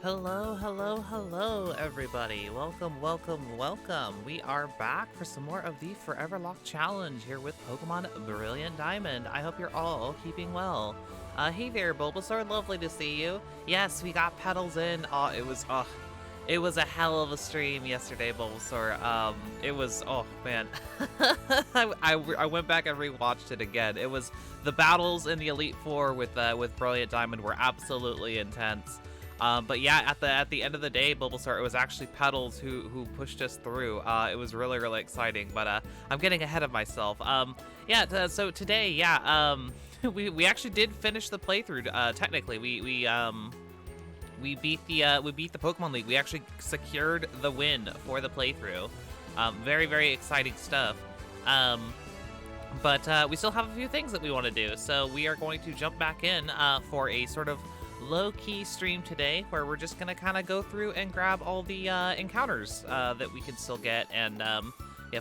Hello, hello, hello, everybody. Welcome, welcome, welcome. We are back for some more of the Foreverlocke challenge here with Pokemon Brilliant Diamond. I hope you're all keeping well. Hey there, Bulbasaur. Lovely to see you. Yes, we got petals in. It was a hell of a stream yesterday, Bulbasaur. Oh man, I went back and rewatched it again. It was the battles in the Elite Four with Brilliant Diamond were absolutely intense. But yeah, at the end of the day, Bulbasaur, it was actually Petals who pushed us through. It was really, really exciting, but I'm getting ahead of myself. So today, we actually did finish the playthrough. Technically, we beat the Pokemon League. We actually secured the win for the playthrough. Very, very exciting stuff. But we still have a few things that we want to do, so we are going to jump back in for a sort of low-key stream today, where we're just gonna kind of go through and grab all the encounters that we can still get, and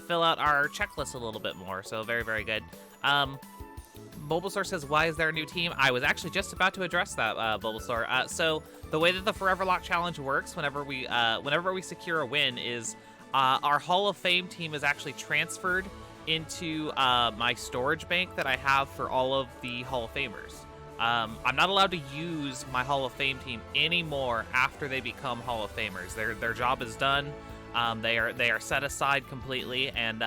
fill out our checklist a little bit more. So very, very good. Bulbasaur says, "Why is there a new team?" I was actually just about to address that, Bulbasaur. So the way that the Foreverlocke challenge works, whenever we secure a win, is our Hall of Fame team is actually transferred into my storage bank that I have for all of the Hall of Famers. I'm not allowed to use my Hall of Fame team anymore after they become Hall of Famers. Their job is done. They are set aside completely, and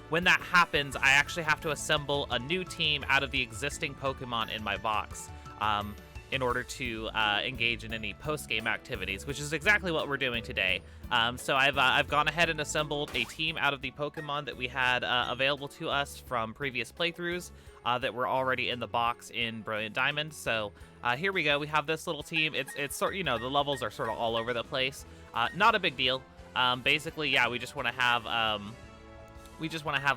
when that happens, I actually have to assemble a new team out of the existing Pokemon in my box in order to engage in any post-game activities, which is exactly what we're doing today. So I've gone ahead and assembled a team out of the Pokemon that we had available to us from previous playthroughs that were already in the box in Brilliant Diamond. So here we go. We have this little team. It's sort, the levels are sort of all over the place. Not a big deal. Basically, yeah, we just want to have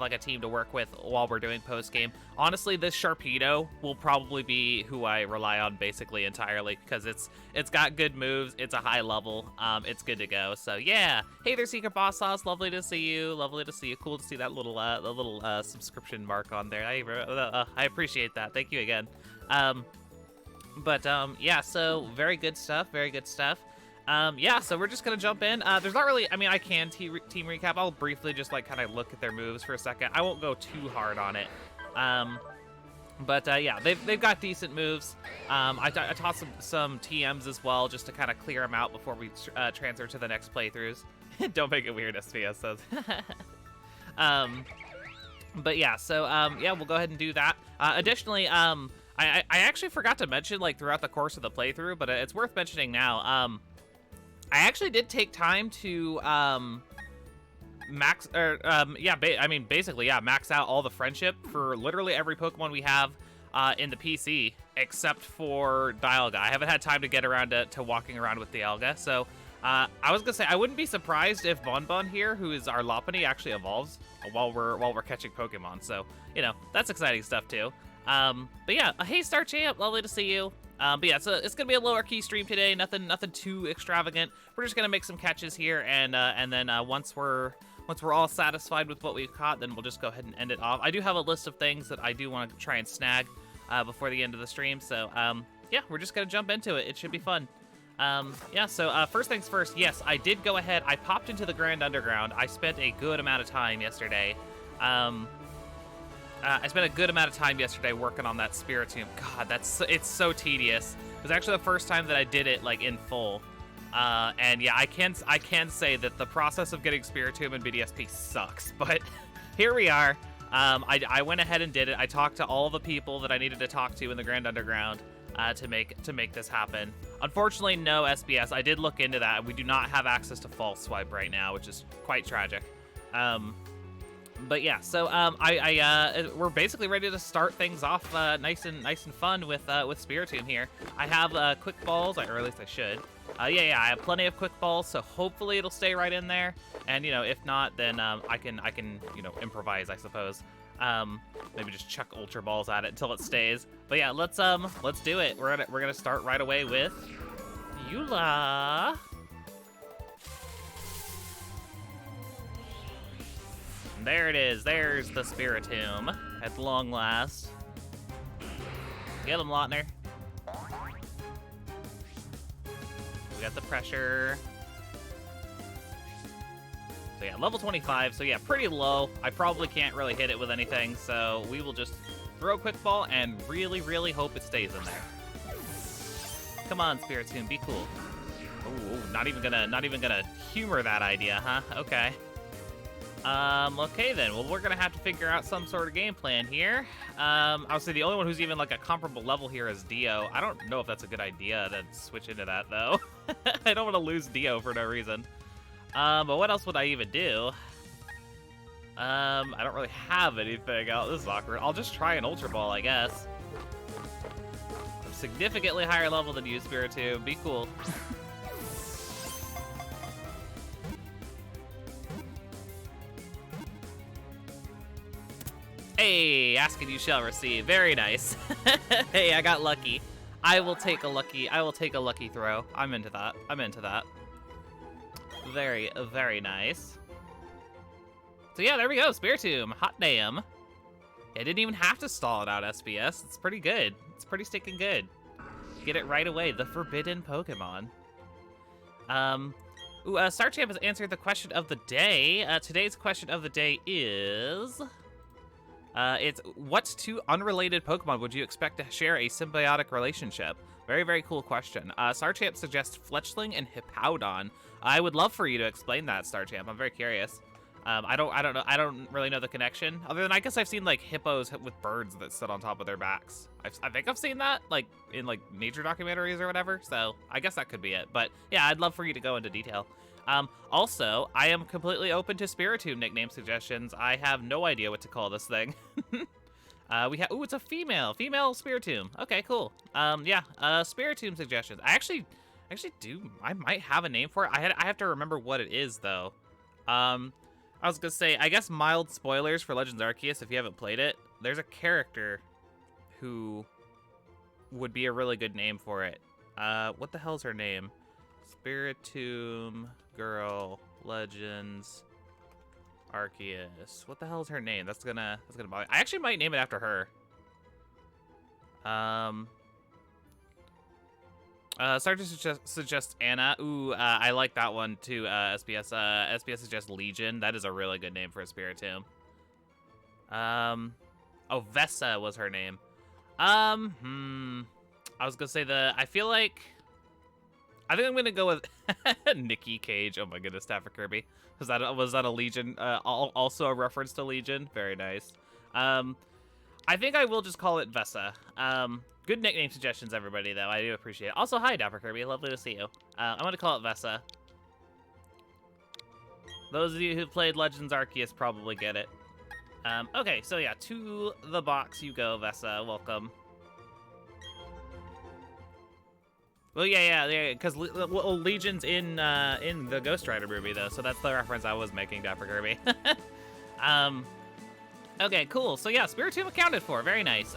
like a team to work with while we're doing post game. Honestly, this Sharpedo will probably be who I rely on basically entirely, because it's got good moves. It's a high level. It's good to go. So yeah. Hey there, Secret Boss Sauce. Lovely to see you. Lovely to see you. Cool to see that little subscription mark on there. I appreciate that. Thank you again. Yeah. So very good stuff. Very good stuff. So we're just gonna jump in. There's not really, I can team recap. I'll briefly just like kind of look at their moves for a second. I won't go too hard on it. Yeah, they've got decent moves. I taught some TMs as well, just to kind of clear them out before we transfer to the next playthroughs. Don't make it weird, SPS says. We'll go ahead and do that. Additionally, I actually forgot to mention, like, throughout the course of the playthrough, but it's worth mentioning now. I actually did take time to max out all the friendship for literally every Pokemon we have in the PC, except for Dialga. I haven't had time to get around to walking around with Dialga, so I was gonna say I wouldn't be surprised if Bonbon here, who is our Lopunny, actually evolves while we're catching Pokemon. So that's exciting stuff too. Hey Star Champ, lovely to see you. So it's gonna be a lower key stream today. Nothing too extravagant. We're just gonna make some catches here, and then once we're all satisfied with what we've caught, then we'll just go ahead and end it off. I do have a list of things that I do want to try and snag before the end of the stream. So we're just gonna jump into it. It should be fun. First things first. Yes, I did go ahead. I popped into the Grand Underground. I spent a good amount of time yesterday. I spent a good amount of time yesterday working on that Spiritomb. God, it's so tedious. It was actually the first time that I did it like in full. I can say that the process of getting Spiritomb and BDSP sucks, but here we are. I went ahead and did it. I talked to all the people that I needed to talk to in the Grand Underground to make this happen. Unfortunately, no SBS. I did look into that. We do not have access to False Swipe right now, which is quite tragic. We're basically ready to start things off nice and fun with Spiritomb here. I have quick balls, or at least I should. I have plenty of quick balls, so hopefully it'll stay right in there. And if not, then I can improvise, I suppose. Maybe just chuck Ultra Balls at it until it stays. But yeah, let's do it. We're gonna start right away with Eula. There it is. There's the Spiritomb at long last. Get him, Lautner. We got the pressure. So yeah, level 25, so yeah, pretty low. I probably can't really hit it with anything, so we will just throw a quick ball and really, really hope it stays in there. Come on, Spiritomb, be cool. Oh, not even gonna humor that idea, huh? Okay. Okay then. Well, we're gonna have to figure out some sort of game plan here. I would say the only one who's even like a comparable level here is Dio. I don't know if that's a good idea to switch into that though. I don't want to lose Dio for no reason. But what else would I even do? I don't really have anything else. This is awkward. I'll just try an Ultra Ball, I guess. I'm significantly higher level than you, Spiritomb. Be cool. Hey, ask and you shall receive. Very nice. Hey, I got lucky. I will take a lucky throw. I'm into that. Very, very nice. So yeah, there we go, Spiritomb. Hot damn. I didn't even have to stall it out, SBS. It's pretty good. It's pretty stinking good. Get it right away. The forbidden Pokemon. Star Champ has answered the question of the day. Today's question of the day is... it's what two unrelated Pokemon would you expect to share a symbiotic relationship? Very, very cool question. Starchamp suggests Fletchling and Hippowdon. I would love for you to explain that, Starchamp. I'm very curious. I don't really know the connection. Other than I guess I've seen like hippos with birds that sit on top of their backs. I think I've seen that like in like nature documentaries or whatever. So I guess that could be it. But yeah, I'd love for you to go into detail. Also, I am completely open to Spiritomb nickname suggestions. I have no idea what to call this thing. It's a female Spiritomb. Okay, cool. Spiritomb suggestions. I actually I might have a name for it. I have to remember what it is though. I was gonna say, I guess mild spoilers for Legends Arceus if you haven't played it. There's a character who would be a really good name for it. What the hell's her name? Spiritomb Girl Legends Arceus. What the hell is her name? That's gonna bother me. I actually might name it after her. Starting to suggest Anna. Ooh, I like that one too, SBS. SBS suggests Legion. That is a really good name for a Spiritomb. Vesa was her name. I was gonna say I think I'm gonna go with Nikki Cage. Oh my goodness, Stafford Kirby. Was that a Legion? Also a reference to Legion. Very nice. I think I will just call it Vesa. Good nickname suggestions, everybody, though. I do appreciate it. Also, hi, Dapper Kirby. Lovely to see you. I'm going to call it Vesa. Those of you who played Legends Arceus probably get it. Okay, so yeah, to the box you go, Vesa. Welcome. Well, yeah, because Legion's in the Ghost Rider movie, though, so that's the reference I was making, Dapper Kirby. Okay, cool. So yeah, Spiritomb accounted for. Very nice.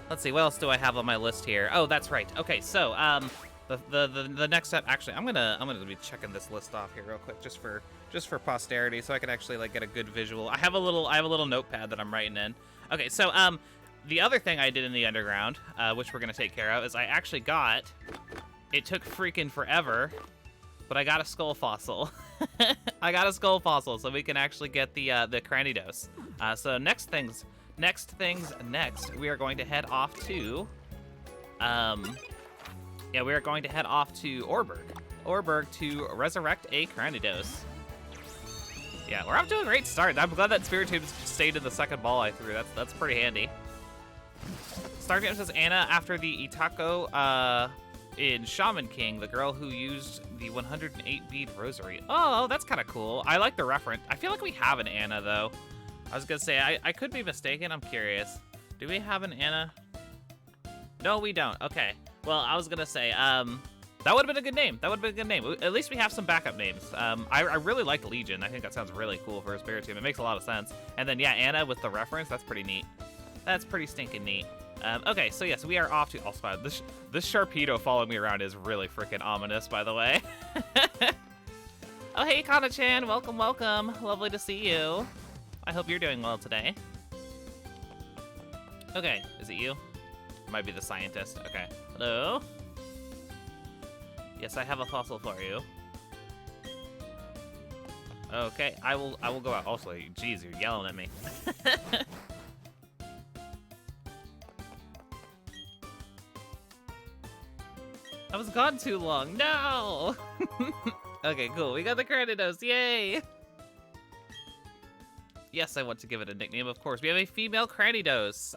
Let's see, what else do I have on my list here? Oh, that's right. Okay, so the next step. Actually, I'm gonna be checking this list off here real quick, just for posterity, so I can actually like get a good visual. I have a little notepad that I'm writing in. Okay, so the other thing I did in the underground, which we're gonna take care of, is I actually got. It took freaking forever, but I got a skull fossil. I got a skull fossil, so we can actually get the Cranidos. So next, we are going to head off to, we are going to head off to Orberg to resurrect a Cranidos. Yeah, we're off to a great start. I'm glad that Spiritomb stayed in the second ball I threw. That's pretty handy. Stargame says Anna after the Itako in Shaman King, the girl who used the 108 bead rosary. Oh, that's kind of cool. I like the reference. I feel like we have an Anna though. I was gonna say, I could be mistaken. I'm curious. Do we have an Anna? No, we don't. Okay. Well, I was gonna say, that would have been a good name. At least we have some backup names. I really like Legion. I think that sounds really cool for a Spiritomb. It makes a lot of sense. And then, yeah, Anna with the reference, that's pretty neat. That's pretty stinking neat. Okay, so yes, we are off to... Also, this Sharpedo following me around is really freaking ominous, by the way. Oh, hey, Kana-chan. Welcome, welcome. Lovely to see you. I hope you're doing well today. Okay, is it you? It might be the scientist. Okay. Hello? Yes, I have a fossil for you. Okay, I will go out. Also, geez, you're yelling at me. I was gone too long. No! Okay, cool. We got the Cranidos. Yay! Yes, I want to give it a nickname, of course. We have a female Cranidos.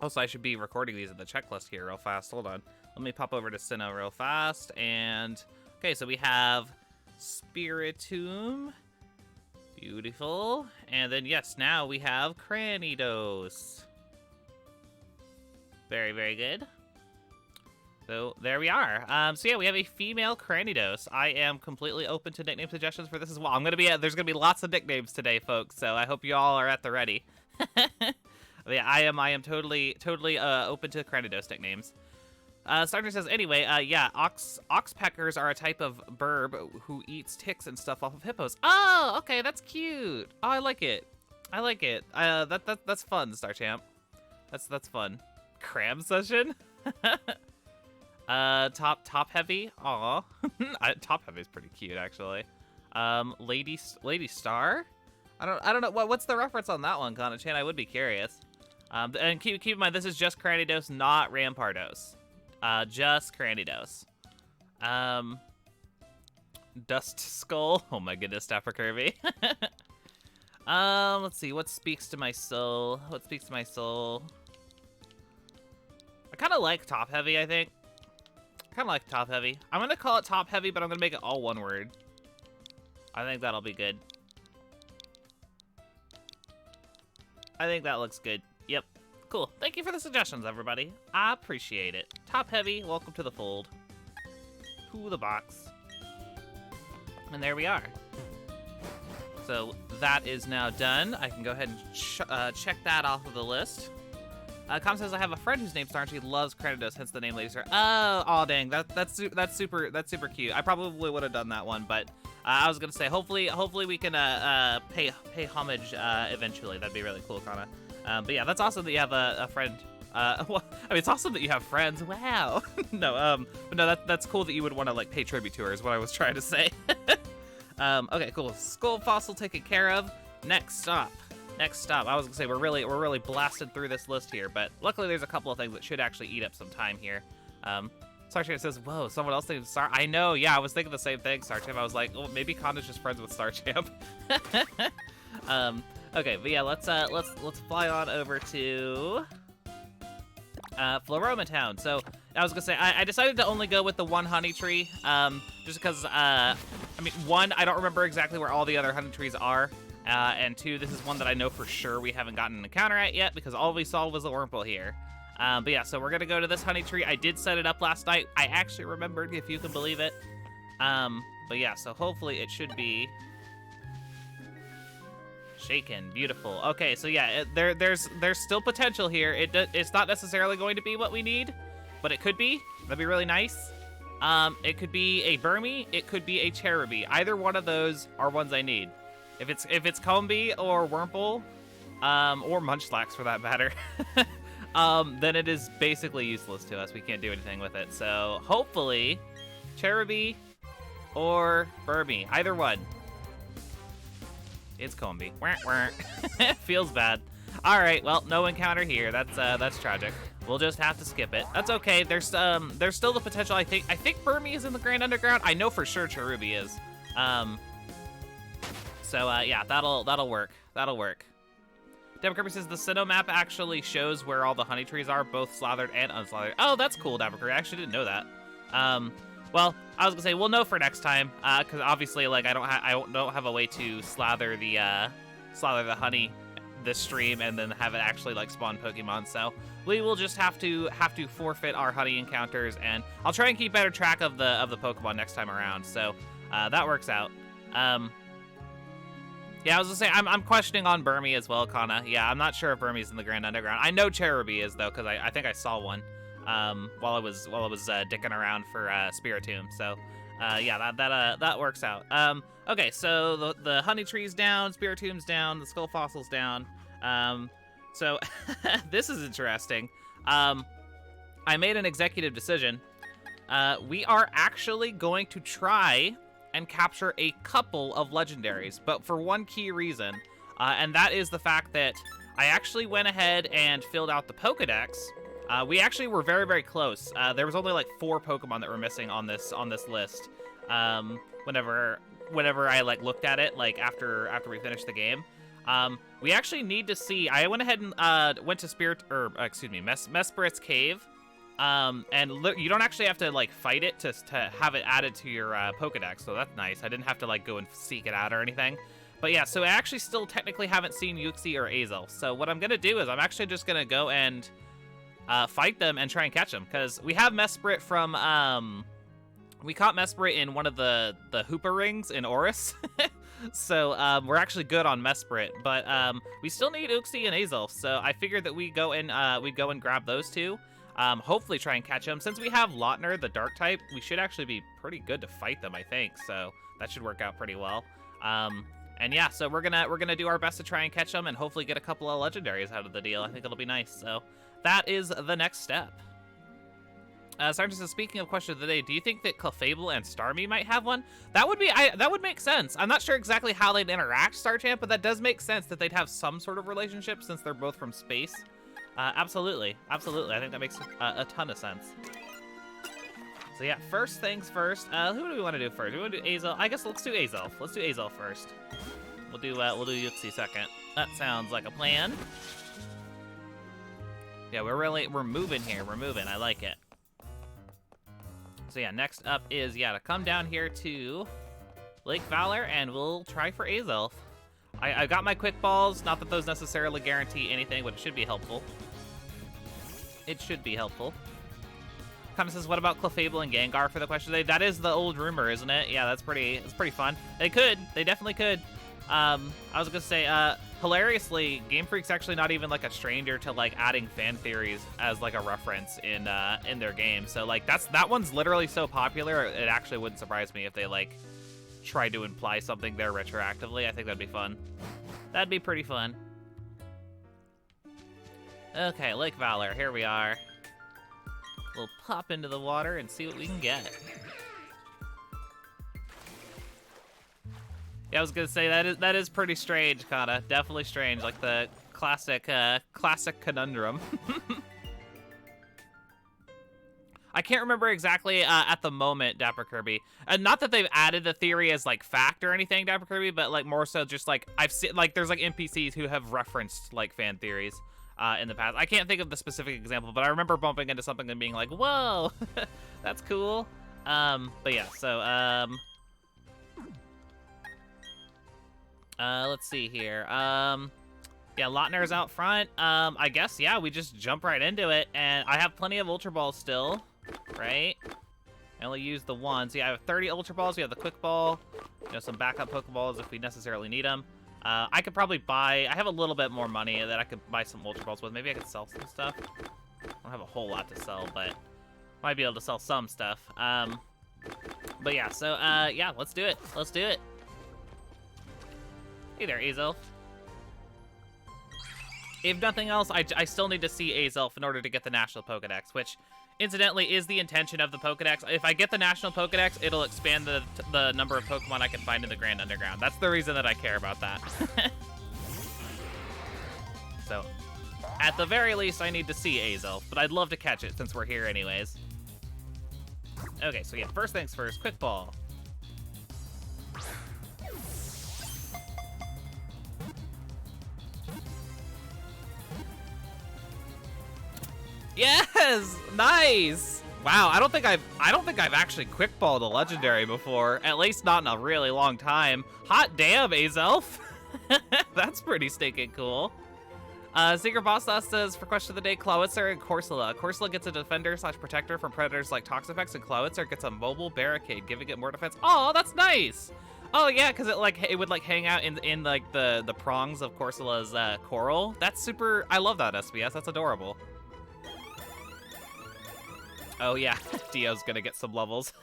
Also, I should be recording these in the checklist here real fast. Hold on. Let me pop over to Sinnoh real fast. And, okay, so we have Spiritomb. Beautiful. And then, yes, now we have Cranidos. Very, very good. So there we are. So yeah, we have a female Cranidos. I am completely open to nickname suggestions for this as well. There's gonna be lots of nicknames today, folks. So I hope you all are at the ready. Yeah, I am totally open to Cranidos nicknames. Starter says anyway. Yeah, oxpeckers are a type of burb who eats ticks and stuff off of hippos. Oh, okay, that's cute. Oh, I like it. I like it. That's fun, Star Champ. That's fun. Cram session. Top heavy. Aw. Top heavy is pretty cute, actually. Lady Star. I don't know what's the reference on that one, Kana-chan. I would be curious. And keep in mind, this is just Cranidos, not Rampardos. Just Cranidos. Dust Skull. Oh my goodness, Dapper Kirby. Let's see. What speaks to my soul? What speaks to my soul? I kind of like top heavy, I think. Kind of like top heavy. I'm gonna call it top heavy, but I'm gonna make it all one word. I think that'll be good. I think that looks good. Yep. Cool. Thank you for the suggestions, everybody. I appreciate it. Top heavy, welcome to the fold. To the box. And there we are. So that is now done. I can go ahead and check that off of the list. Com says I have a friend whose name's Star and she loves Cranidos, hence the name Lady Star. Oh, dang, that's super cute. I probably would have done that one, but I was gonna say hopefully we can pay homage eventually. That'd be really cool, Kana. But yeah, that's awesome that you have a friend. Well, I mean, it's awesome that you have friends. Wow. No, but no, that's cool that you would want to like pay tribute to her. Is what I was trying to say. Okay, cool. Skull fossil taken care of. Next stop. I was gonna say we're really blasted through this list here, but luckily there's a couple of things that should actually eat up some time here. Starchamp says, "Whoa, someone else named Star." I know, yeah, I was thinking the same thing, Starchamp. I was like, "Oh, maybe Kanda's just friends with Starchamp." Okay, but yeah, let's fly on over to Floroma Town. So I was gonna say I decided to only go with the one honey tree, just because I mean, one, I don't remember exactly where all the other honey trees are. And two, this is one that I know for sure we haven't gotten an encounter at yet because all we saw was a Wurmple here. But yeah, so we're gonna go to this honey tree. I did set it up last night. I actually remembered, if you can believe it. But yeah, so hopefully it should be shaken. Beautiful. Okay, so yeah, there's still potential here. It's not necessarily going to be what we need, but it could be. That'd be really nice. It could be a Burmy. It could be a Cherubi. Either one of those are ones I need. If it's Combee or Wurmple, or Munchlax for that matter, then it is basically useless to us. We can't do anything with it. So hopefully, Cherubi or Burmy, either one. It's Combee. Feels bad. All right, well, no encounter here. That's tragic. We'll just have to skip it. That's okay. There's still the potential. I think Burmy is in the Grand Underground. I know for sure Cherubi is. So yeah, that'll work. That'll work. Dabber Kirby says the Sinnoh map actually shows where all the honey trees are, both slathered and unslathered. Oh, that's cool, Dabber Kirby. I actually didn't know that. Well, I was gonna say we'll know for next time, because obviously, like, I don't have a way to slather the honey this stream and then have it actually like spawn Pokemon. So we will just have to forfeit our honey encounters, and I'll try and keep better track of the Pokemon next time around. So that works out. Yeah, I was gonna say I'm questioning on Burmy as well, Kana. Yeah, I'm not sure if Burmy's in the Grand Underground. I know Cherubi is though, because I think I saw one while I was dicking around for Spiritomb. So yeah, that works out. Okay, so the honey tree's down, Spiritomb's down, the skull fossil's down. So this is interesting. I made an executive decision. we are actually going to try and capture a couple of legendaries, but for one key reason, and that is the fact that I actually went ahead and filled out the Pokedex. We actually were very, very close. There was only like 4 Pokemon that were missing on this list. Whenever I like looked at it, like after we finished the game, we actually need to see. I went ahead and went to Mesprit's Cave. And look, you don't actually have to like fight it to have it added to your Pokedex, so that's nice. I didn't have to like go and seek it out or anything. But yeah, so I actually still technically haven't seen Uxie or Azelf. So what I'm gonna do is I'm actually just gonna go and fight them and try and catch them, because we have Mesprit from we caught Mesprit in one of the Hoopa rings in Oris. So we're actually good on Mesprit, but we still need Uxie and Azelf. So I figured that we'd go and grab those two. Hopefully try and catch them. Since we have Lautner, the dark type, we should actually be pretty good to fight them, I think. So that should work out pretty well. And yeah, so we're gonna do our best to try and catch them and hopefully get a couple of legendaries out of the deal. I think it'll be nice. So that is the next step. Sergeant says, speaking of question of the day, do you think that Clefable and Starmie might have one? That would make sense. I'm not sure exactly how they'd interact, Starchamp, but that does make sense that they'd have some sort of relationship since they're both from space. Absolutely. I think that makes a ton of sense. So yeah, first things first. Who do we want to do first? Do we want to do Azelf? I guess let's do Azelf. Let's do Azelf first. We'll do Uxie second. That sounds like a plan. Yeah, we're moving here. We're moving. I like it. So yeah, next up is to come down here to Lake Valor, and we'll try for Azelf. I got my quick balls. Not that those necessarily guarantee anything, but it should be helpful. It should be helpful. Kind of says, what about Clefable and Gengar for the question today? That is the old rumor, isn't it? Yeah, that's pretty fun. They definitely could. I was gonna say, hilariously, Game Freak's actually not even like a stranger to like adding fan theories as like a reference in their game. So like that one's literally so popular, it actually wouldn't surprise me if they like tried to imply something there retroactively. I think that'd be fun. That'd be pretty fun. Okay, Lake Valor, here we are. We'll pop into the water and see what we can get. Yeah, I was gonna say that is pretty strange, kinda. Definitely strange, like the classic conundrum. I can't remember exactly at the moment, Dapper Kirby. Not that they've added the theory as like fact or anything, Dapper Kirby, but like more so just like I've seen like there's like NPCs who have referenced like fan theories in the past. I can't think of the specific example, but I remember bumping into something and being like, "Whoa, that's cool." But yeah, so let's see here. Yeah, Lautner's out front. I guess we just jump right into it, and I have plenty of Ultra Balls still. Right? I only use the one. So yeah, I have 30 Ultra Balls. We have the Quick Ball. Some backup Pokeballs if we necessarily need them. I could probably buy... I have a little bit more money that I could buy some Ultra Balls with. Maybe I could sell some stuff. I don't have a whole lot to sell, but might be able to sell some stuff. But yeah, so yeah, let's do it. Let's do it. Hey there, Azelf. If nothing else, I still need to see Azelf in order to get the National Pokedex, which, incidentally, is the intention of the Pokedex. If I get the National Pokedex, it'll expand the number of Pokemon I can find in the Grand Underground. That's the reason that I care about that. So, at the very least, I need to see Azelf, but I'd love to catch it since we're here anyways. Okay, so yeah, first things first, Quick Ball. Yes! Nice! Wow, I don't think I've actually quick balled a legendary before, at least not in a really long time. Hot damn, Azelf. That's pretty stinking cool. Secret Boss Sauce says, for question of the day, Clawitzer and Corsola. Corsola gets a defender/protector from predators like Toxapex, and Clawitzer gets a mobile barricade, giving it more defense. Oh, that's nice! Oh yeah, because it would like hang out in like the prongs of Corsola's coral. That's super. I love that SPS. That's adorable. Oh yeah, Dio's gonna get some levels.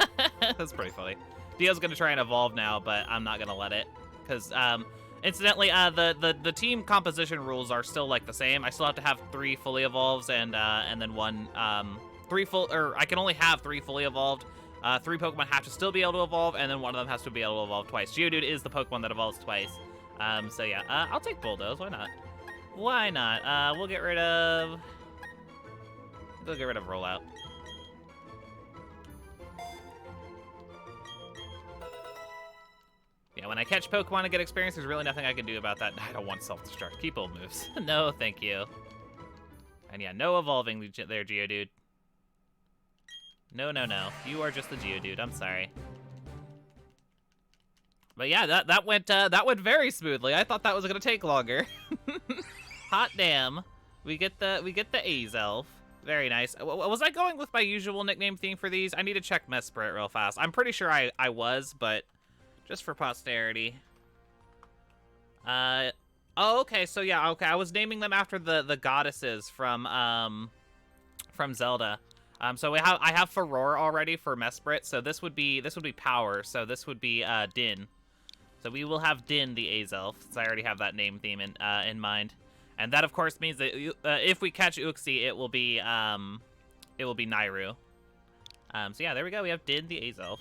That's pretty funny. Dio's gonna try and evolve now, but I'm not gonna let it, because incidentally, the team composition rules are still like the same. I still have to have 3 fully evolves and then one I can only have 3 fully evolved. 3 Pokemon have to still be able to evolve, and then one of them has to be able to evolve twice. Geodude is the Pokemon that evolves twice. So yeah, I'll take Bulldoze. Why not? Why not? We'll get rid of Rollout. Yeah, when I catch Pokemon and get experience, there's really nothing I can do about that. I don't want self-destruct. Keep old moves. No, thank you. And yeah, no evolving there, Geodude. No, no, no. You are just the Geodude. I'm sorry. But yeah, that went very smoothly. I thought that was gonna take longer. Hot damn. We get the Azelf. Very nice. Was I going with my usual nickname theme for these? I need to check Mesprit real fast. I'm pretty sure I was, but just for posterity. Oh, okay. So yeah, okay. I was naming them after the goddesses from Zelda. So I have Furore already for Mesprit, so this would be Power. So this would be Din. So we will have Din the Azelf, since I already have that name theme in mind. And that of course means that if we catch Uxie, it will be Nairu. So yeah, there we go. We have Din the Azelf.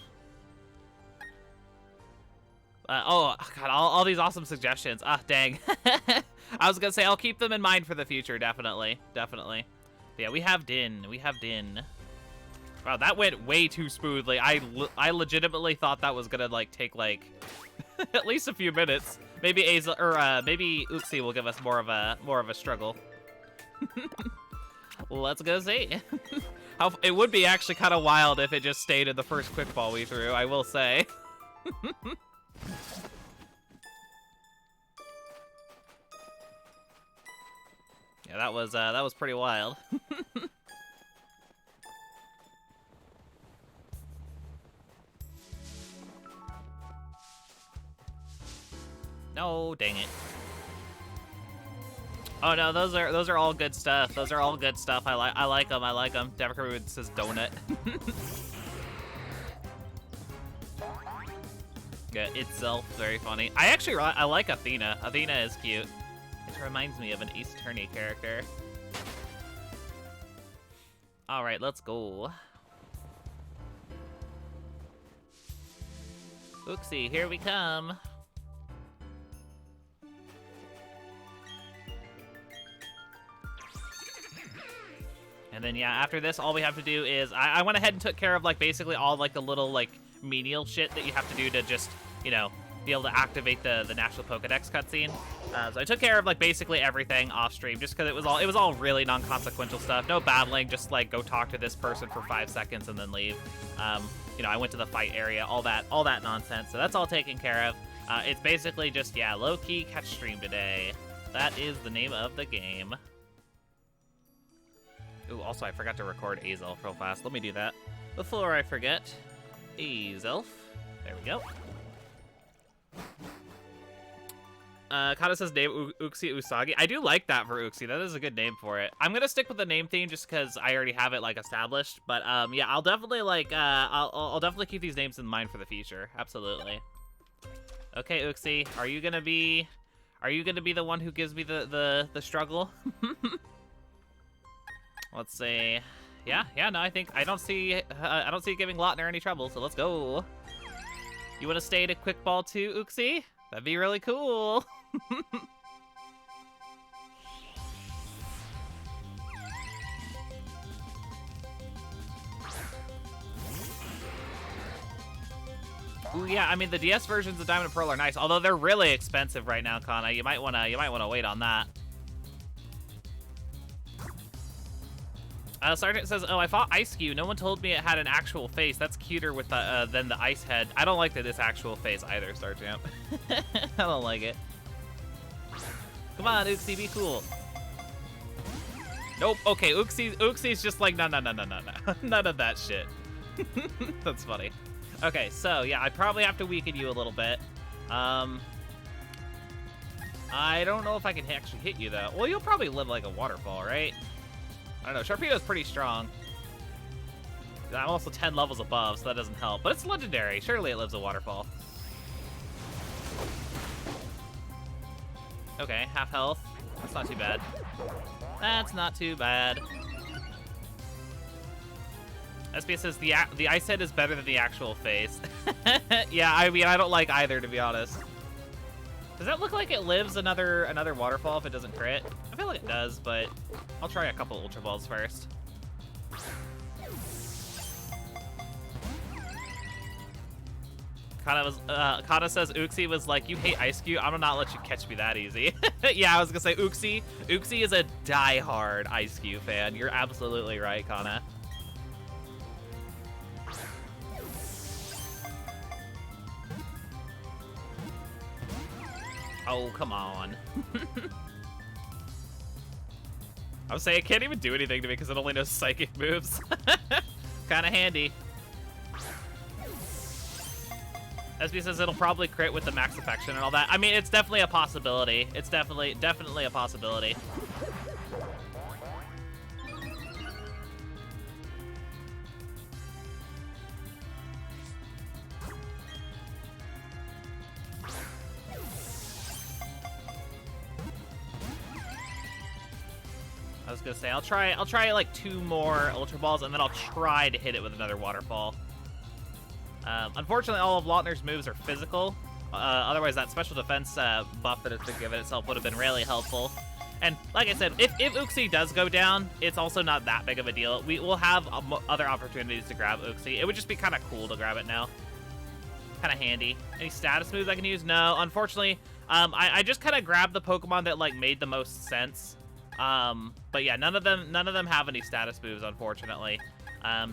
Oh god, all these awesome suggestions. Ah, dang. I was gonna say I'll keep them in mind for the future, definitely. But yeah, we have Din. Wow, that went way too smoothly. I legitimately thought that was gonna like take like at least a few minutes. Maybe maybe Uxie will give us more of a struggle. Let's go see. It would be actually kind of wild if it just stayed in the first quick ball we threw, I will say. Yeah, that was pretty wild. No, dang it. Oh no, those are all good stuff. Those are all good stuff. I like them. Devakar says donut. Yeah, itself very funny. I like Athena. Athena is cute. It reminds me of an Ace Attorney character. All right, let's go. Uxie, here we come. And then yeah, after this, all we have to do is I went ahead and took care of like basically all like the little like menial shit that you have to do to just, you know, be able to activate the National Pokedex cutscene. So I took care of like basically everything off stream, just because it was all really non-consequential stuff. No battling, just like go talk to this person for 5 seconds and then leave. You know, I went to the fight area, all that nonsense. So that's all taken care of. It's basically just yeah, low-key catch stream today. That is the name of the game. Ooh, also I forgot to record Azelf real fast. Let me do that before I forget. Azelf. There we go. Kata says name Uxie Usagi. I do like that for Uxie. That is a good name for it. I'm gonna stick with the name theme just because I already have it like established. But yeah, I'll definitely like I'll definitely keep these names in mind for the future. Absolutely. Okay, Uxie, are you gonna be the one who gives me the struggle? Let's see. Yeah, no, I don't see giving Lautner any trouble, so let's go. You want to stay to quick ball too, Uxie? That'd be really cool. Ooh, yeah, I mean the DS versions of Diamond and Pearl are nice, although they're really expensive right now, Kana. You might wanna wait on that. Sergeant says, oh, I fought Ice-Cube. No one told me it had an actual face. That's cuter with than the ice head. I don't like this actual face either, Sergeant. I don't like it. Come on, Uxie, be cool. Nope, okay, Uxie's just like, no. None of that shit. That's funny. Okay, so, yeah, I probably have to weaken you a little bit. I don't know if I can actually hit you, though. Well, you'll probably live like a waterfall, right? I don't know, Sharpedo's pretty strong. I'm also 10 levels above, so that doesn't help. But it's legendary. Surely it lives a waterfall. Okay, half health. That's not too bad. That's not too bad. SBS says the ice head is better than the actual face. Yeah, I mean, I don't like either, to be honest. Does that look like it lives another waterfall if it doesn't crit? I feel like it does, but I'll try a couple Ultra Balls first. Kana says Uxie was like, you hate Ice Cube, I'm gonna not let you catch me that easy. Yeah, I was gonna say Uxie is a die-hard Ice Cube fan. You're absolutely right, Kana. Oh, come on. I was saying, it can't even do anything to me because it only knows psychic moves. Kind of handy. SB says it'll probably crit with the max affection and all that. I mean, it's definitely a possibility. It's definitely a possibility. I was gonna say I'll try like 2 more Ultra Balls and then I'll try to hit it with another waterfall. Unfortunately, all of Lautner's moves are physical. Otherwise, that special defense buff that it's been given itself would have been really helpful. And like I said, if Uxie does go down, it's also not that big of a deal. We will have other opportunities to grab Uxie. It would just be kind of cool to grab it now. Kind of handy. Any status moves I can use? No, unfortunately. I just kind of grabbed the Pokemon that like made the most sense. But yeah, none of them have any status moves, unfortunately.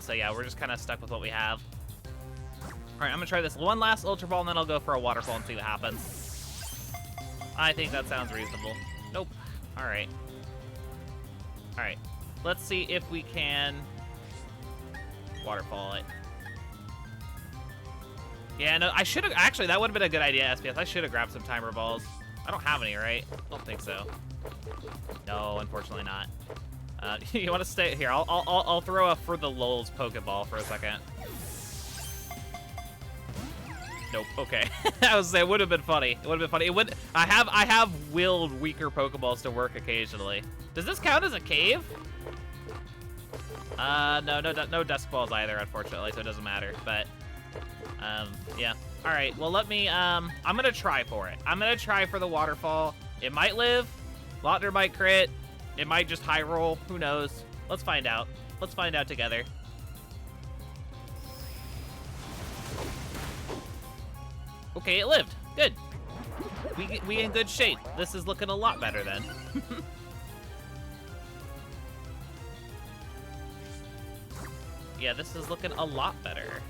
So yeah, we're just kind of stuck with what we have. All right, I'm gonna try this one last Ultra Ball, and then I'll go for a Waterfall and see what happens. I think that sounds reasonable. Nope. All right. All right. Let's see if we can Waterfall it. Yeah, no, I should have, actually, that would have been a good idea, SPS. I should have grabbed some Timer Balls. I don't have any, right? I don't think so. No, unfortunately not. You want to stay here? I'll throw a for the lulz Pokeball for a second. Nope. Okay. I was saying it would have been funny. It would have been funny. It would. I have willed weaker Pokeballs to work occasionally. Does this count as a cave? No Dusk Balls either, unfortunately, so it doesn't matter. But yeah. All right. Well, let me. I'm gonna try for it. I'm gonna try for the waterfall. It might live. Lautner might crit. It might just high roll. Who knows? Let's find out. Let's find out together. Okay, it lived. Good. We in good shape. This is looking a lot better then. Yeah, this is looking a lot better.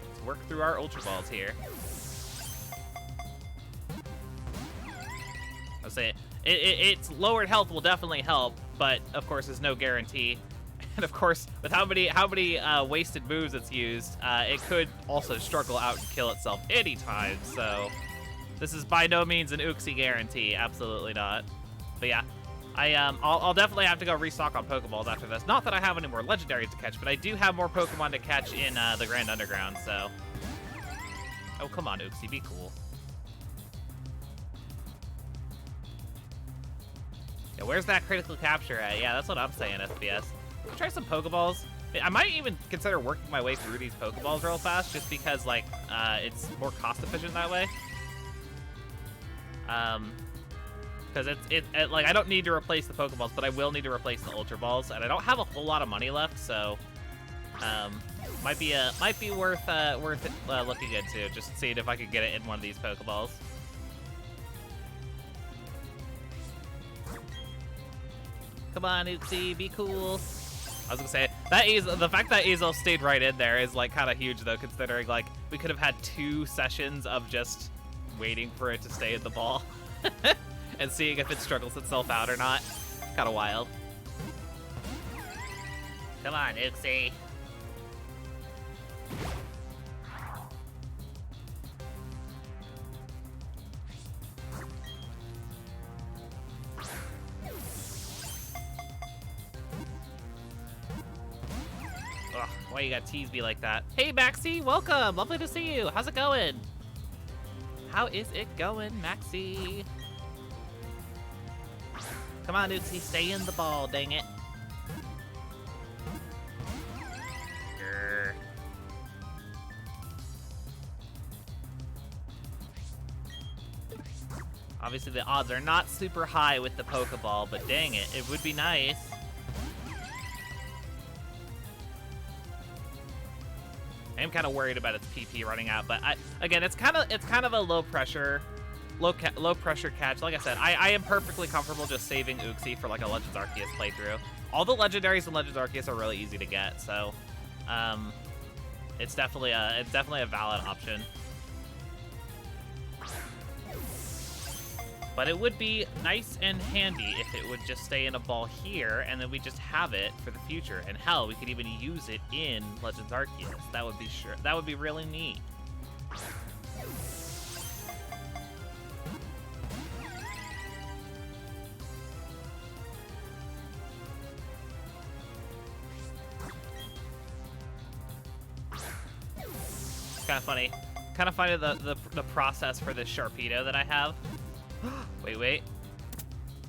Let's work through our Ultra Balls here. I'll say it's lowered health will definitely help, but of course there's no guarantee. And of course, with how many wasted moves it's used, it could also struggle out and kill itself anytime. So this is by no means an Uxie guarantee. Absolutely not. But yeah, I'll definitely have to go restock on Pokeballs after this. Not that I have any more legendaries to catch, but I do have more Pokemon to catch in the Grand Underground. So, oh come on, Uxie, be cool. Yeah, where's that critical capture at? Yeah, that's what I'm saying, SPS. Try some Pokeballs. I might even consider working my way through these Pokeballs real fast, just because like it's more cost efficient that way. Because it like I don't need to replace the Pokeballs, but I will need to replace the Ultra Balls, and I don't have a whole lot of money left, so might be worth looking into, just seeing if I could get it in one of these Pokeballs. Come on, Uxie, be cool. I was gonna say the fact that Ezel stayed right in there is like kind of huge though, considering like we could have had 2 sessions of just waiting for it to stay in the ball and seeing if it struggles itself out or not. Kind of wild. Come on, Uxie. Ugh, why you gotta tease me like that? Hey, Maxie, welcome. Lovely to see you. How's it going? How is it going, Maxie? Come on, Uxie, stay in the ball, dang it. Obviously, the odds are not super high with the Pokeball, but dang it, it would be nice. I am kind of worried about its PP running out, but again, it's kind of a low pressure catch. Like I said, I am perfectly comfortable just saving Uxie for like a Legends Arceus playthrough. All the legendaries in Legends Arceus are really easy to get, so it's definitely a valid option. But it would be nice and handy if it would just stay in a ball here, and then we just have it for the future. And hell, we could even use it in Legends Arceus. That would be really neat. It's kind of funny. Kind of funny the process for this Sharpedo that I have. Wait.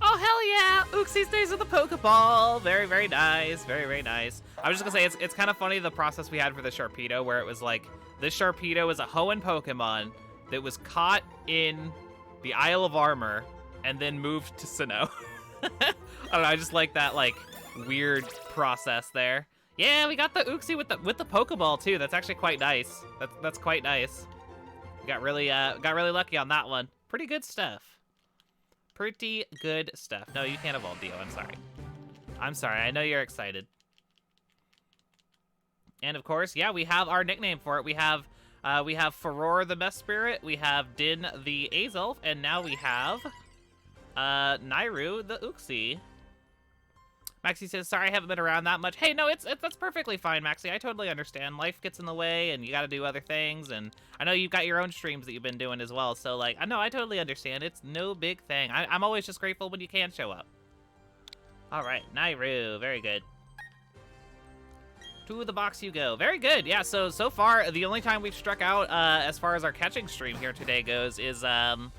Oh, hell yeah! Uxie stays with the Pokeball. Very, very nice. Very, very nice. I was just gonna say, it's kind of funny the process we had for the Sharpedo, where it was like, this Sharpedo is a Hoenn Pokemon that was caught in the Isle of Armor and then moved to Sinnoh. I don't know, I just like that, like, weird process there. Yeah, we got the Uxie with the Pokeball, too. That's actually quite nice. That's quite nice. Got really lucky on that one. Pretty good stuff. Pretty good stuff. No, you can't evolve, Dio. I'm sorry. I'm sorry. I know you're excited. And of course, yeah, we have our nickname for it. We have Furore the Mess Spirit. We have Din the Azelf, and now we have Nairu the Uxie. Maxie says, "Sorry, I haven't been around that much." Hey, no, that's perfectly fine, Maxie. I totally understand. Life gets in the way, and you got to do other things. And I know you've got your own streams that you've been doing as well. So, like, I know I totally understand. It's no big thing. I'm always just grateful when you can show up. All right, Nairu, very good. To the box you go. Very good. Yeah. So far, the only time we've struck out as far as our catching stream here today goes is the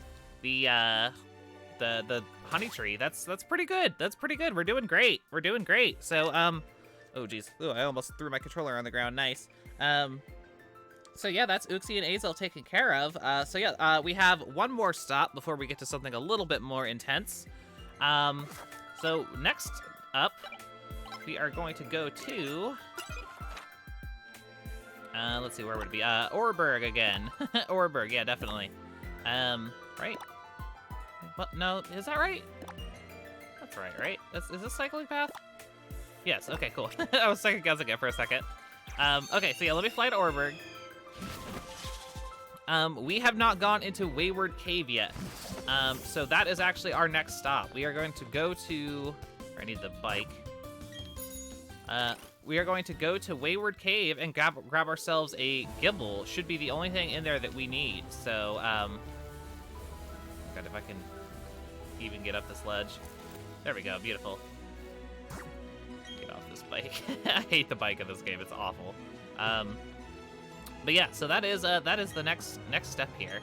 honey tree. That's pretty good. That's pretty good. We're doing great. We're doing great. So oh geez. Ooh, I almost threw my controller on the ground. Nice. So yeah, that's Uxie and Azel taken care of. So yeah, we have one more stop before we get to something a little bit more intense. So next up, we are going to go to let's see, where would it be? Oreburgh again. Oreburgh, yeah, definitely. Right? What? No, is that right? That's right? Is this cycling path? Yes, okay, cool. I was second guessing it for a second. Okay, so yeah, let me fly to Oreburgh. We have not gone into Wayward Cave yet. So that is actually our next stop. We are going to go to... I need the bike. We are going to go to Wayward Cave and grab ourselves a Gible. Should be the only thing in there that we need. So, God, if I can even get up this ledge. There we go, beautiful. Get off this bike. I hate the bike in this game, it's awful. But yeah, so that is the next step here.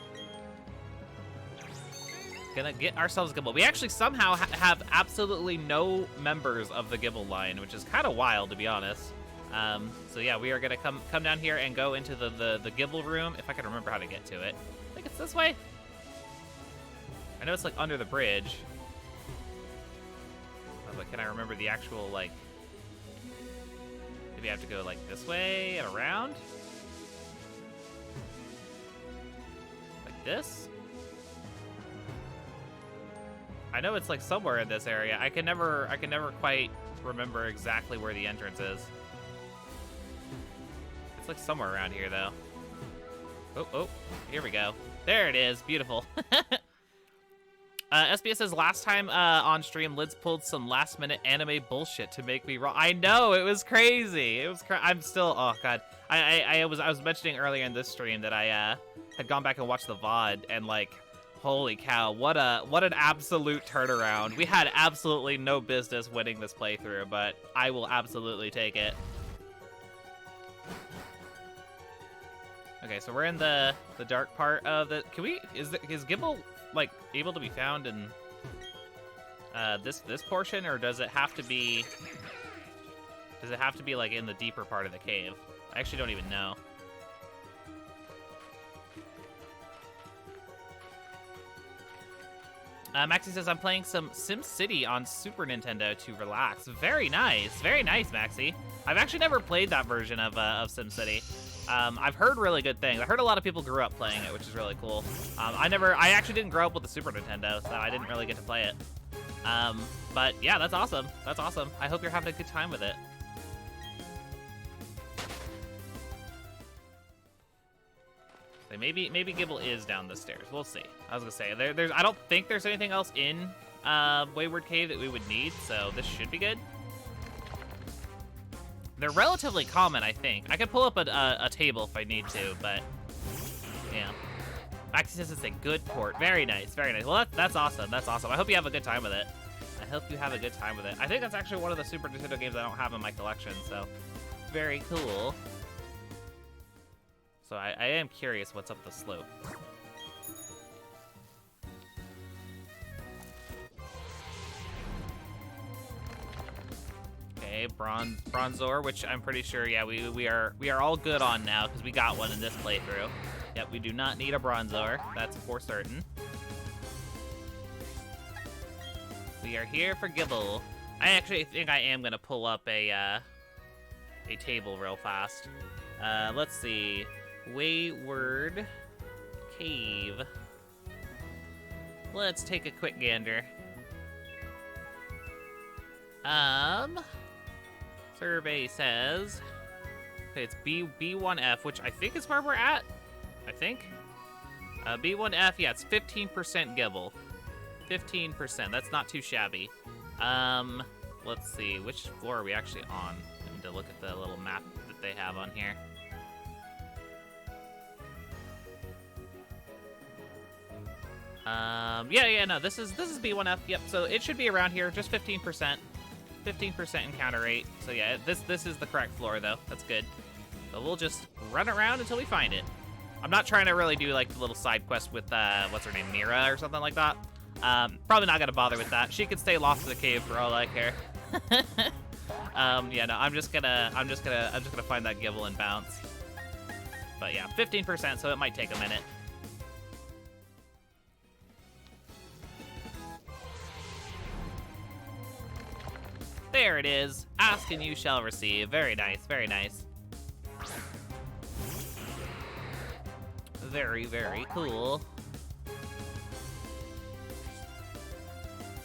Gonna get ourselves a Gible. We actually somehow have absolutely no members of the Gible line, which is kind of wild, to be honest. So yeah, we are gonna come down here and go into the Gible room, if I can remember how to get to it. I think it's this way. I know it's like under the bridge. But can I remember the actual, like... Maybe I have to go like this way and around? Like this? I know it's like somewhere in this area. I can never quite remember exactly where the entrance is. It's like somewhere around here though. Oh, here we go. There it is, beautiful. SBS says, last time on stream, Lids pulled some last-minute anime bullshit to make me wrong. I know, it was crazy. It was I'm still, oh god. I was mentioning earlier in this stream that I had gone back and watched the VOD, and like, holy cow, what an absolute turnaround. We had absolutely no business winning this playthrough, but I will absolutely take it. Okay, so we're in the dark part of the... Is Gible, like, able to be found in this portion, or does it have to be... like, in the deeper part of the cave? I actually don't even know. Maxie says, I'm playing some SimCity on Super Nintendo to relax. Very nice, Maxie. I've actually never played that version of SimCity. I've heard really good things. I heard a lot of people grew up playing it, which is really cool. I actually didn't grow up with the Super Nintendo, so I didn't really get to play it. But yeah, that's awesome. That's awesome. I hope you're having a good time with it. So maybe Gibble is down the stairs. We'll see. I was gonna say I don't think there's anything else in Wayward Cave that we would need, so this should be good. They're relatively common, I think. I could pull up a table if I need to, but yeah. Maxie says it's a good port. Very nice, very nice. Well, that's awesome. That's awesome. I hope you have a good time with it. I hope you have a good time with it. I think that's actually one of the Super Nintendo games I don't have in my collection, so very cool. So I am curious what's up the slope. Okay, Bronzor, which I'm pretty sure, yeah, we are all good on now because we got one in this playthrough. Yep, we do not need a Bronzor. That's for certain. We are here for Gibble. I actually think I am gonna pull up a table real fast. Let's see. Wayward Cave. Let's take a quick gander. Survey says, okay, it's B1F, which I think is where we're at. I think. B1F, yeah, it's 15% Gibble. 15%. That's not too shabby. Let's see, which floor are we actually on? I need to look at the little map that they have on here. No, this is B1F. Yep, so it should be around here, just 15%. 15% encounter rate. So yeah, this is the correct floor though. That's good. So we'll just run around until we find it. I'm not trying to really do like the little side quest with what's her name, Mira or something like that. Probably not gonna bother with that. She could stay lost in the cave for all I care. Yeah, no, I'm just gonna find that Gibble and bounce. But yeah, 15%, so it might take a minute. There it is. Ask and you shall receive. Very nice, very nice. Very, very cool.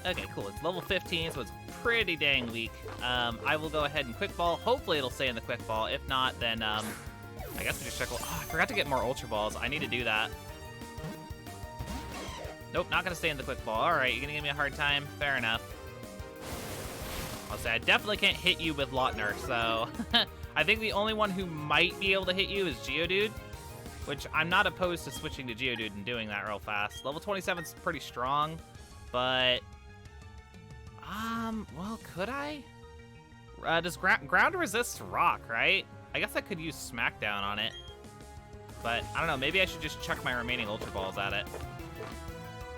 Okay, cool. It's level 15, so it's pretty dang weak. I will go ahead and quick ball. Hopefully it'll stay in the quick ball. If not, then I guess we just check. Oh, I forgot to get more ultra balls. I need to do that. Nope, not gonna stay in the quick ball. All right, you're gonna give me a hard time. Fair enough. I'll say I definitely can't hit you with Lautner, so I think the only one who might be able to hit you is Geodude, which I'm not opposed to switching to Geodude and doing that real fast. Level 27 is pretty strong, but well, could I? Does ground resist rock, right? I guess I could use Smackdown on it, but I don't know. Maybe I should just chuck my remaining Ultra Balls at it.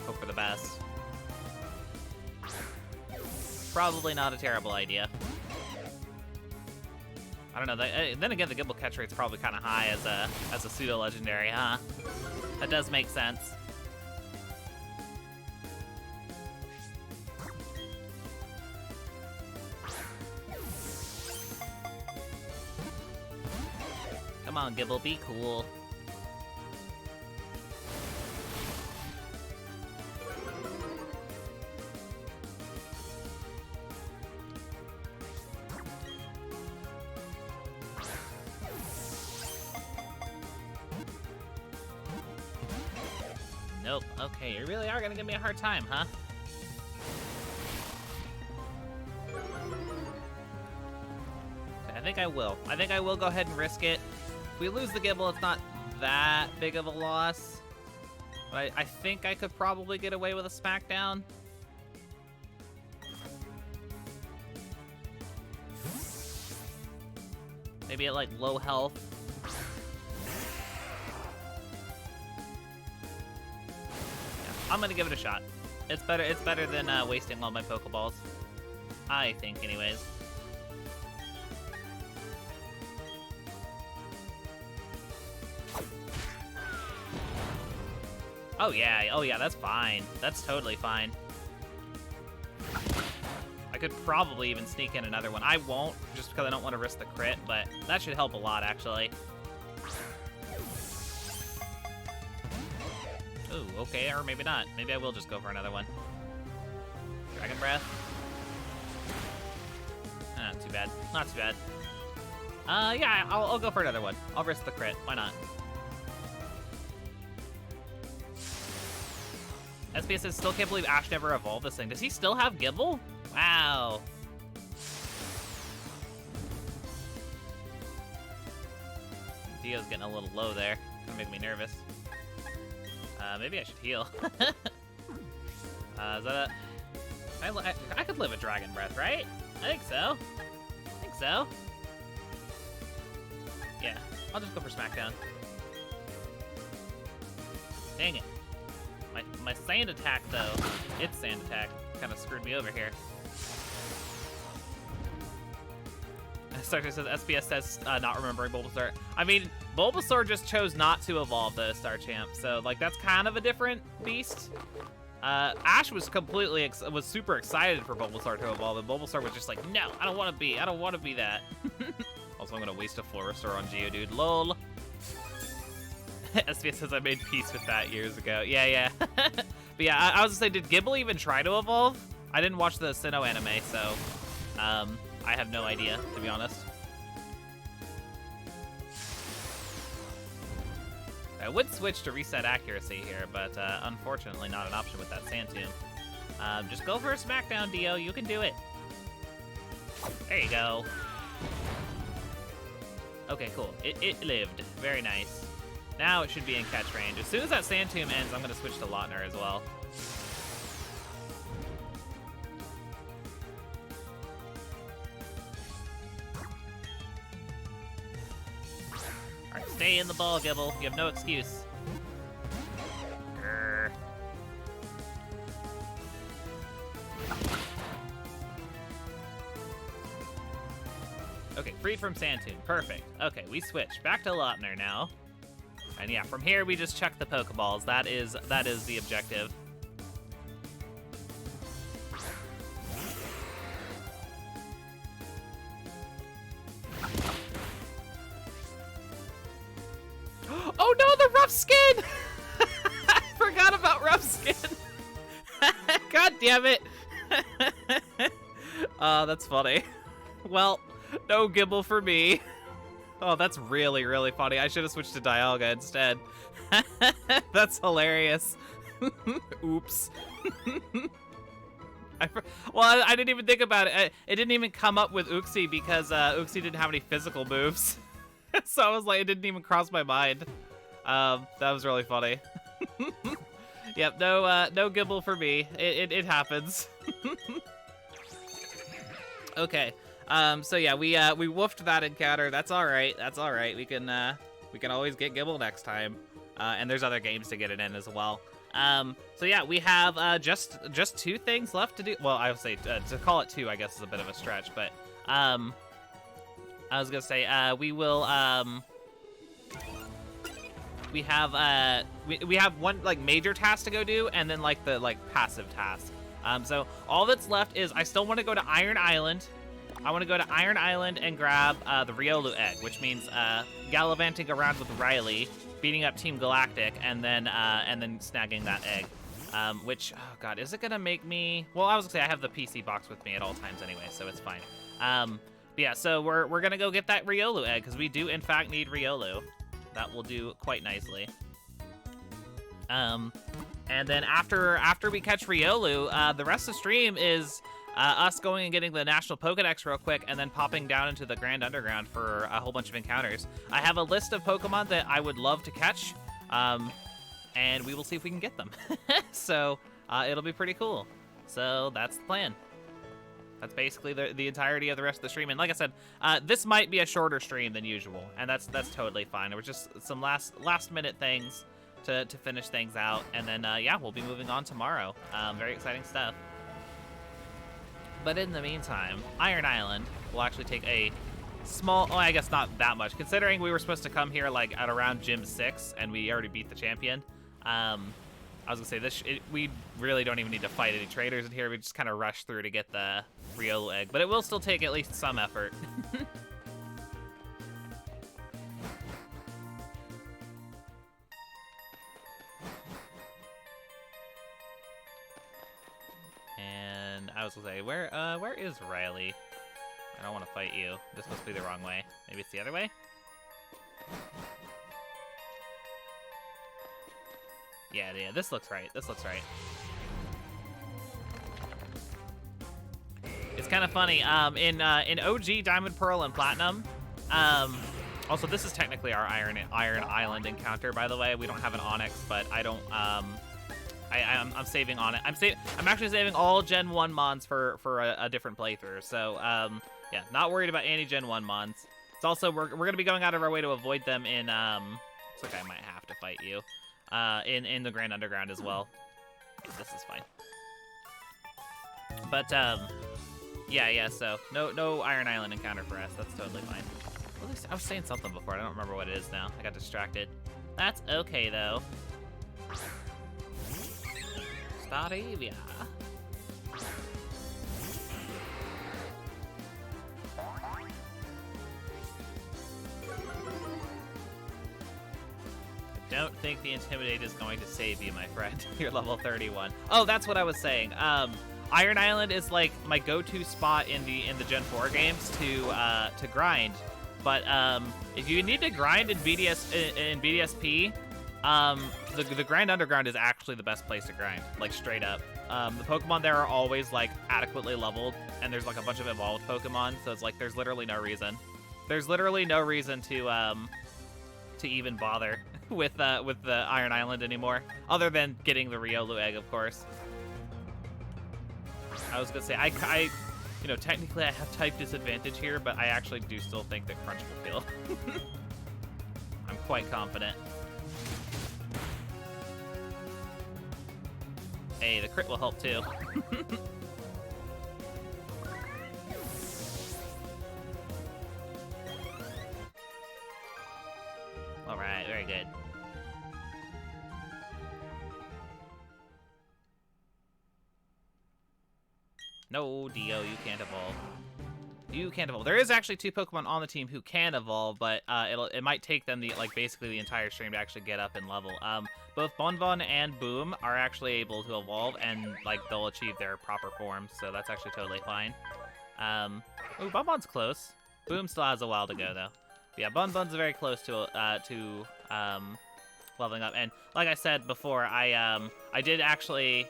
Hope for the best. Probably not a terrible idea. I don't know. Then again, the Gibble catch rate's probably kind of high as a pseudo legendary, huh? That does make sense. Come on, Gibble, be cool. Nope. Okay, you really are gonna give me a hard time, huh? Okay, I think I will. I think I will go ahead and risk it. If we lose the Gibble, it's not that big of a loss. But I think I could probably get away with a Smackdown. Maybe at like low health. I'm gonna give it a shot. It's better than wasting all my Pokeballs. I think, anyways. Oh yeah, that's fine. That's totally fine. could probably even sneak in another one. I won't, just because I don't want to risk the crit, but that should help a lot, actually. Ooh, okay, or maybe not. Maybe I will just go for another one. Dragon Breath. Not too bad. Not too bad. Yeah, I'll go for another one. I'll risk the crit. Why not? SPS says, still can't believe Ash never evolved this thing. Does he still have Gibble? Wow. Dio's getting a little low there. Gonna make me nervous. Maybe I should heal. Is that a... I could live a Dragon Breath, right? I think so. I think so. Yeah, I'll just go for Smackdown. Dang it. My sand attack, though, its sand attack kind of screwed me over here. Starter says, SPS says, not remembering Bulbasaur. I mean, Bulbasaur just chose not to evolve, though, Star Champ, so, like, that's kind of a different beast. Ash was was super excited for Bulbasaur to evolve, and Bulbasaur was just like, no, I don't want to be that. Also, I'm gonna waste a Florisaur on Geodude, lol. SPS says I made peace with that years ago. Yeah. But yeah, I was gonna say, did Gibble even try to evolve? I didn't watch the Sinnoh anime, so I have no idea, to be honest. I would switch to reset accuracy here, but unfortunately not an option with that Sand Tomb. Just go for a Smackdown, Dio. You can do it. There you go. Okay, cool. It lived. Very nice. Now it should be in catch range. As soon as that Sand Tomb ends, I'm going to switch to Lautner as well. Alright, stay in the ball, Gibble. You have no excuse. Grr. Okay, freed from Sand Tomb. Perfect. Okay, we switch. Back to Lautner now. And yeah, from here we just chuck the Pokeballs. That is the objective. Oh no, the rough skin! I forgot about rough skin. God damn it. That's funny. Well, no Gibble for me. Oh, that's really, really funny. I should have switched to Dialga instead. That's hilarious. Oops. Well, I didn't even think about it. It didn't even come up with Uxie because Uxie didn't have any physical moves. So I was like, it didn't even cross my mind. That was really funny. Yep, no Gibble for me. It happens. Okay. So yeah, we woofed that encounter. That's all right. That's all right. We can always get Gibble next time. And there's other games to get it in as well. So yeah, we have just 2 things left to do. Well, I would say to call it 2, I guess, is a bit of a stretch, but I was gonna say we will we have one like major task to go do, and then like the passive task. So all that's left is I still want to go to Iron Island. I want to go to Iron Island and grab the Riolu egg, which means gallivanting around with Riley, beating up Team Galactic, and then snagging that egg. Which, oh god, is it gonna make me? Well, I was gonna say I have the PC box with me at all times anyway, so it's fine. But yeah, so we're gonna go get that Riolu egg because we do in fact need Riolu. That will do quite nicely. And then after we catch Riolu, the rest of the stream is us going and getting the National Pokedex real quick, and then popping down into the Grand Underground for a whole bunch of encounters. I have a list of Pokemon that I would love to catch, and we will see if we can get them. So it'll be pretty cool. So that's the plan. That's basically the entirety of the rest of the stream. And like I said, this might be a shorter stream than usual, and that's totally fine. There were just some last minute things to finish things out, and then yeah, we'll be moving on tomorrow. Very exciting stuff. But in the meantime, Iron Island will actually take a small, I guess not that much, considering we were supposed to come here like at around Gym 6 and we already beat the champion. I was gonna say we really don't even need to fight any traders in here. We just kind of rush through to get the Riolu egg, but it will still take at least some effort. And I was gonna say, where is Riley? I don't want to fight you. This must be the wrong way. Maybe it's the other way? Yeah, this looks right. This looks right. It's kind of funny. In OG Diamond, Pearl, and Platinum. Also, this is technically our Iron Island encounter, by the way. We don't have an Onyx, but I don't. I'm saving on it. I'm actually saving all Gen 1 mons for a different playthrough. So yeah, not worried about any Gen 1 mons. It's also we're gonna be going out of our way to avoid them in looks like I might have to fight you in the Grand Underground as well. This is fine. But yeah. So no Iron Island encounter for us. That's totally fine. Well, I was saying something before. I don't remember what it is now. I got distracted. That's okay though. Staravia. I don't think the Intimidate is going to save you, my friend. You're level 31. Oh, that's what I was saying. Iron Island is like my go-to spot in the Gen 4 games to grind. But if you need to grind in BDSP, the Grand Underground is actually the best place to grind, like straight up. The Pokemon there are always like adequately leveled, and there's like a bunch of evolved Pokemon, so it's like there's literally no reason. There's literally no reason to even bother with the Iron Island anymore, other than getting the Riolu egg, of course. I was gonna say I you know, technically I have type disadvantage here, but I actually do still think that Crunch will kill. I'm quite confident. Hey, the crit will help too. Alright, very good. No, Dio, you can't evolve. You can't evolve. There is actually 2 Pokemon on the team who can evolve, but it might take them basically the entire stream to actually get up in level. Both Bonbon and Boom are actually able to evolve, and like they'll achieve their proper forms, so that's actually totally fine. Ooh, Bonbon's close. Boom still has a while to go though. But yeah, Bonbon's very close to leveling up, and like I said before, I did actually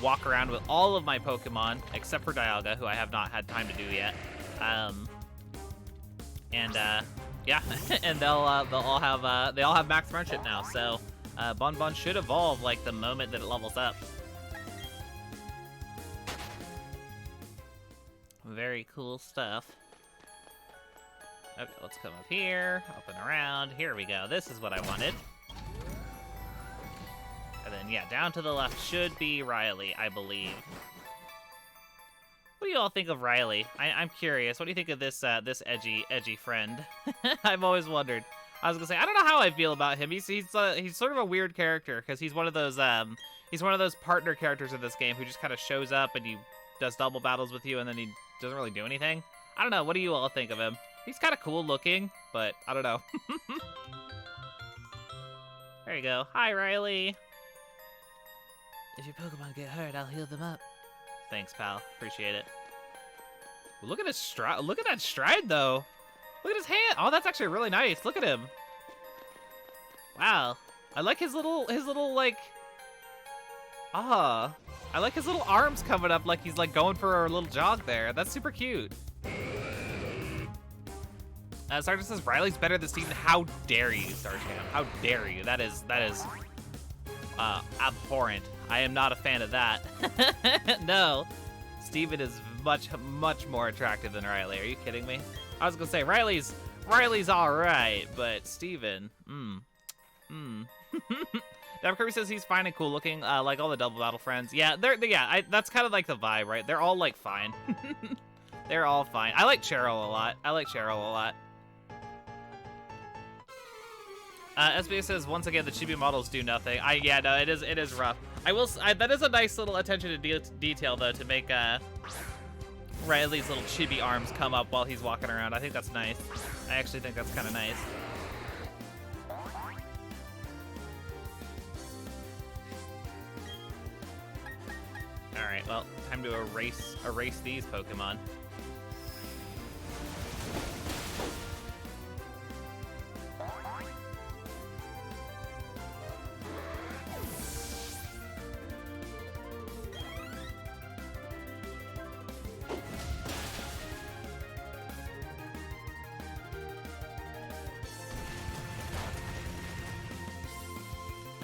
walk around with all of my Pokemon except for Dialga, who I have not had time to do yet. Yeah, and they all have max friendship now, so Bonbon should evolve like the moment that it levels up. Very cool stuff. Okay, let's come up here, up and around. Here we go. This is what I wanted. And then, yeah, down to the left should be Riley, I believe. What do you all think of Riley? I'm curious. What do you think of this this edgy friend? I've always wondered. I was gonna say, I don't know how I feel about him. He's sort of a weird character because he's one of those partner characters in this game who just kind of shows up and he does double battles with you and then he doesn't really do anything. I don't know. What do you all think of him? He's kind of cool looking, but I don't know. There you go. Hi, Riley. If your Pokemon get hurt, I'll heal them up. Thanks, pal. Appreciate it. Well, look at his stride. Look at that stride, though. Look at his hand. Oh, that's actually really nice. Look at him. Wow. I like his little like. I like his little arms coming up like he's like going for a little jog there. That's super cute. Sergeant says Riley's better this season. How dare you, Sergeant? How dare you? That is abhorrent. I am not a fan of that. No, Steven is much more attractive than Riley. Are you kidding me? I was gonna say Riley's all right, but Steven, Dev Kirby says he's fine and cool looking, like all the double battle friends. Yeah, that's kind of like the vibe, right? They're all like fine. They're all fine. I like Cheryl a lot. SBS says once again the chibi models do nothing. Yeah, no, it is rough. That is a nice little attention to detail though to make Riley's little chibi arms come up while he's walking around. I think that's nice. I actually think that's kind of nice. Alright, well, time to erase these Pokemon.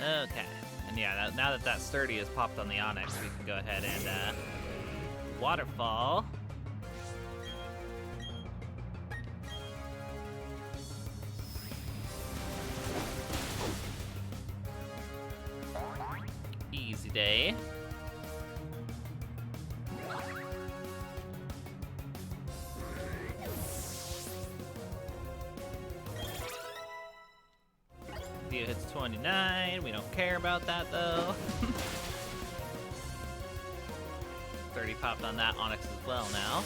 Okay, and yeah, now that that sturdy is popped on the Onyx, we can go ahead and waterfall. Easy day. Hits 29. We don't care about that though. 30 popped on that Onyx as well now.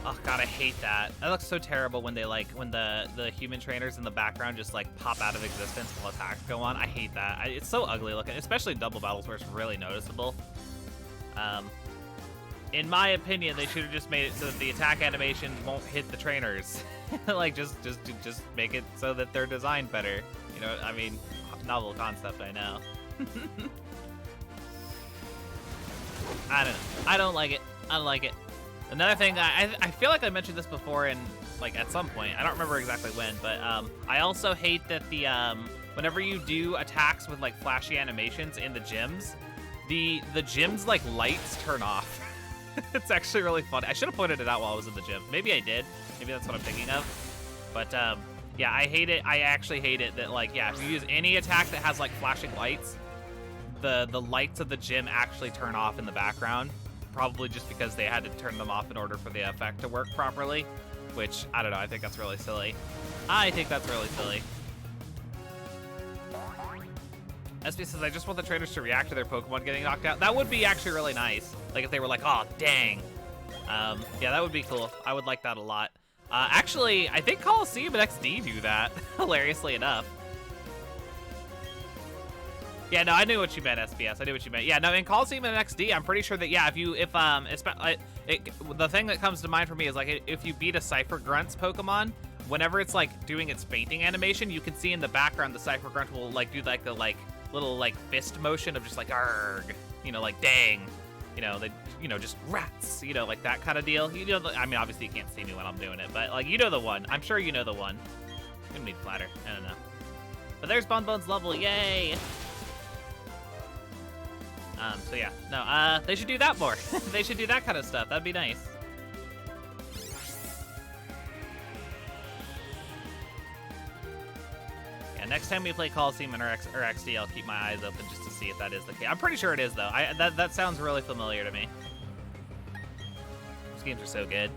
Oh god, I hate that. That looks so terrible when they when the human trainers in the background just like pop out of existence while attacks go on. I hate that. It's so ugly looking, especially in double battles where it's really noticeable. In my opinion, they should have just made it so that the attack animation won't hit the trainers. Like just make it so that they're designed better. You know, I mean, novel concept, I know. I don't know. I don't like it. I don't like it. Another thing, I feel like I mentioned this before in, like, at some point. I don't remember exactly when, but I also hate that the, whenever you do attacks with, like, flashy animations in the gyms, the gym's, like, lights turn off. It's actually really funny. I should have pointed it out while I was in the gym. Maybe I did. Maybe that's what I'm thinking of. But, yeah, I hate it. I actually hate it that, like, yeah, if you use any attack that has, like, flashing lights, the lights of the gym actually turn off in the background. Probably just because they had to turn them off in order for the effect to work properly. Which, I don't know, I think that's really silly. I think that's really silly. SP says, I just want the trainers to react to their Pokemon getting knocked out. That would be actually really nice. Like, if they were like, oh, dang. Yeah, that would be cool. I would like that a lot. Actually, I think Coliseum and XD do that, hilariously enough. Yeah, no, I knew what you meant, SPS. I knew what you meant. Yeah, no, in Coliseum and XD, I'm pretty sure that, yeah, the thing that comes to mind for me is, like, if you beat a Cypher Grunt's Pokemon, whenever it's, like, doing its fainting animation, you can see in the background the Cypher Grunt will, like, do, like, the, like, little, like, fist motion of just, like, arg, you know, like, dang. You know, they, you know, just rats, you know, like that kind of deal. You know, I mean, obviously you can't see me when I'm doing it, but, like, you know the one. I'm sure you know the one. I'm gonna need flatter. I don't know. But there's Bonbon's level. Yay! So yeah. No, they should do that more. They should do that kind of stuff. That'd be nice. Yeah, next time we play Coliseum or XD, I'll keep my eyes open just to see if that is the case. I'm pretty sure it is, though. That sounds really familiar to me. These games are so good.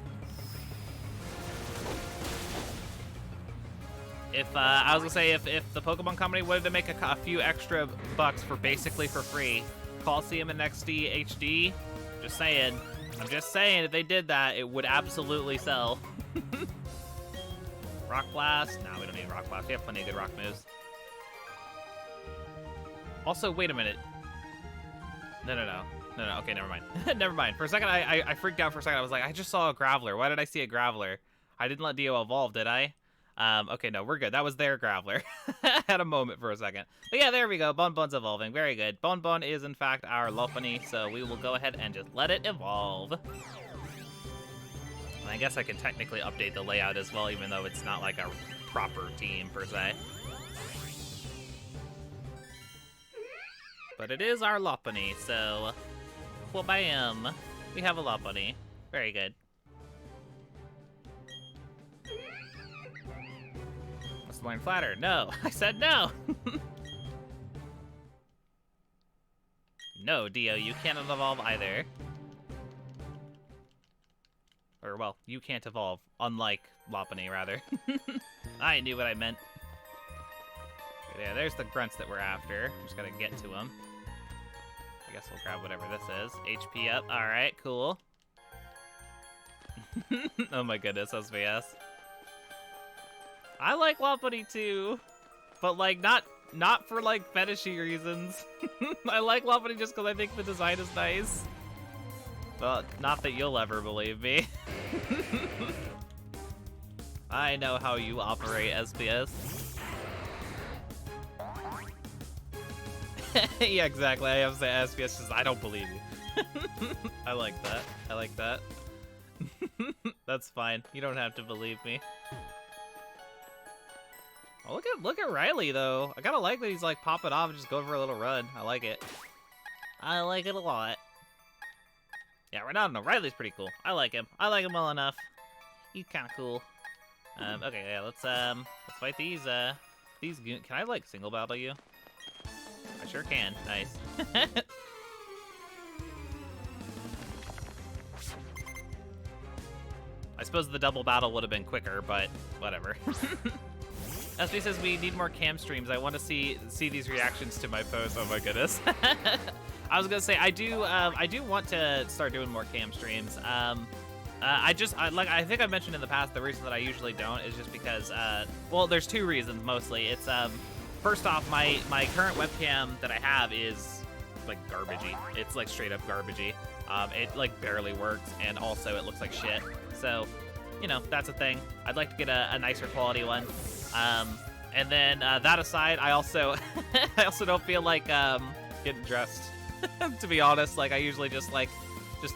If I was gonna say, if the Pokemon Company wanted to make a few extra bucks for basically for free, Coliseum and XD HD, just saying. I'm just saying, if they did that, it would absolutely sell. Rock Blast? No, we don't need Rock Blast. We have plenty of good rock moves. Also, wait a minute. No. Okay, never mind. Never mind. For a second, I freaked out for a second. I was like, I just saw a Graveler. Why did I see a Graveler? I didn't let Dio evolve, did I? Okay, no, we're good. That was their Graveler. Had a moment for a second. But yeah, there we go. Bonbon's evolving. Very good. Bonbon is, in fact, our Lopunny, so we will go ahead and just let it evolve. And I guess I can technically update the layout as well, even though it's not like a proper team, per se. But it is our Lopunny, so... Well, bam. We have a Lopunny. Very good. Let's learn Flatter. No. I said no! No, Dio, you cannot evolve either. Or, well, you can't evolve. Unlike Lopunny, rather. I knew what I meant. Yeah, there's the grunts that we're after. Just gotta get to them. I guess we'll grab whatever this is. HP up. Alright, cool. Oh my goodness, SBS. I like Lopunny too, but like not for like fetishy reasons. I like Lopunny just because I think the design is nice. Well, not that you'll ever believe me. I know how you operate, SBS. Yeah, exactly. I have to say SBS says, I don't believe you. I like that. I like that. That's fine. You don't have to believe me. Oh, look at Riley though. I kinda like that he's like popping off and just going for a little run. I like it. I like it a lot. Yeah, right now, no, Riley's pretty cool. I like him. I like him well enough. He's kinda cool. Okay, yeah, let's fight these goons. Can I like single battle you? I sure can. Nice. I suppose the double battle would have been quicker, but whatever. SB says we need more cam streams. I want to see these reactions to my posts. Oh my goodness. I was gonna say I do want to start doing more cam streams. I think I mentioned in the past the reason that I usually don't is just because well, there's two reasons mostly. It's first off, my current webcam that I have is like garbagey. It's like straight up garbagey. It like barely works, and also it looks like shit. So, you know, that's a thing. I'd like to get a nicer quality one. And then that aside, I also don't feel like getting dressed. To be honest, like I usually just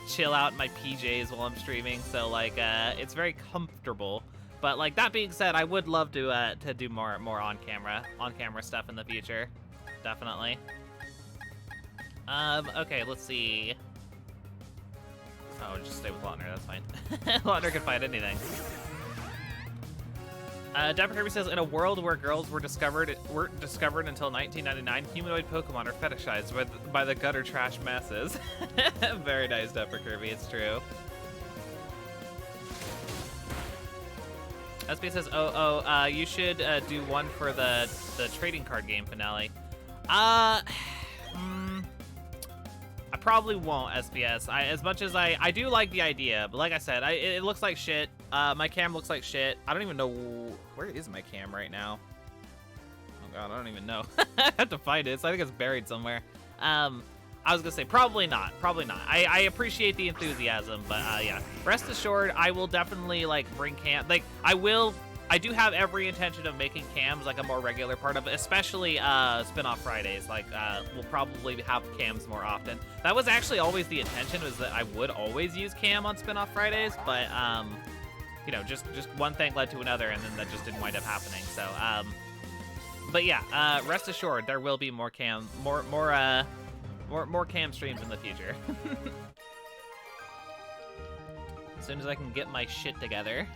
chill out in my PJs while I'm streaming. So like it's very comfortable. But like that being said, I would love to do more on camera stuff in the future. Definitely. Okay, let's see. Oh, just stay with Lautner, that's fine. Lautner can fight anything. Dapper Kirby says, in a world where girls weren't discovered until 1999, humanoid Pokemon are fetishized by the gutter trash masses. Very nice, Dapper Kirby, it's true. SB says, you should do one for the trading card game finale. I probably won't, SBS. As much as I do like the idea, but like I said, it looks like shit. My cam looks like shit. I don't even know where is my cam right now. Oh god, I don't even know. I have to find it. So I think it's buried somewhere. I was gonna say probably not. I appreciate the enthusiasm, but yeah. Rest assured, I will definitely like bring cam. Like I do have every intention of making cams like a more regular part of it, especially spin-off Fridays. Like we'll probably have cams more often. That was actually always the intention, was that I would always use cam on spin-off Fridays, but you know, just one thing led to another, and then that just didn't wind up happening. So but yeah, rest assured there will be more cam streams in the future. As soon as I can get my shit together.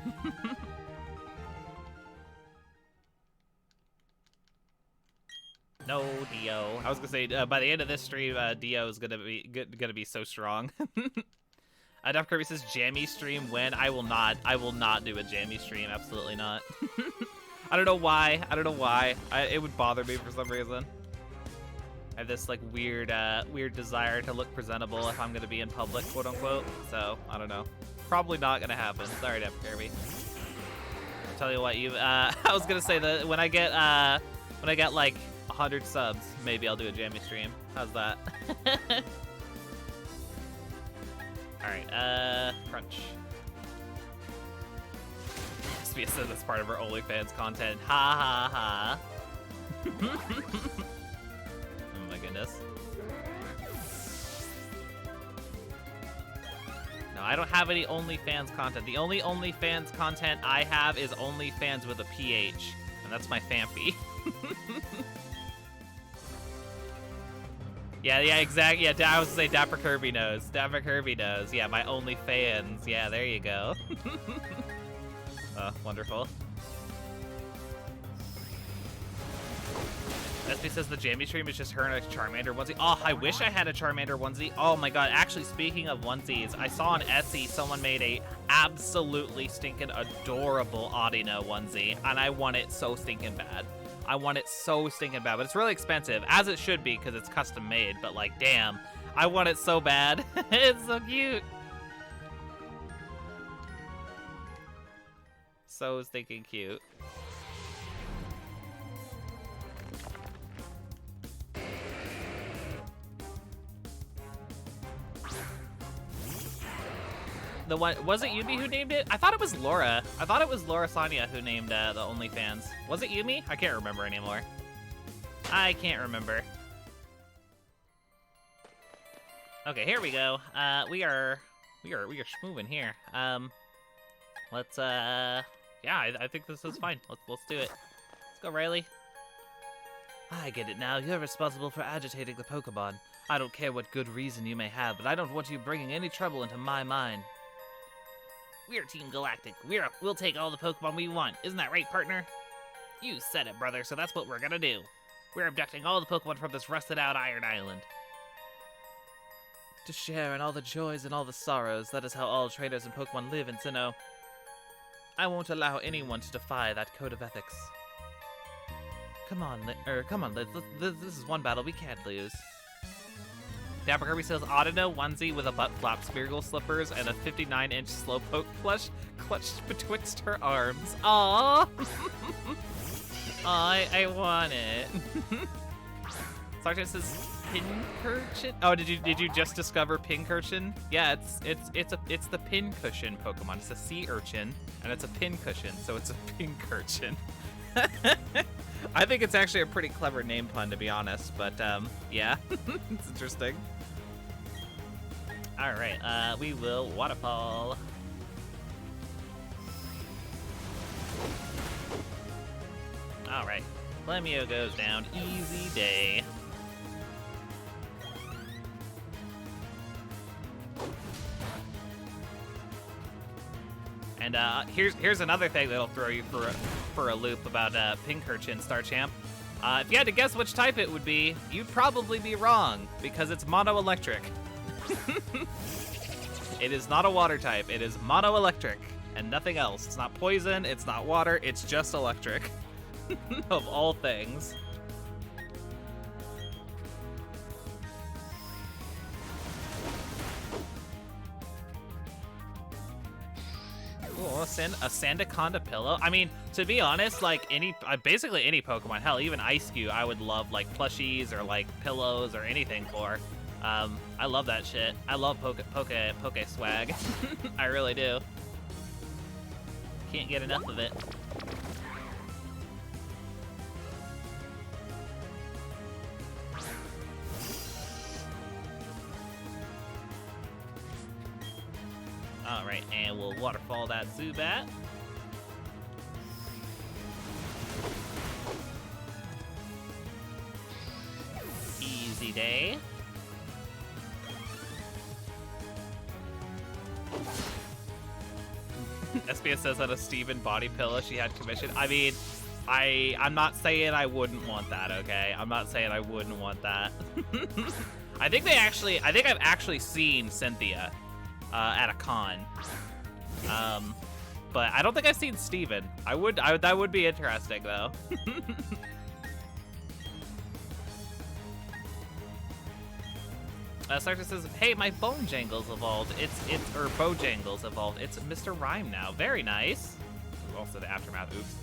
No, Dio. I was gonna say by the end of this stream, Dio is gonna be so strong. Dapper Kirby says jammy stream when? I will not do a jammy stream. Absolutely not. I don't know why. It would bother me for some reason. I have this like weird desire to look presentable if I'm gonna be in public, quote unquote. So I don't know. Probably not gonna happen. Sorry, Dapper Kirby. I'll tell you what, I was gonna say that when I get like 100 subs, maybe I'll do a jammy stream. How's that? Alright, crunch. SBS says that's part of our OnlyFans content. Ha ha ha. Oh my goodness. No, I don't have any OnlyFans content. The only OnlyFans content I have is OnlyFans with a PH, and that's my Fampy. Yeah, exactly. Yeah, I was gonna say Dapper Kirby knows. Dapper Kirby knows. Yeah, my OnlyFans. Yeah, there you go. Oh, wonderful. SB says the jammy stream is just her in a Charmander onesie. Oh, I wish I had a Charmander onesie. Oh my god, actually, speaking of onesies, I saw on Etsy someone made a absolutely stinking adorable Audino onesie, and I want it so stinking bad. I want it so stinking bad, but it's really expensive, as it should be, because it's custom made, but like, damn, I want it so bad. It's so cute. so stinking cute. The one, was it Yumi who named it? I thought it was Laura. I thought it was Laura Sonia who named the OnlyFans. Was it Yumi? I can't remember anymore. I can't remember. Okay, here we go. We are schmoving here. Let's yeah, I think this is fine. Let's do it. Let's go, Riley. I get it now. You're responsible for agitating the Pokemon. I don't care what good reason you may have, but I don't want you bringing any trouble into my mind. We're Team Galactic. We'll take all the Pokemon we want. Isn't that right, partner? You said it, brother, so that's what we're gonna do. We're abducting all the Pokemon from this rusted-out Iron Island. To share in all the joys and all the sorrows, that is how all trainers and Pokemon live in Sinnoh. I won't allow anyone to defy that code of ethics. Come on, Liz. This is one battle we can't lose. Dapper Kirby says, Audino onesie with a butt flap, Smeargle slippers, and a 59-inch Slowpoke plush clutched betwixt her arms. Aww! I want it. Sergeant says, Pincurchin? Oh, did you just discover Pincurchin? Yeah, it's the pincushion Pokemon. It's a sea urchin, and it's a pincushion, so it's a Pincurchin. I think it's actually a pretty clever name pun, to be honest, but yeah, it's interesting. All right, we will waterfall. All right, Clemio goes down, easy day. And here's another thing that'll throw you for a loop about Pincurchin, Star Champ. If you had to guess which type it would be, you'd probably be wrong, because it's mono-electric. It is not a water type, it is mono-electric, and nothing else. It's not poison, it's not water, it's just electric. Of all things. Ooh, a Sandaconda pillow. I mean, to be honest, like basically any Pokemon, hell, even Ice-Cube, I would love like plushies or like pillows or anything for. I love that shit. I love Poke swag. I really do. Can't get enough of it. Alright, and we'll waterfall that Zubat. Easy day. SBS says that a Steven body pillow she had commissioned. I mean, I'm not saying I wouldn't want that, okay? I'm not saying I wouldn't want that. I think I've actually seen Cynthia at a con. But I don't think I've seen Steven. That would be interesting though. Sartre says, hey, my Bojangles evolved. Or Bojangles evolved. It's Mr. Rhyme now. Very nice. Also the aftermath, oops.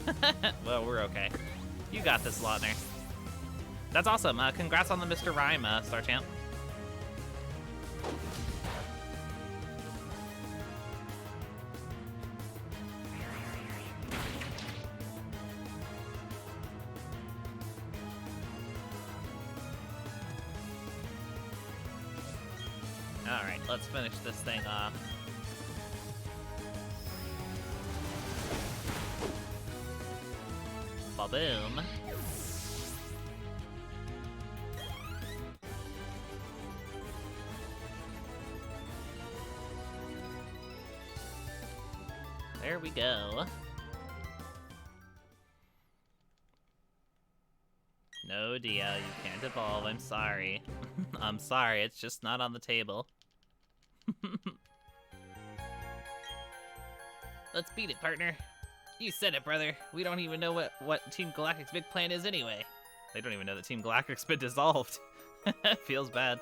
Well, we're okay. You got this, Lautner. That's awesome. Congrats on the Mr. Rhyme, Star Champ. Alright, let's finish this thing off. Ba-boom. There we go. No, Dio, you can't evolve. I'm sorry. I'm sorry, it's just not on the table. Let's beat it, partner. You said it, brother. We don't even know what Team Galactic's big plan is anyway. They don't even know that Team Galactic's been dissolved. Feels bad.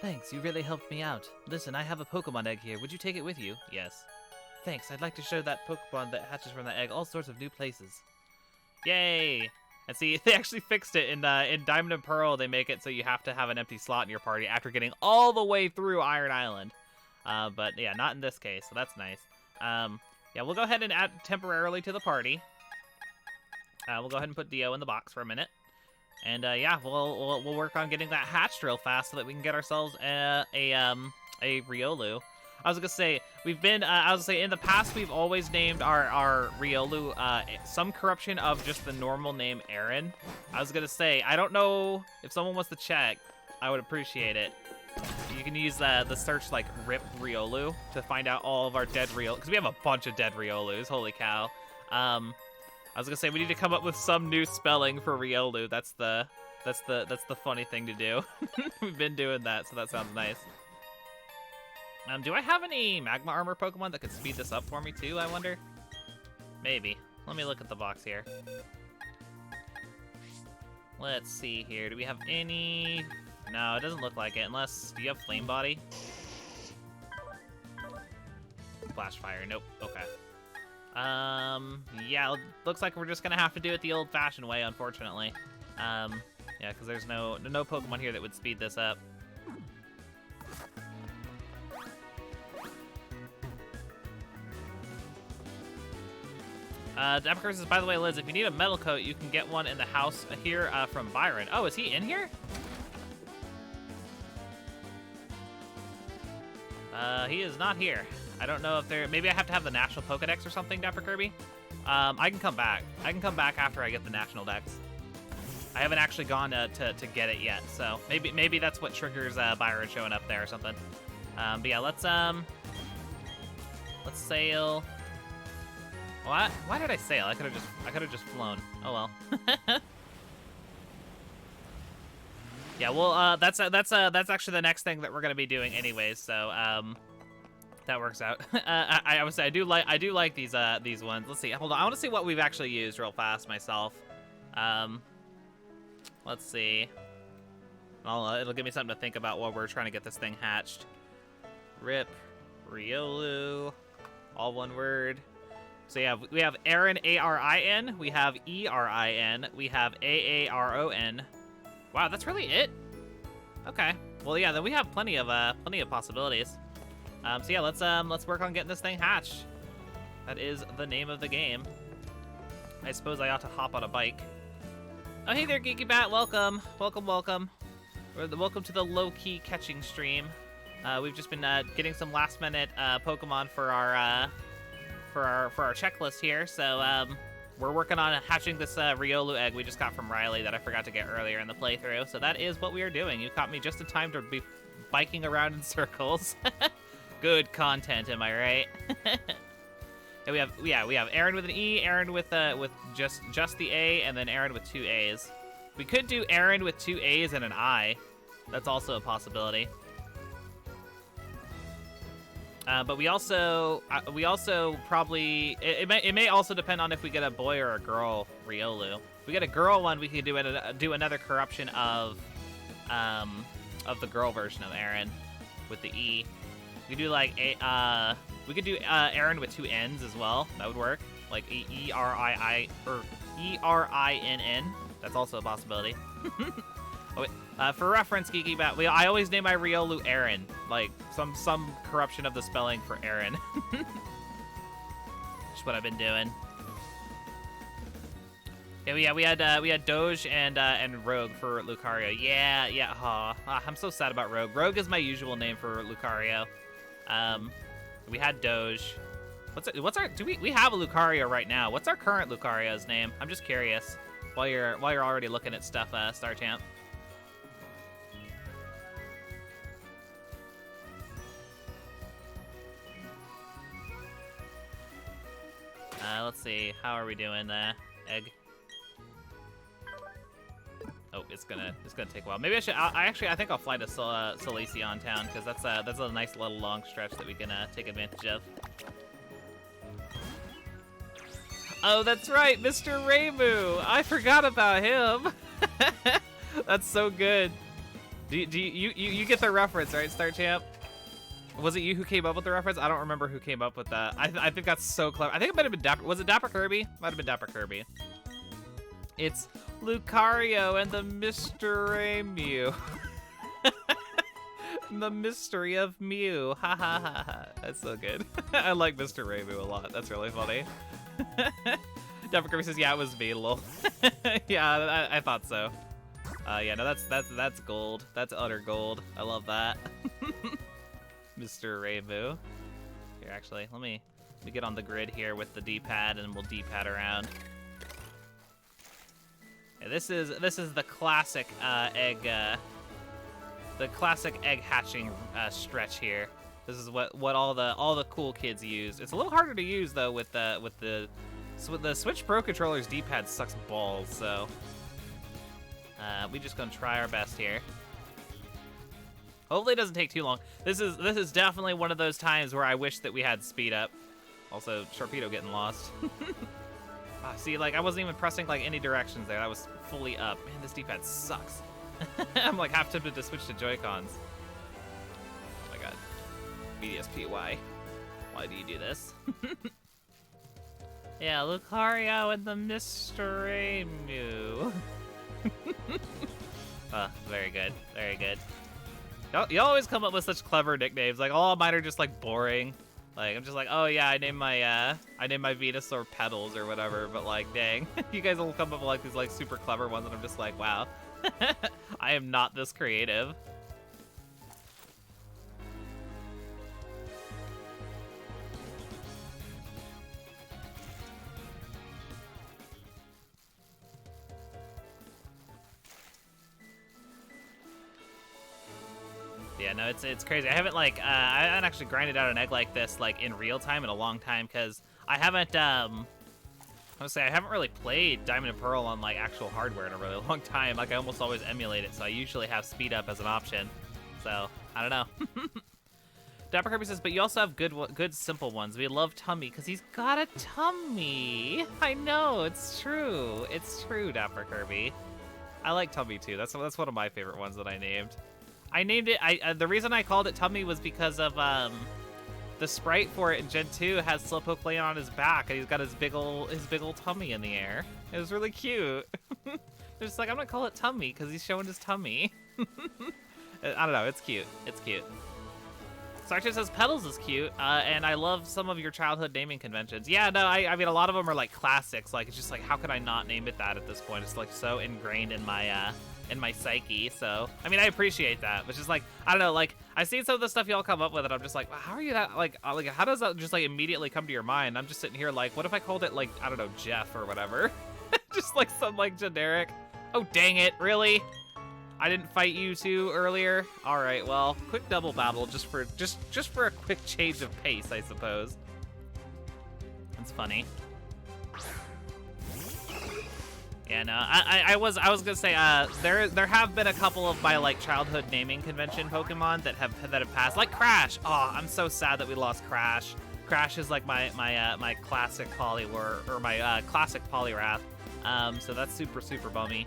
Thanks, you really helped me out. Listen, I have a Pokemon egg here. Would you take it with you? Yes. thanks. I'd like to show that Pokemon that hatches from that egg all sorts of new places. Yay! And see, they actually fixed it in Diamond and Pearl. They make it so you have to have an empty slot in your party after getting all the way through Iron Island. But yeah, not in this case, so that's nice. Yeah, we'll go ahead and add temporarily to the party. We'll go ahead and put Dio in the box for a minute. And yeah, we'll work on getting that hatched real fast so that we can get ourselves a Riolu. I was gonna say in the past we've always named our Riolu some corruption of just the normal name Aaron. I was gonna say, I don't know if someone wants to check. I would appreciate it. You can use the search like RIP Riolu to find out all of our dead Riolu, because we have a bunch of dead Riolus. Holy cow! I was gonna say we need to come up with some new spelling for Riolu. That's the funny thing to do. We've been doing that, so that sounds nice. Do I have any Magma Armor Pokemon that could speed this up for me too, I wonder? Maybe. Let me look at the box here. Let's see here. Do we have any? No, it doesn't look like it, unless... Do you have Flame Body? Flash Fire. Nope. Okay. Yeah, looks like we're just gonna have to do it the old-fashioned way, unfortunately. Yeah, because there's no Pokemon here that would speed this up. Dapper says, by the way, Liz, if you need a metal coat, you can get one in the house here from Byron. Oh, is he in here? He is not here. I don't know if there... Maybe I have to have the National Pokedex or something, Dapper Kirby? I can come back. I can come back after I get the National Dex. I haven't actually gone to get it yet, so maybe that's what triggers Byron showing up there or something. But yeah, let's sail... Why did I sail? I could have just flown. Oh well. Yeah, well, that's actually the next thing that we're gonna be doing anyways. So that works out. I would say I do like these ones. Let's see. Hold on. I want to see what we've actually used real fast myself. Let's see. It'll give me something to think about while we're trying to get this thing hatched. RIP Riolu, all one word. So yeah, we have Aaron, A-R-I-N, we have E-R-I-N, we have A-A-R-O-N. Wow, that's really it? Okay. Well, yeah, then we have plenty of possibilities. So yeah, let's work on getting this thing hatched. That is the name of the game. I suppose I ought to hop on a bike. Oh, hey there, Geeky Bat. Welcome, welcome, welcome. Welcome to the low-key catching stream. We've just been getting some last-minute Pokemon for our checklist here, so we're working on hatching this Riolu egg we just got from Riley that I forgot to get earlier in the playthrough. So that is what we are doing. You caught me just in time to be biking around in circles. Good content, am I right? And we have Aaron with an E, Aaron with just the A, and then Aaron with 2 A's. We could do Aaron with 2 A's and an I. That's also a possibility. But we also probably it may also depend on if we get a boy or a girl Riolu. If we get a girl one, we can do another corruption of the girl version of Aaron with the E. We could do like Aaron with 2 N's as well. That would work. Like E-R-I-I or E-R-I-N-N. That's also a possibility. Oh, wait. For reference, Geeky Bat, I always name my Riolu Aaron, like some corruption of the spelling for Aaron. Just what I've been doing. Yeah, we had Doge and Rogue for Lucario. Yeah. I'm so sad about Rogue. Rogue is my usual name for Lucario. We had Doge. We have a Lucario right now? What's our current Lucario's name? I'm just curious. While you're already looking at stuff, Star Champ. Let's see. How are we doing, Egg? Oh, it's gonna take a while. Maybe I should. I think I'll fly to Solaceon Town because that's a nice little long stretch that we can take advantage of. Oh, that's right, Mr. Reimu. I forgot about him. That's so good. Do you get the reference, right, Star Champ? Was it you who came up with the reference? I don't remember who came up with that. I think that's so clever. I think it might have been Dapper. Was it Dapper Kirby? Might have been Dapper Kirby. It's Lucario and the Mystery Mew. The mystery of Mew. Ha ha ha ha. That's so good. I like Mr. Rainbow a lot. That's really funny. Dapper Kirby says, yeah, it was me, lol. Yeah, I thought so. Yeah, no, that's gold. That's utter gold. I love that. Mr. Rainbow. Here, actually, let me get on the grid here with the D-pad, and we'll D-pad around. Yeah, this is the classic egg hatching stretch here. This is what all the cool kids use. It's a little harder to use though with the Switch Pro controller's D-pad sucks balls. So we just gonna try our best here. Hopefully it doesn't take too long. This is definitely one of those times where I wish that we had speed up. Also, Sharpedo getting lost. See, like I wasn't even pressing like any directions there. I was fully up. Man, this D-pad sucks. I'm like half tempted to switch to Joy-Cons. Oh my god. BDSP, why? Why do you do this? Yeah, Lucario and the Mystery Mew. Very good. Very good. You always come up with such clever nicknames. Like all of mine are just like boring. Like I'm just like, oh yeah, I named my Venusaur Petals or whatever. But like, dang, you guys will come up with like these like super clever ones, and I'm just like, wow, I am not this creative. Yeah, no, it's crazy. I haven't actually grinded out an egg like this like in real time in a long time because I haven't I haven't really played Diamond and Pearl on like actual hardware in a really long time. Like I almost always emulate it, so I usually have speed up as an option. So I don't know. Dapper Kirby says, but you also have good simple ones. We love Tummy because he's got a tummy. I know, it's true. It's true, Dapper Kirby. I like Tummy too. That's one of my favorite ones that I named. I named it. The reason I called it Tummy was because of the sprite for it in Gen 2 has Slowpoke laying on his back, and he's got his big ol' tummy in the air. It was really cute. Just like I'm gonna call it Tummy because he's showing his tummy. I don't know. It's cute. It's cute. Sartre says Petals is cute, and I love some of your childhood naming conventions. Yeah, no, I mean a lot of them are like classics. Like it's just like how could I not name it that at this point? It's like so ingrained in my psyche. So I mean I appreciate that, but just like I don't know, like I see some of the stuff y'all come up with, and I'm just like, wow, how are you that like how does that just like immediately come to your mind? I'm just sitting here like, what if I called it like I don't know, Jeff or whatever? Just like some like generic. Oh dang it, really? I didn't fight you two earlier. All right, well, quick double battle just for a quick change of pace, I suppose. That's funny. Yeah, no, I was gonna say there have been a couple of my like childhood naming convention Pokemon that have passed, like Crash. Oh, I'm so sad that we lost Crash. Crash is like my classic Poliwhirl or my classic Poliwrath. So that's super bummy.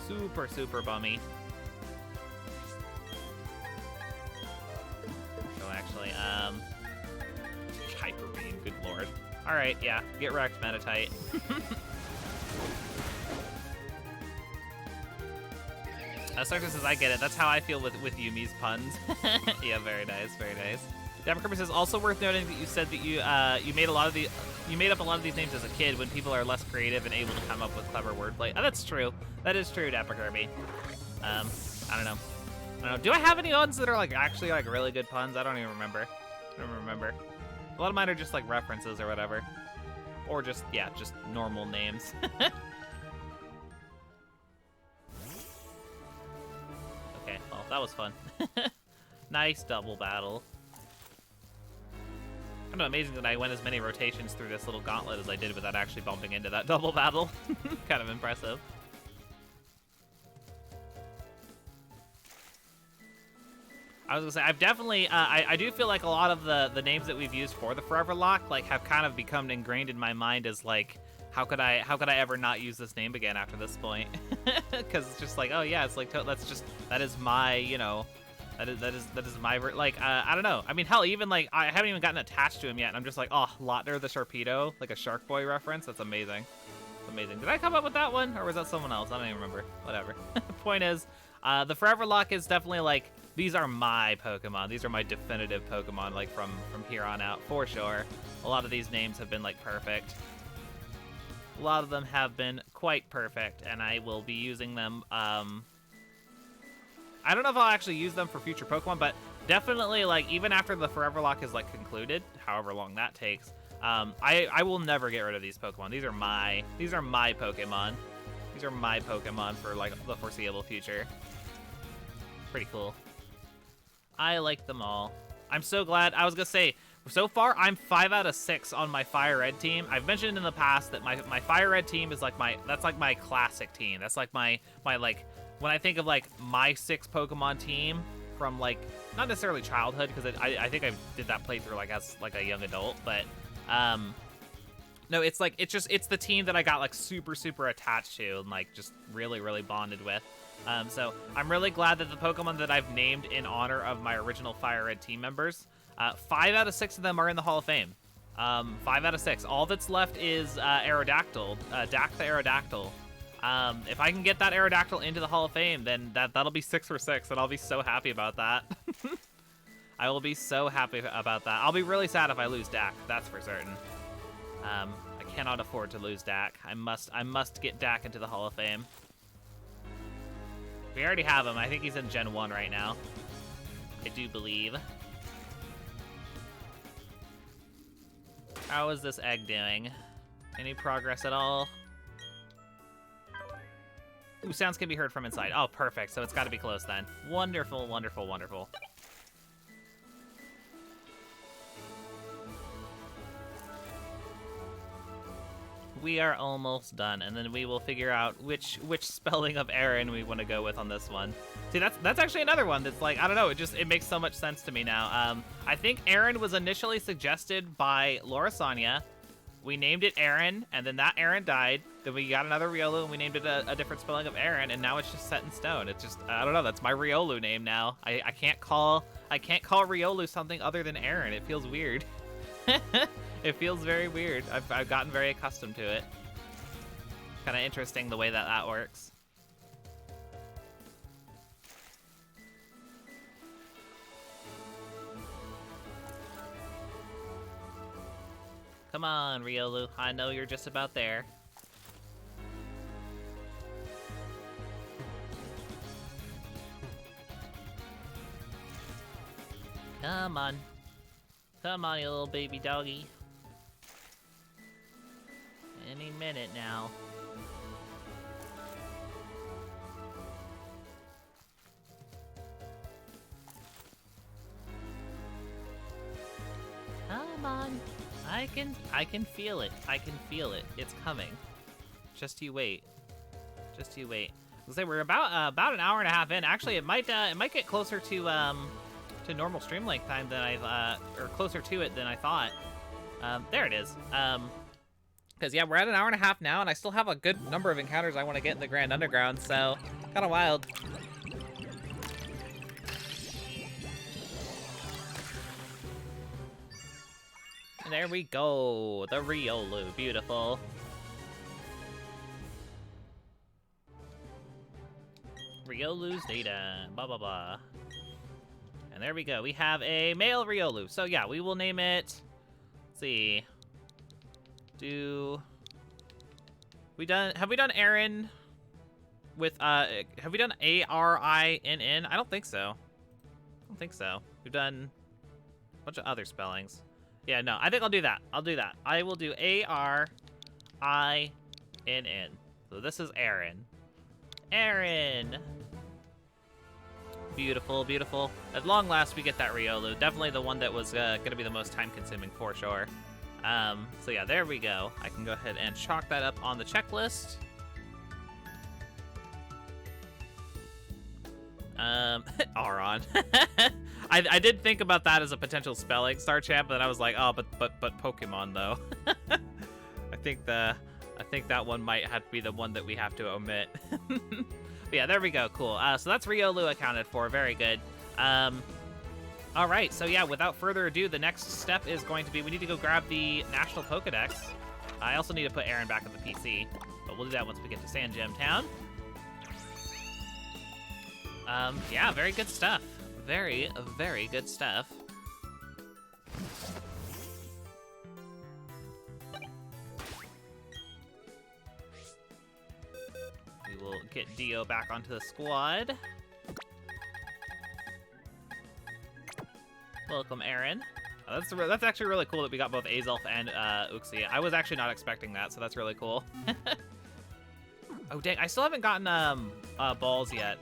Super bummy. So actually, Hyper Beam, good lord. All right, yeah, get wrecked, Meditite. Sarkis says, I get it. That's how I feel with Yumi's puns. Yeah, very nice, very nice. Dapper Kirby says, also worth noting that you said that you made up a lot of these names as a kid when people are less creative and able to come up with clever wordplay. Oh, that's true. That is true, Dapper Kirby. I don't know. Do I have any ones that are like actually like really good puns? I don't even remember. I don't remember. A lot of mine are just like references or whatever. Or just, yeah, just normal names. Okay, well, that was fun. Nice double battle. Kind of amazing that I went as many rotations through this little gauntlet as I did without actually bumping into that double battle. Kind of impressive. I was gonna say, I've definitely, I do feel like a lot of the names that we've used for the Foreverlocke like have kind of become ingrained in my mind as like, how could I ever not use this name again after this point? Because it's just like, oh yeah, it's like that is my, you know, That is my like. I don't know. I mean, hell, even like I haven't even gotten attached to him yet, and I'm just like, oh, Lotner the Sharpedo, like a Shark Boy reference. That's amazing. That's amazing. Did I come up with that one, or was that someone else? I don't even remember. Whatever. Point is, the Foreverlocke is definitely like, these are my Pokemon. These are my definitive Pokemon, like from here on out, for sure. A lot of these names have been like perfect. A lot of them have been quite perfect, and I will be using them. I don't know if I'll actually use them for future Pokemon, but definitely, like, even after the Foreverlocke is, like, concluded, however long that takes, I will never get rid of these Pokemon. These are my Pokemon. These are my Pokemon for, like, the foreseeable future. Pretty cool. I like them all. I'm so glad. I was gonna say, so far, I'm 5 out of 6 on my Fire Red team. I've mentioned in the past that my Fire Red team is, like, that's, like, my classic team. That's, like, my like, when I think of, like, my 6 Pokemon team from, like, not necessarily childhood, because I think I did that playthrough, like, as, like, a young adult, but, no, it's, like, it's the team that I got, like, super, super attached to and, like, just really, really bonded with. So I'm really glad that the Pokemon that I've named in honor of my original Fire Red team members, 5 out of 6 of them are in the Hall of Fame. 5 out of 6. All that's left is Aerodactyl, Dak the Aerodactyl. If I can get that Aerodactyl into the Hall of Fame, then that'll be 6 for 6, and I'll be so happy about that. I will be so happy about that. I'll be really sad if I lose Dak, that's for certain. I cannot afford to lose Dak. I must get Dak into the Hall of Fame. We already have him. I think he's in Gen 1 right now. I do believe. How is this egg doing? Any progress at all? Ooh, sounds can be heard from inside. Oh, perfect. So it's got to be close then. Wonderful, wonderful, wonderful. We are almost done, and then we will figure out which spelling of Aaron we want to go with on this one. See, that's actually another one that's like, I don't know, it makes so much sense to me now. I think Aaron was initially suggested by Laura Sonia. We named it Aaron, and then that Aaron died. Then we got another Riolu, and we named it a different spelling of Aaron, and now it's just set in stone. It's just, I don't know, that's my Riolu name now. I can't call Riolu something other than Aaron. It feels weird. It feels very weird. I've gotten very accustomed to it. Kind of interesting the way that works. Come on, Riolu. I know you're just about there. Come on. Come on, you little baby doggy. Any minute now. Come on. I can feel it. I can feel it. It's coming. Just you wait. Just you wait. Let's say we're about an hour and a half in. Actually, it might get closer to normal stream length time than or closer to it than I thought. There it is. Because, yeah, we're at an hour and a half now, and I still have a good number of encounters I want to get in the Grand Underground, so kind of wild. And there we go, the Riolu, beautiful. Riolu's data, blah, blah, blah. And there we go, we have a male Riolu. So, yeah, we will name it, let's see. Have we done Aaron with have we done ARINN? I don't think so. I don't think so. We've done a bunch of other spellings. Yeah, no, I think I'll do that. I'll do that. I will do ARINN. So this is Aaron. Aaron. Beautiful, beautiful. At long last, we get that Riolu. Definitely the one that was going to be the most time-consuming for sure. So yeah, there we go. I can go ahead and chalk that up on the checklist. Auron. I did think about that as a potential spelling, Star Champ, but then I was like, oh, but Pokemon though. I think that one might have to be the one that we have to omit. But yeah, there we go. Cool. So that's Riolu accounted for. Very good. All right, so yeah, without further ado, the next step is going to be we need to go grab the National Pokedex. I also need to put Aaron back on the PC, but we'll do that once we get to Sand Gem Town. Yeah, very good stuff. Very, very good stuff. We will get Dio back onto the squad. Welcome, Aaron. Oh, that's actually really cool that we got both Azelf and Uxie. I was actually not expecting that, so that's really cool. Oh, dang, I still haven't gotten balls yet.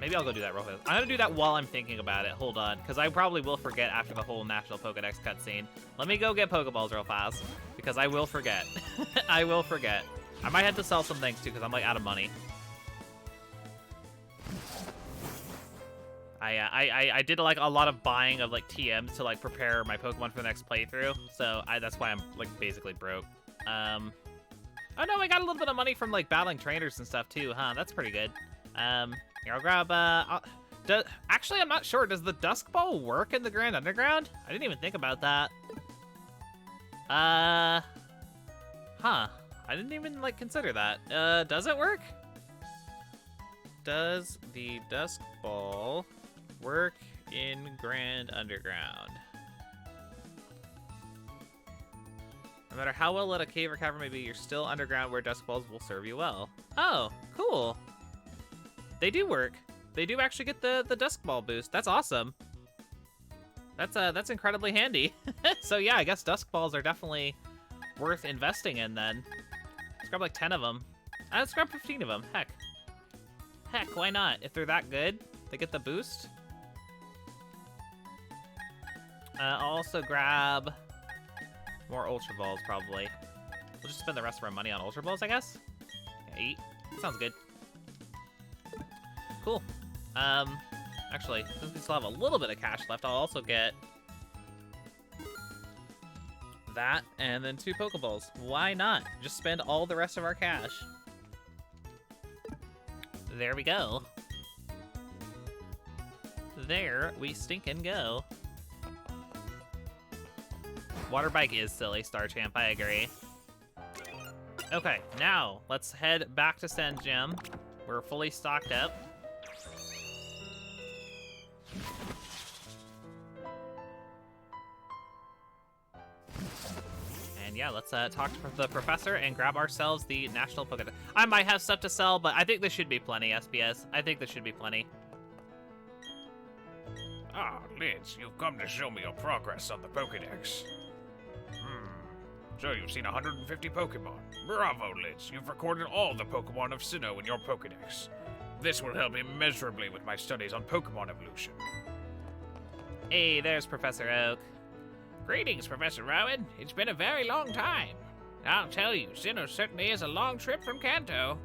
Maybe I'll go do that real quick. I'm gonna do that while I'm thinking about it. Hold on, because I probably will forget after the whole National Pokedex cutscene. Let me go get Pokeballs real fast, because I will forget. I will forget. I might have to sell some things, too, because I'm, like, out of money. I did like a lot of buying of like TMs to like prepare my Pokemon for the next playthrough, so that's why I'm like basically broke. Oh no, I got a little bit of money from like battling trainers and stuff too, huh? That's pretty good. Here, I'll grab actually, I'm not sure. Does the Dusk Ball work in the Grand Underground? I didn't even think about that. Huh? I didn't even like consider that. Does it work? Does the Dusk Ball work in Grand Underground? No matter how well lit a cave or cavern may be, you're still underground where Dusk Balls will serve you well. Oh, cool. They do work. They do actually get the Dusk Ball boost. That's awesome. That's incredibly handy. So yeah, I guess Dusk Balls are definitely worth investing in then. Let's grab like 10 of them. Let's grab 15 of them. Heck, why not? If they're that good, they get the boost. I'll also grab more Ultra Balls, probably. We'll just spend the rest of our money on Ultra Balls, I guess? Yeah, 8. That sounds good. Cool. Actually, since we still have a little bit of cash left, I'll also get that and then 2 Pokeballs. Why not? Just spend all the rest of our cash. There we go. There we stinkin' go. Water Bike is silly, Star Champ, I agree. Okay, now let's head back to Sand Gem. We're fully stocked up. And yeah, let's talk to the professor and grab ourselves the National Pokedex. I might have stuff to sell, but I think this should be plenty, SBS. I think this should be plenty. Ah, Liz, you've come to show me your progress on the Pokedex. So you've seen 150 Pokemon. Bravo, Liz. You've recorded all the Pokemon of Sinnoh in your Pokedex. This will help immeasurably with my studies on Pokemon evolution. Hey, there's Professor Oak. Greetings, Professor Rowan. It's been a very long time. I'll tell you, Sinnoh certainly is a long trip from Kanto.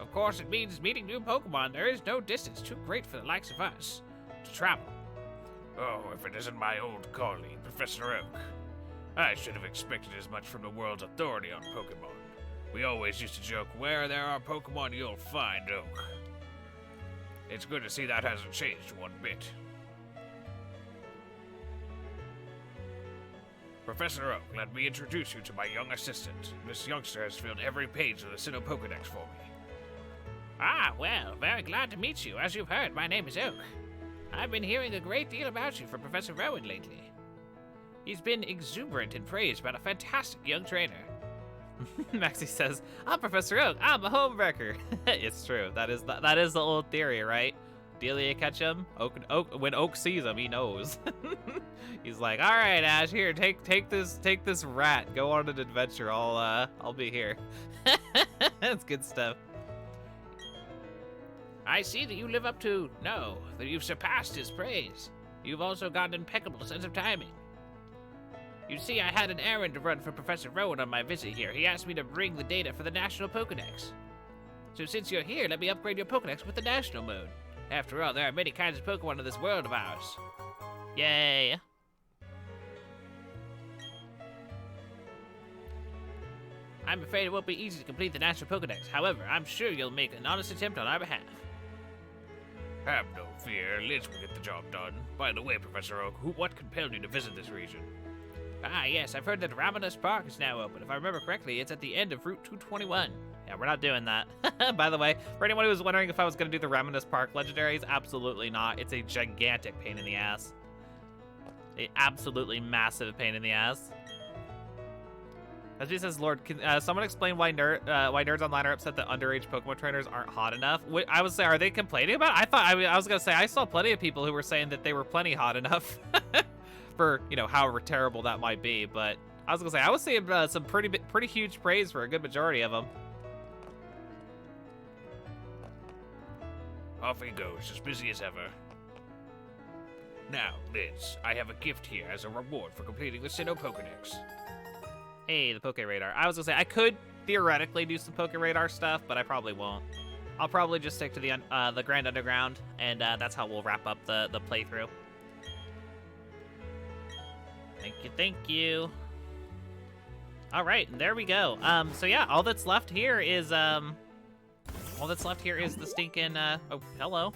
Of course, it means meeting new Pokemon. There is no distance too great for the likes of us to travel. Oh, if it isn't my old colleague, Professor Oak. I should have expected as much from the world's authority on Pokemon. We always used to joke, where there are Pokemon, you'll find Oak. It's good to see that hasn't changed one bit. Professor Oak, let me introduce you to my young assistant. This youngster has filled every page of the Sinnoh Pokedex for me. Ah, well, very glad to meet you. As you've heard, my name is Oak. I've been hearing a great deal about you from Professor Rowan lately. He's been exuberant in praise about a fantastic young trainer. Maxie says, I'm Professor Oak, I'm a homewrecker. It's true, that is the old theory, right? Delia catch him, when Oak sees him, he knows. He's like, all right, Ash, here, take this rat, go on an adventure, I'll be here. That's good stuff. I see that you live up to, no, that you've surpassed his praise. You've also got an impeccable sense of timing. You see, I had an errand to run for Professor Rowan on my visit here. He asked me to bring the data for the National Pokedex. So since you're here, let me upgrade your Pokedex with the National mode. After all, there are many kinds of Pokemon in this world of ours. Yay. I'm afraid it won't be easy to complete the National Pokedex. However, I'm sure you'll make an honest attempt on our behalf. Have no fear, Liz will get the job done. By the way, Professor Oak, what compelled you to visit this region? Ah, yes, I've heard that Ravenous Park is now open. If I remember correctly, it's at the end of Route 221. Yeah, we're not doing that. By the way, for anyone who was wondering if I was going to do the Ravenous Park legendaries, absolutely not. It's a gigantic pain in the ass. A absolutely massive pain in the ass. As he says, Lord, can someone explain why nerds online are upset that underage Pokemon trainers aren't hot enough? I would say, are they complaining about it? I was gonna say I saw plenty of people who were saying that they were plenty hot enough for, you know, however terrible that might be. But I was gonna say I was seeing some pretty huge praise for a good majority of them. Off he goes, as busy as ever. Now, Liz, I have a gift here as a reward for completing the Sinnoh Pokedex. Hey, the Poke Radar. I was gonna say I could theoretically do some Poke Radar stuff, but I probably won't. I'll probably just stick to the Grand Underground, and that's how we'll wrap up the playthrough. Thank you. All right, there we go. So yeah, all that's left here is the stinking. Oh, hello.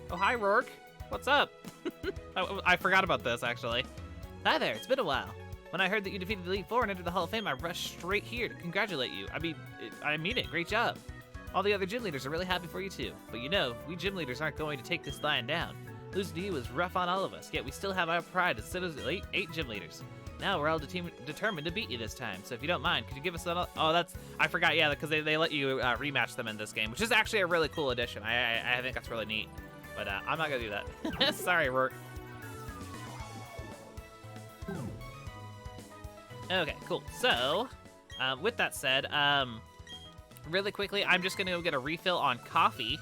Oh, hi, Rourke. What's up? I forgot about this actually. Hi there. It's been a while. When I heard that you defeated the Elite Four and entered the Hall of Fame, I rushed straight here to congratulate you. I mean it. Great job. All the other gym leaders are really happy for you too. But you know, we gym leaders aren't going to take this lying down. Losing to you was rough on all of us, yet we still have our pride as Sinnoh's elite 8 gym leaders. Now we're all determined to beat you this time. So if you don't mind, could you give us a... Oh, I forgot, yeah, because they let you rematch them in this game, which is actually a really cool addition. I think that's really neat. But I'm not going to do that. Sorry, Rourke. Okay, cool. So, with that said, really quickly, I'm just going to go get a refill on coffee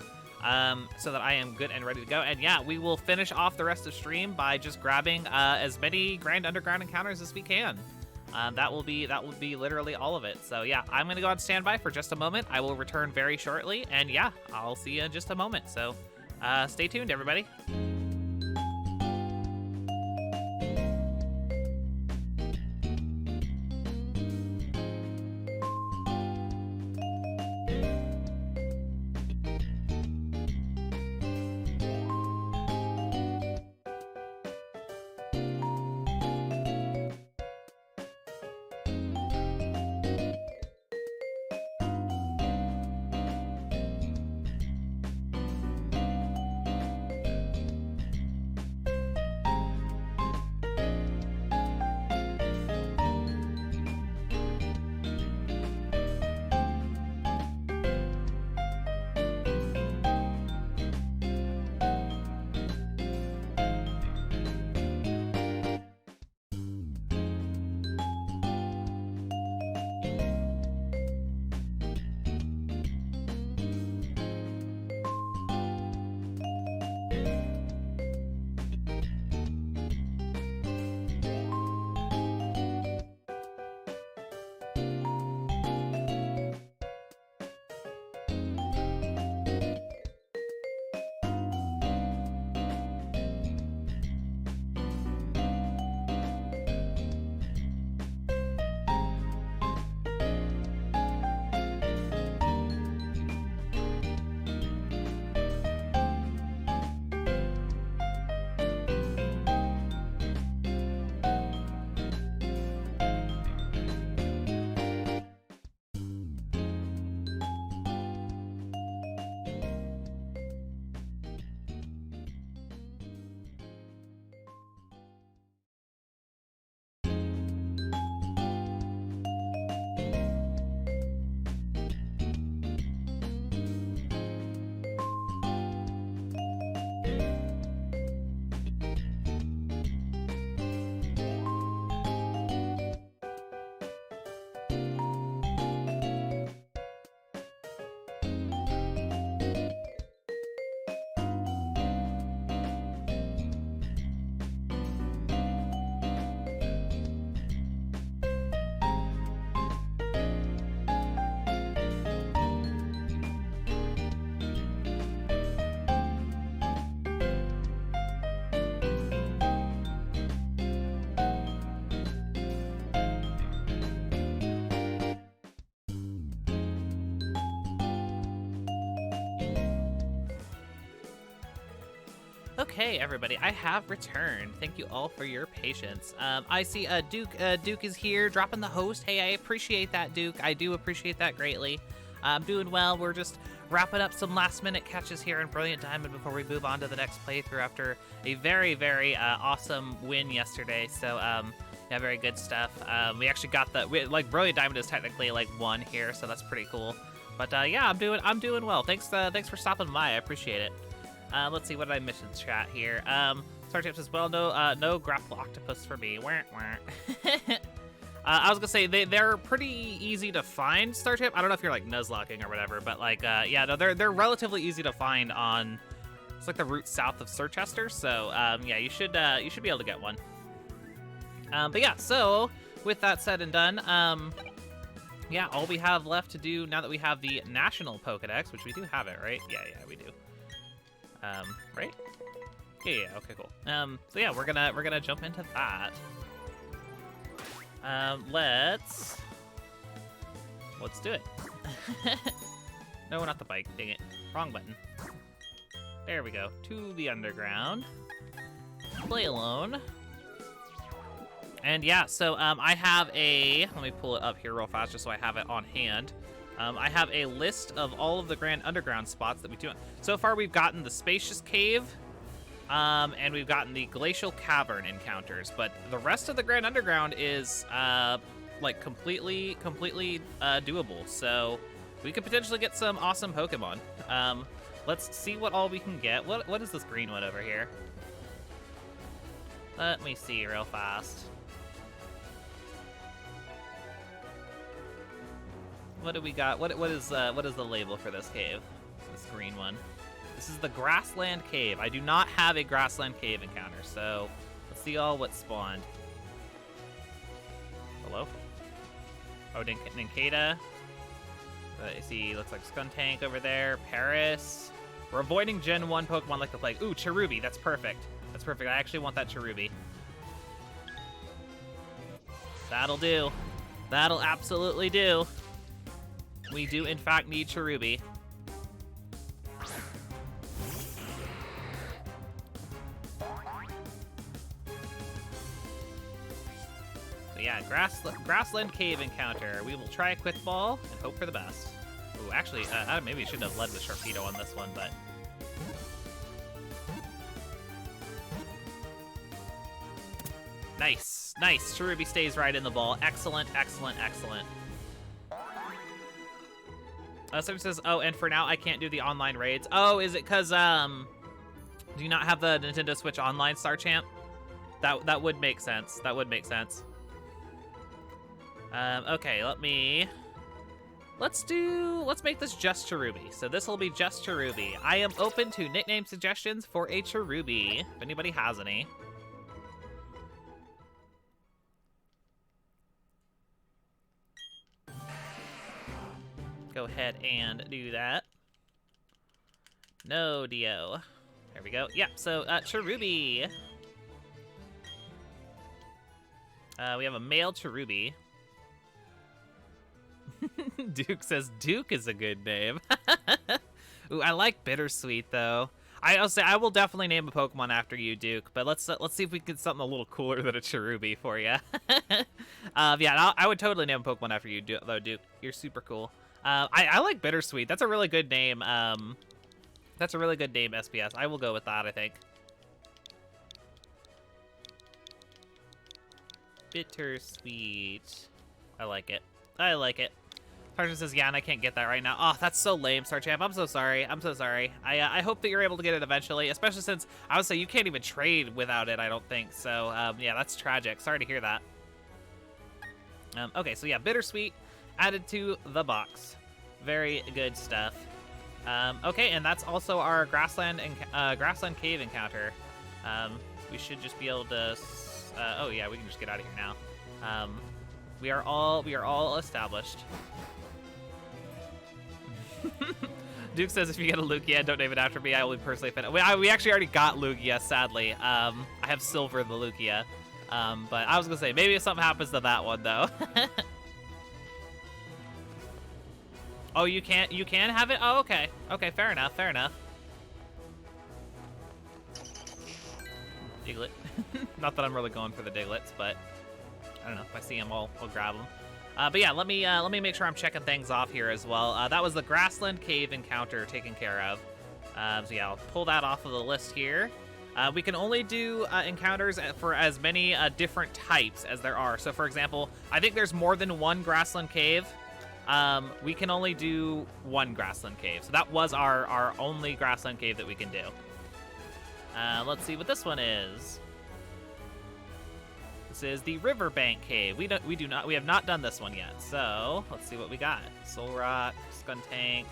so that I am good and ready to go. And yeah, we will finish off the rest of stream by just grabbing as many Grand Underground encounters as we can. That will be literally all of it. So yeah, I'm going to go on standby for just a moment. I will return very shortly. And yeah, I'll see you in just a moment. So stay tuned, everybody. Okay, everybody, I have returned. Thank you all for your patience. I see Duke. Duke is here, dropping the host. Hey, I appreciate that, Duke. I do appreciate that greatly. I'm doing well. We're just wrapping up some last-minute catches here in Brilliant Diamond before we move on to the next playthrough after a very, very awesome win yesterday. So, yeah, very good stuff. We actually got like Brilliant Diamond is technically like 1 here, so that's pretty cool. But yeah, I'm doing well. Thanks for stopping by. I appreciate it. Let's see, what did I miss in chat here? Startip says, well, no grapple octopus for me. Wah, wah. I was gonna say they're pretty easy to find, Startip. I don't know if you're like nuzlocking or whatever, but like yeah, no, they're relatively easy to find on. It's like the route south of Sirchester, so yeah, you should be able to get one. But yeah, so with that said and done, yeah, all we have left to do now that we have the national Pokedex, which we do have it, right? Yeah, we do. Right? Yeah, okay, cool. So yeah, we're gonna jump into that. Let's do it. No, not the bike, dang it. Wrong button. There we go, to the underground. Play alone. And yeah, so I have let me pull it up here real fast just so I have it on hand. I have a list of all of the Grand Underground spots that we do. So far, we've gotten the Spacious Cave, and we've gotten the Glacial Cavern encounters, but the rest of the Grand Underground is like completely doable. So we could potentially get some awesome Pokemon. Let's see what all we can get. What is this green one over here? Let me see real fast. What do we got? What is the label for this cave? This green one. This is the Grassland Cave. I do not have a Grassland Cave encounter, so let's see what spawned. Hello? Oh, Nincada. I see, looks like Skuntank over there. Paris. We're avoiding Gen 1 Pokemon like the plague. Ooh, Cherubi. That's perfect. That's perfect. I actually want that Cherubi. That'll do. That'll absolutely do. We do, in fact, need Cherubi. So yeah, Grassland Cave encounter. We will try a Quick Ball and hope for the best. Ooh, actually, maybe I shouldn't have led with Sharpedo on this one, but... Nice, nice. Cherubi stays right in the ball. Excellent, excellent, excellent. Someone says, oh, and for now, I can't do the online raids. Oh, is it because, do you not have the Nintendo Switch Online, Star Champ? That would make sense. That would make sense. Okay, let's make this just Cherubi. So this will be just Cherubi. I am open to nickname suggestions for a Cherubi, if anybody has any. Go ahead and do that. No, Dio. There we go. Yeah, so Cherubi. We have a male Cherubi. Duke says Duke is a good name. Ooh, I like Bittersweet though. I'll say I will definitely name a Pokemon after you, Duke. But let's see if we can get something a little cooler than a Cherubi for you. Yeah, I would totally name a Pokemon after you, though, Duke. You're super cool. I like Bittersweet. That's a really good name. That's a really good name, SPS. I will go with that, I think. Bittersweet. I like it. I like it. Tarzan says, yeah, and I can't get that right now. Oh, that's so lame, Star Champ. I'm so sorry. I'm so sorry. I hope that you're able to get it eventually, especially since I would say you can't even trade without it, I don't think. So, yeah, that's tragic. Sorry to hear that. Okay, so yeah, Bittersweet added to the box. Very good stuff. Okay, and that's also our Grassland Cave encounter. We should just be able to... oh, yeah, we can just get out of here now. We are all established. Duke says if you get a Lugia, don't name it after me. I will personally finish. We actually already got Lugia, sadly. I have Silver the Lugia. But I was gonna say maybe if something happens to that one though. Oh, you can have it? Oh, okay. Okay, fair enough, fair enough. Diglett. Not that I'm really going for the Diglets, but I don't know. If I see them, I'll grab them. But yeah, let me make sure I'm checking things off here as well. That was the Grassland Cave encounter taken care of. So yeah, I'll pull that off of the list here. We can only do encounters for as many different types as there are. So for example, I think there's more than one Grassland Cave. We can only do one Grassland Cave. So that was our only Grassland Cave that we can do. Let's see what this one is. This is the Riverbank Cave. We have not done this one yet. So let's see what we got. Soul Rock, Skuntank.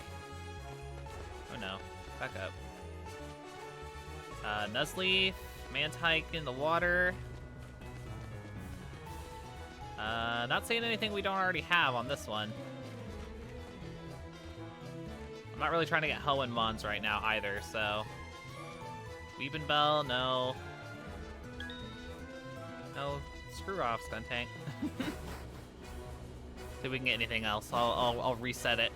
Oh no, back up. Nuzleaf, Mantike in the water. Not saying anything we don't already have on this one. I'm not really trying to get Hoenn Mons right now either, so. Weepinbell, no. No, screw off, Skuntank. See if we can get anything else. I'll reset it.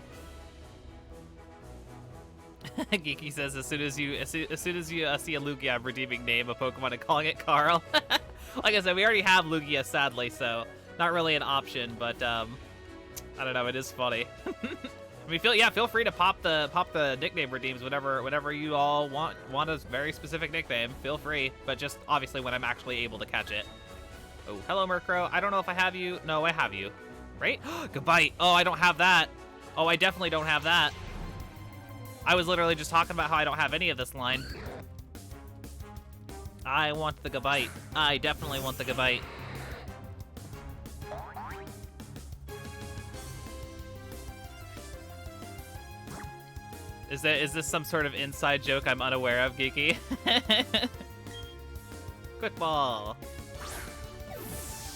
Geeky says as soon as you see a Lugia, I'm redeeming name a Pokemon and calling it Carl. Like I said, we already have Lugia, sadly, so not really an option. But I don't know. It is funny. I mean, feel free to pop the nickname redeems whenever you all want a very specific nickname. Feel free, but just obviously when I'm actually able to catch it. Oh, hello, Murkrow. I don't know if I have you. No, I have you. Right? Goodbye. Oh, I don't have that. Oh, I definitely don't have that. I was literally just talking about how I don't have any of this line. I want the Gabite. I definitely want the Gabite. Is this some sort of inside joke I'm unaware of, Geeky? Quick ball.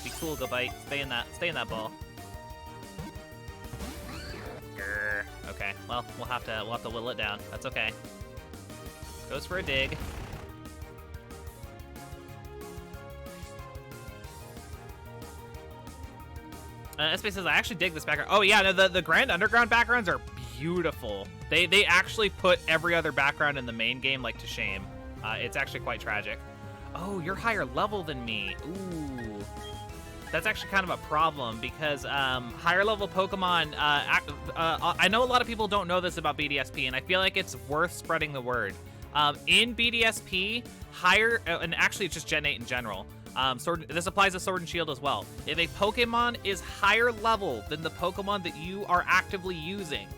Be cool, Gabite. Stay in that ball. Grr. Okay, well, we'll have to whittle it down. That's okay. Goes for a dig. SB says, I actually dig this background. Oh yeah, no, the Grand Underground backgrounds are beautiful. They actually put every other background in the main game like to shame. It's actually quite tragic. Oh, you're higher level than me. Ooh. That's actually kind of a problem because higher level Pokemon, I know a lot of people don't know this about BDSP, and I feel like it's worth spreading the word. In BDSP, and actually it's just Gen 8 in general, this applies to Sword and Shield as well. If a Pokemon is higher level than the Pokemon that you are actively using,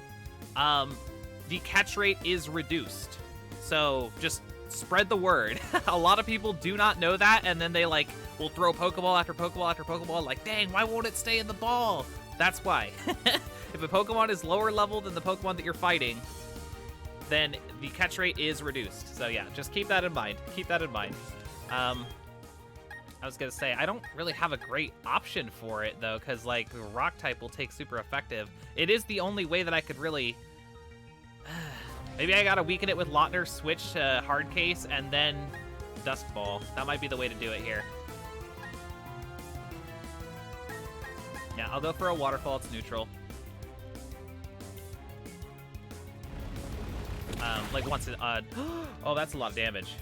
the catch rate is reduced. So just spread the word. A lot of people do not know that, and then they will throw Pokeball after Pokeball after Pokeball, like, dang, why won't it stay in the ball? That's why. If a Pokemon is lower level than the Pokemon that you're fighting, then the catch rate is reduced. So yeah, just keep that in mind. Keep that in mind. I was gonna say, I don't really have a great option for it though, because Rock type will take super effective. It is the only way that I could really... Maybe I gotta weaken it with Lautner, switch to Hard Case, and then Dusk Ball. That might be the way to do it here. Yeah, I'll go for a Waterfall. It's neutral. Once it... oh, that's a lot of damage.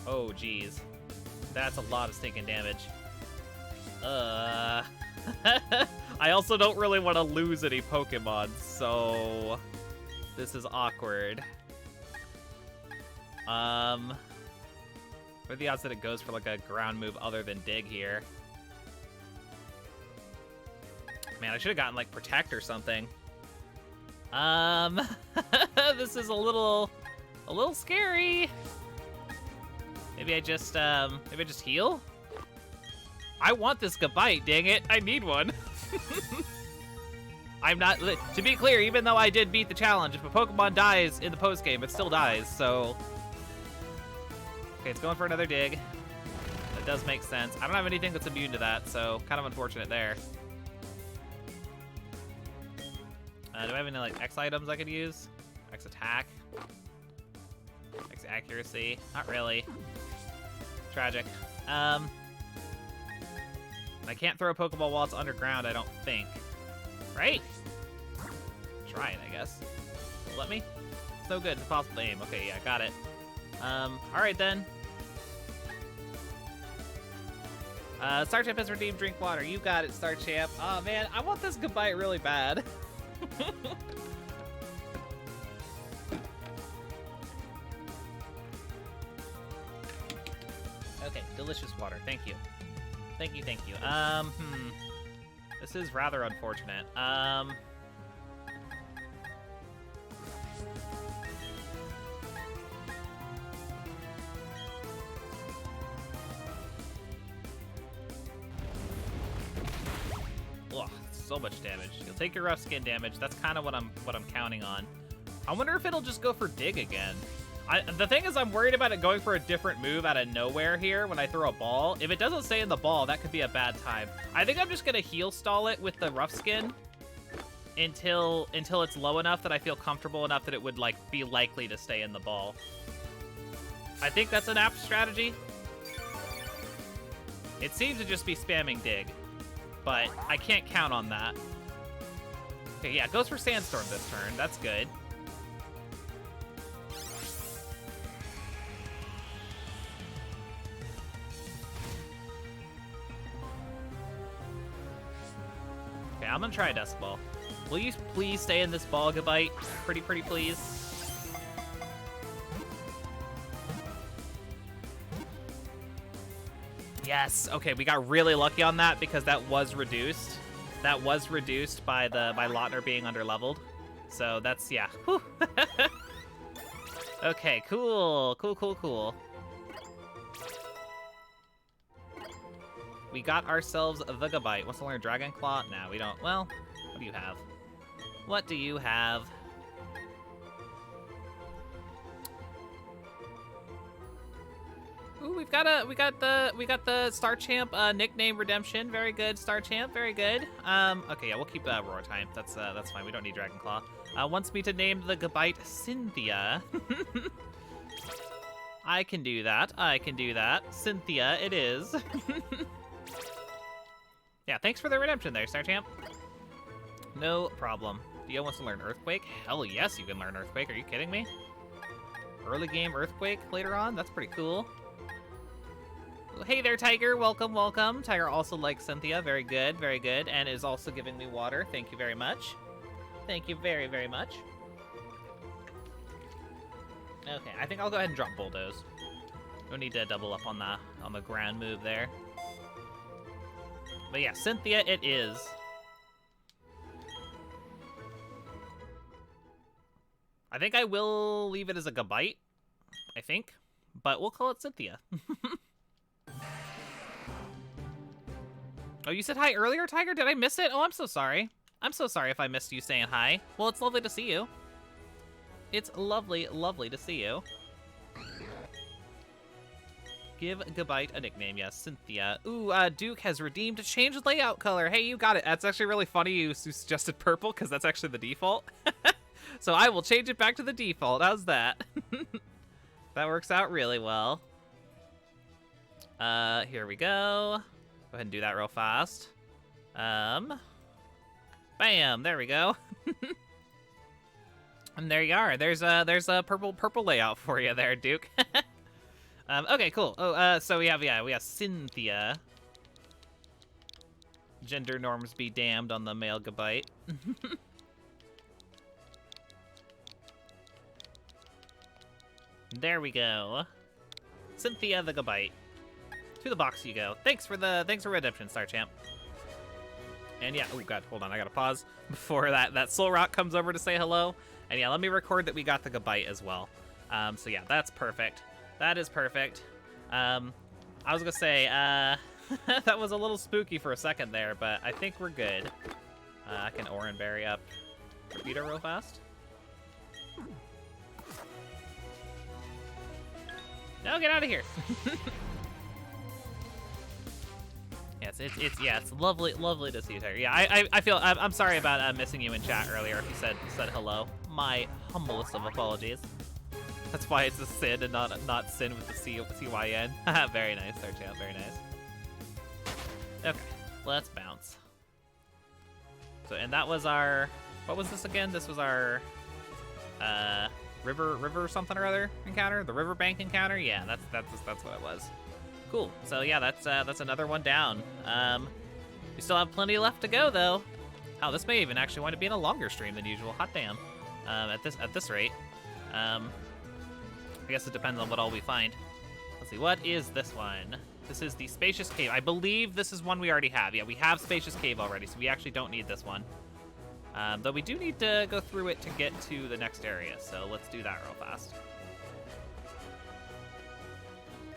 Oh, geez. That's a lot of stinking damage. I also don't really want to lose any Pokemon, so... This is awkward. What are the odds that it goes for a ground move other than Dig here? Man, I should have gotten Protect or something. This is a little scary. Maybe I just heal? I want this Gabite, dang it. I need one. I'm not, to be clear, even though I did beat the challenge, if a Pokemon dies in the post game, it still dies, so. Okay, it's going for another dig. That does make sense. I don't have anything that's immune to that, so kind of unfortunate there. Do I have any X items I could use? X attack? X accuracy? Not really. Tragic. I can't throw a Pokeball while it's underground, I don't think. Right? Try it, I guess. Let me? It's no good. It's impossible to aim. Okay, yeah, got it. Alright then. Star Champ has redeemed drink water. You got it, Star Champ. Oh man, I want this goodbye really bad. Okay, delicious water. Thank you. Thank you, thank you. This is rather unfortunate. Ugh, so much damage. You'll take your rough skin damage. That's kind of what I'm counting on. I wonder if it'll just go for dig again. The thing is, I'm worried about it going for a different move out of nowhere here when I throw a ball. If it doesn't stay in the ball, that could be a bad time. I think I'm just gonna heal stall it with the rough skin until it's low enough that I feel comfortable enough that it would like be likely to stay in the ball. I think that's an apt strategy. It seems to just be spamming dig, but I can't count on that. Okay, yeah, it goes for Sandstorm this turn. That's good. Okay, I'm gonna try a Dusk Ball. Will you please stay in this ball, Gabite? Pretty please. Yes. Okay, we got really lucky on that because that was reduced. That was reduced by Lochner being underleveled. So that's, yeah. Whew. Okay, cool. We got ourselves the Gabite. Wants to learn Dragon Claw? No, we don't. Well, what do you have? What do you have? Ooh, we got the Star Champ nickname redemption. Very good, Star Champ. Very good. Okay, yeah, we'll keep Roar Time. That's fine. We don't need Dragon Claw. Wants me to name the Gabite Cynthia. I can do that. Cynthia, it is. Yeah, thanks for the redemption there, Star Champ. No problem. Dio wants to learn Earthquake? Hell yes, you can learn Earthquake. Are you kidding me? Early game Earthquake later on? That's pretty cool. Hey there, Tiger. Welcome. Tiger also likes Cynthia. Very good, and is also giving me water. Thank you very much. Thank you very much. Okay, I think I'll go ahead and drop Bulldoze. No need to double up on the ground move there. But yeah, Cynthia it is. I think I will leave it as a Gabite, I think. But we'll call it Cynthia. Oh, you said hi earlier, Tiger? Did I miss it? Oh, I'm so sorry. I'm so sorry if I missed you saying hi. Well, it's lovely to see you. It's lovely to see you. Give Gabite a nickname, yes, Cynthia. Ooh, Duke has redeemed a changed layout color. Hey, you got it. That's actually really funny you suggested purple, because that's actually the default. So I will change it back to the default. How's that? That works out really well. Here we go. Go ahead and do that real fast. Bam, there we go. And there you are. There's a purple layout for you there, Duke. Okay, cool. Oh, so we have Cynthia. Gender norms be damned on the male Gabite. There we go. Cynthia the Gabite. To the box you go. Thanks for redemption, Star Champ. And yeah, oh god, hold on, I gotta pause before that Soul Rock comes over to say hello. And yeah, let me record that we got the Gabite as well. So yeah, that's perfect. That is perfect. I was gonna say, that was a little spooky for a second there, but I think we're good. I can Oranberry up Torpedo real fast. No, get out of here. Yes, it's lovely to see you, Tiger. Yeah, I'm sorry about missing you in chat earlier. If you said hello, my humblest of apologies. That's why it's a Sin and not Sin with the CYN. Very nice, Sarchamp. Very nice. Okay, let's bounce. So, and that was our. What was this again? This was our river something or other encounter. The riverbank encounter. Yeah, that's what it was. Cool. So yeah, that's another one down. We still have plenty left to go though. Oh, this may even actually wind up being a longer stream than usual. Hot damn. At this rate. I guess it depends on what all we find. Let's see. What is this one? This is the Spacious Cave. I believe this is one we already have. Yeah, we have Spacious Cave already, so we actually don't need this one. Though we do need to go through it to get to the next area, so let's do that real fast.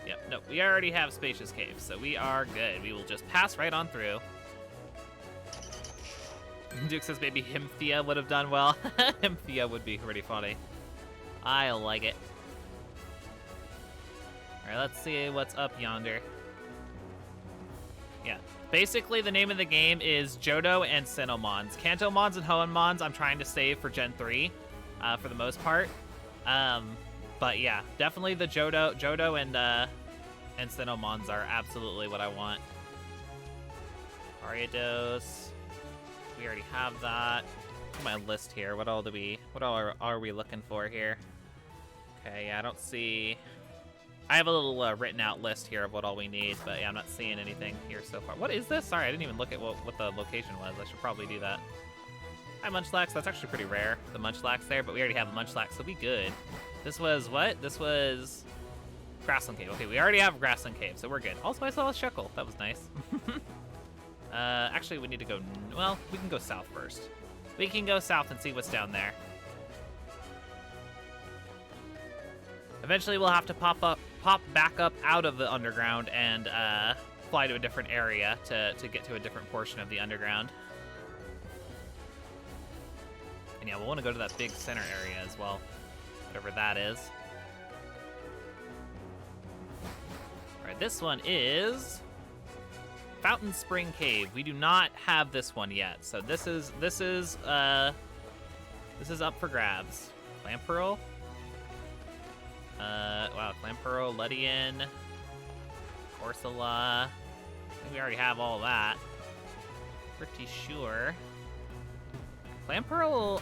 Yep, no, we already have Spacious Cave, so we are good. We will just pass right on through. Duke says maybe Hymthea would have done well. Hymthea would be pretty funny. I like it. All right, let's see what's up yonder. Yeah, basically the name of the game is Johto and Sinnohmons. Kantomons and Hoenmons I'm trying to save for Gen 3 for the most part. But yeah, definitely the Johto and Sinnohmons are absolutely what I want. Ariados. We already have that. Look at my list here. What all are we looking for here? Okay, yeah, I don't see. I have a little written out list here of what all we need, but yeah, I'm not seeing anything here so far. What is this? Sorry, I didn't even look at what the location was. I should probably do that. Hi, Munchlax. That's actually pretty rare, the Munchlax there, but we already have a Munchlax, so we good. This was what? This was Grassland Cave. Okay, we already have Grassland Cave, so we're good. Also, I saw a Shuckle. That was nice. Actually, we need to go. Well, we can go south first. We can go south and see what's down there. Eventually, we'll have to pop back up out of the underground and fly to a different area to get to a different portion of the underground. And yeah, we'll want to go to that big center area as well, whatever that is. All right, this one is Fountain Spring Cave. We do not have this one yet, so this is up for grabs. Clamperl. Wow, Clamperl, Ludian, Corsola. I think we already have all that. Pretty sure. Clamperl,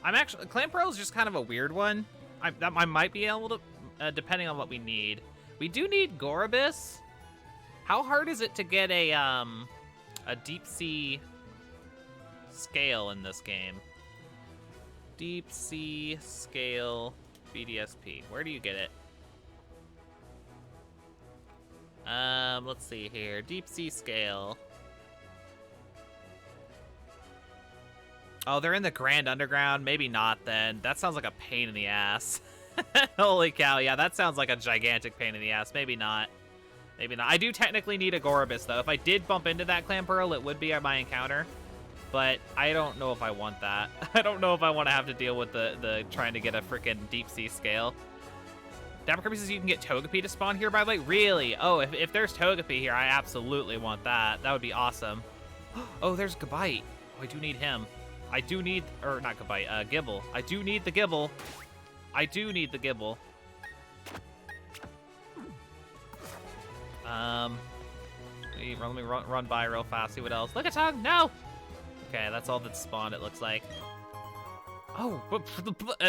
Clamperl is just kind of a weird one. I might be able to, depending on what we need. We do need Gorobus. How hard is it to get a deep sea scale in this game? Deep sea scale BDSP. Where do you get it? Let's see here. Deep sea scale. Oh, they're in the Grand Underground. Maybe not then. That sounds like a pain in the ass. Holy cow, yeah, that sounds like a gigantic pain in the ass. Maybe not. Maybe not. I do technically need a Gorobus, though. If I did bump into that Clamperl, it would be my encounter. But I don't know if I want that. I don't know if I want to have to deal with the trying to get a freaking deep sea scale. Dapper Kirby says you can get Togepi to spawn here, by the way. Really? Oh, if there's Togepi here, I absolutely want that. That would be awesome. Oh, there's Gabite. Oh, I do need him. I do need, or not Gabite, Gibble. I do need the Gibble. I do need the Gibble. Let me run by real fast, see what else. Look at Tongue, no! Okay, that's all that's spawned, it looks like. Oh,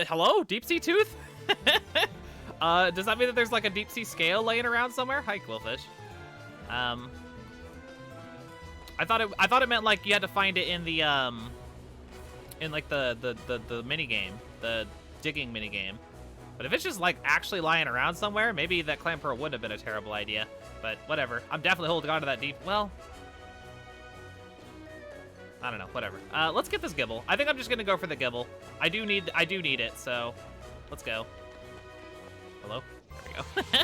hello? Deep Sea Tooth? Does that mean that there's like a deep sea scale laying around somewhere? Hi, Quillfish. I thought it meant like you had to find it in the in like the mini game, the digging mini game. But if it's just like actually lying around somewhere, maybe that Clamperl wouldn't have been a terrible idea. But whatever. I'm definitely holding on to that deep. Well, I don't know. Whatever. Let's get this Gibble. I think I'm just gonna go for the Gibble. I do need it. So let's go. Hello. There we go.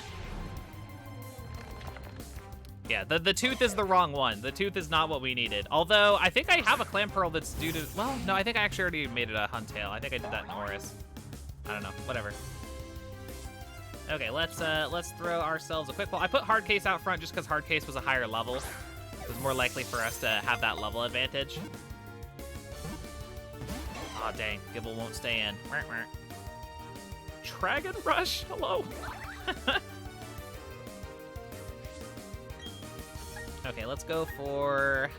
Yeah, the tooth is the wrong one. The tooth is not what we needed. Although I think I have a Clamperl that's due to. Well, no, I think I actually already made it a Huntail. I think I did that in Oris. I don't know. Whatever. Okay, let's throw ourselves a quick ball. I put Hard Case out front just because Hard Case was a higher level. It was more likely for us to have that level advantage. Aw, oh, dang. Gibble won't stay in. Dragon Rush? Hello? Okay, let's go for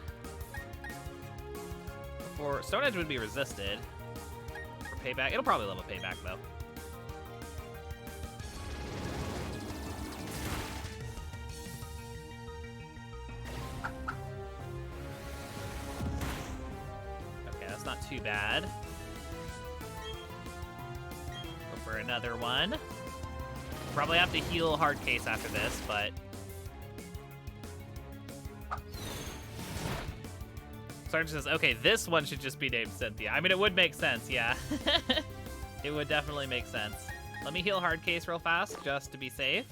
Stone Edge would be resisted. For payback. It'll probably level payback, though. too bad. Go for another one. Probably have to heal hard case after this, but... Sergeant says, okay, this one should just be named Cynthia. I mean, it would make sense, yeah. It would definitely make sense. Let me heal hard case real fast, just to be safe.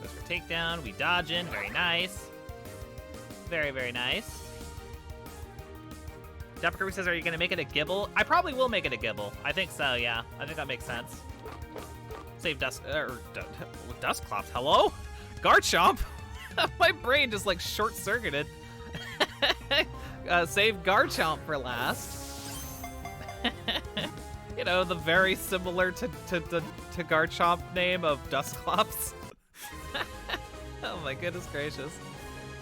Goes for takedown, we dodge in, very nice. Very, very nice. Dapper Kirby says, are you going to make it a Gibble? I probably will make it a Gibble. I think so, yeah. I think that makes sense. Save Dustclops. Hello? Garchomp? My brain just, like, short-circuited. Save Garchomp for last. You know, the very similar to Garchomp name of Dustclops. Oh my goodness gracious.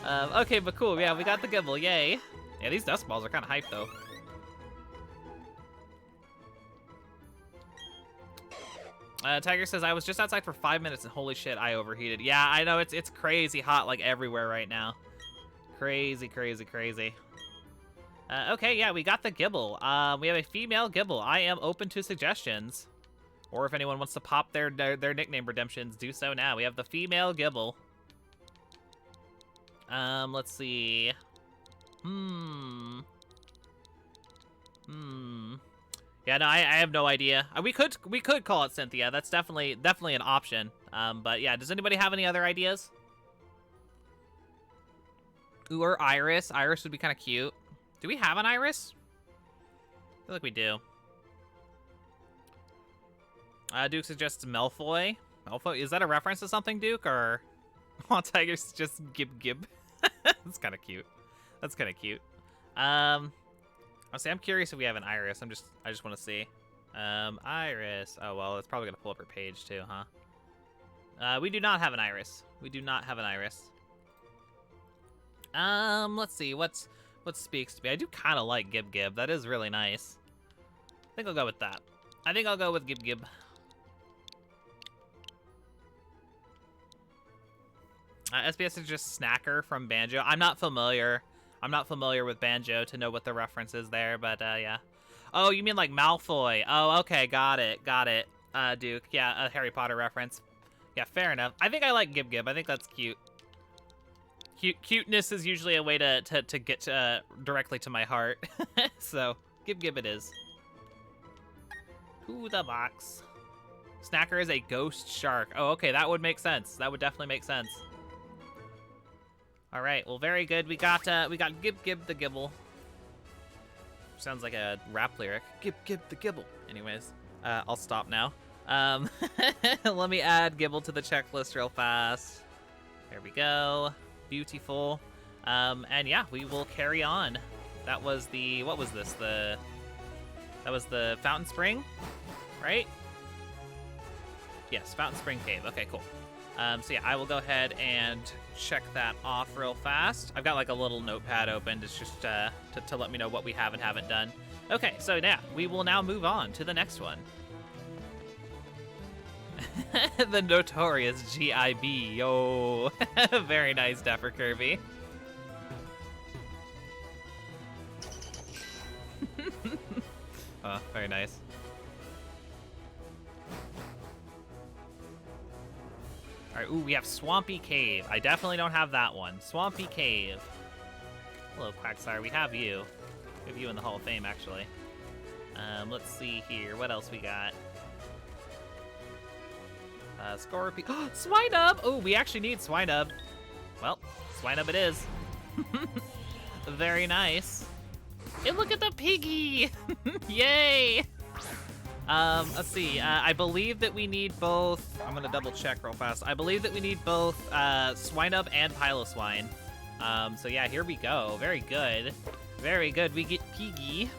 Okay, but cool. Yeah, we got the Gibble. Yay. Yeah, these dust balls are kind of hype, though. Tiger says, I was just outside for 5 minutes and holy shit, I overheated. Yeah, I know, it's crazy hot, like, everywhere right now. Crazy, crazy, crazy. Okay, yeah, we got the Gibble. We have a female Gibble. I am open to suggestions. Or if anyone wants to pop their nickname redemptions, do so now. We have the female Gibble. Let's see. Yeah, no, I have no idea. We could call it Cynthia. That's definitely an option. But yeah, does anybody have any other ideas? Ooh, or Iris. Iris would be kind of cute. Do we have an Iris? I feel like we do. Duke suggests Malfoy. Malfoy, is that a reference to something, Duke, or? Oh, Tiger's just Gib. That's kind of cute. That's kind of cute. Honestly, I'm curious if we have an Iris. I just want to see. Iris. Oh, well, it's probably going to pull up her page too, huh? We do not have an Iris. We do not have an Iris. Let's see. What speaks to me? I do kind of like Gib. That is really nice. I think I'll go with that. I think I'll go with Gib. SBS is just Snacker from Banjo. I'm not familiar with Banjo to know what the reference is there, but yeah. Oh, you mean like Malfoy? Oh, okay, got it, Duke. Yeah, a Harry Potter reference. Yeah, fair enough. I think I like Gib. I think that's cute. Cuteness is usually a way to get directly to my heart. So, Gib it is. To the box. Snacker is a ghost shark. Oh, okay, that would make sense. That would definitely make sense. All right, well, very good. We got Gib the Gibble. Sounds like a rap lyric. Gib the Gibble. Anyways, I'll stop now. Let me add Gibble to the checklist real fast. There we go. Beautiful. And yeah, we will carry on. That was the, what was this? That was the Fountain Spring, right? Yes, Fountain Spring Cave. Okay, cool. So yeah, I will go ahead and check that off real fast. I've got like a little notepad open. It's just to let me know what we have and haven't done. Okay, so yeah, we will now move on to the next one. The notorious GIB. Yo, very nice, Dapper Kirby. Oh, very nice. All right, ooh, we have Swampy Cave. I definitely don't have that one. Swampy Cave. Hello, Quagsire. We have you. We have you in the Hall of Fame, actually. Let's see here. What else we got? Scorpion. Swinub! Oh, we actually need Swinub. Well, Swinub it is. Very nice. And look at the piggy! Yay! Let's see. I believe that we need both. I'm gonna double check real fast. I believe that we need both Swinub and Piloswine. So yeah, here we go. Very good. Very good. We get Piggy.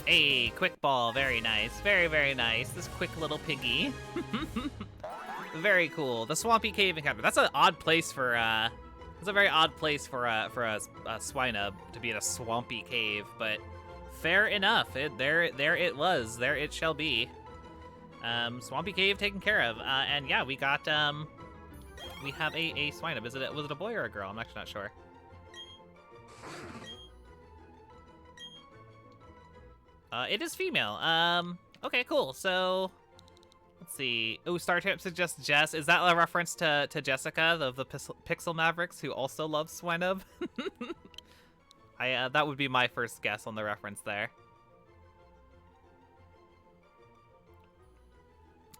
Hey, quick ball. Very nice. Very, very nice. This quick little piggy. Very cool. The Swampy Cave encounter. That's an odd place for It's a very odd place for a Swinub to be in a swampy cave, but fair enough. There it was. There it shall be. Swampy Cave taken care of. And yeah, we got we have a Swinub. Was it a boy or a girl? I'm actually not sure. It is female. Okay, cool. So let's see. Oh, StarTrip suggests Jess. Is that a reference to Jessica of the Pixel Mavericks, who also loves Swinub? That would be my first guess on the reference there.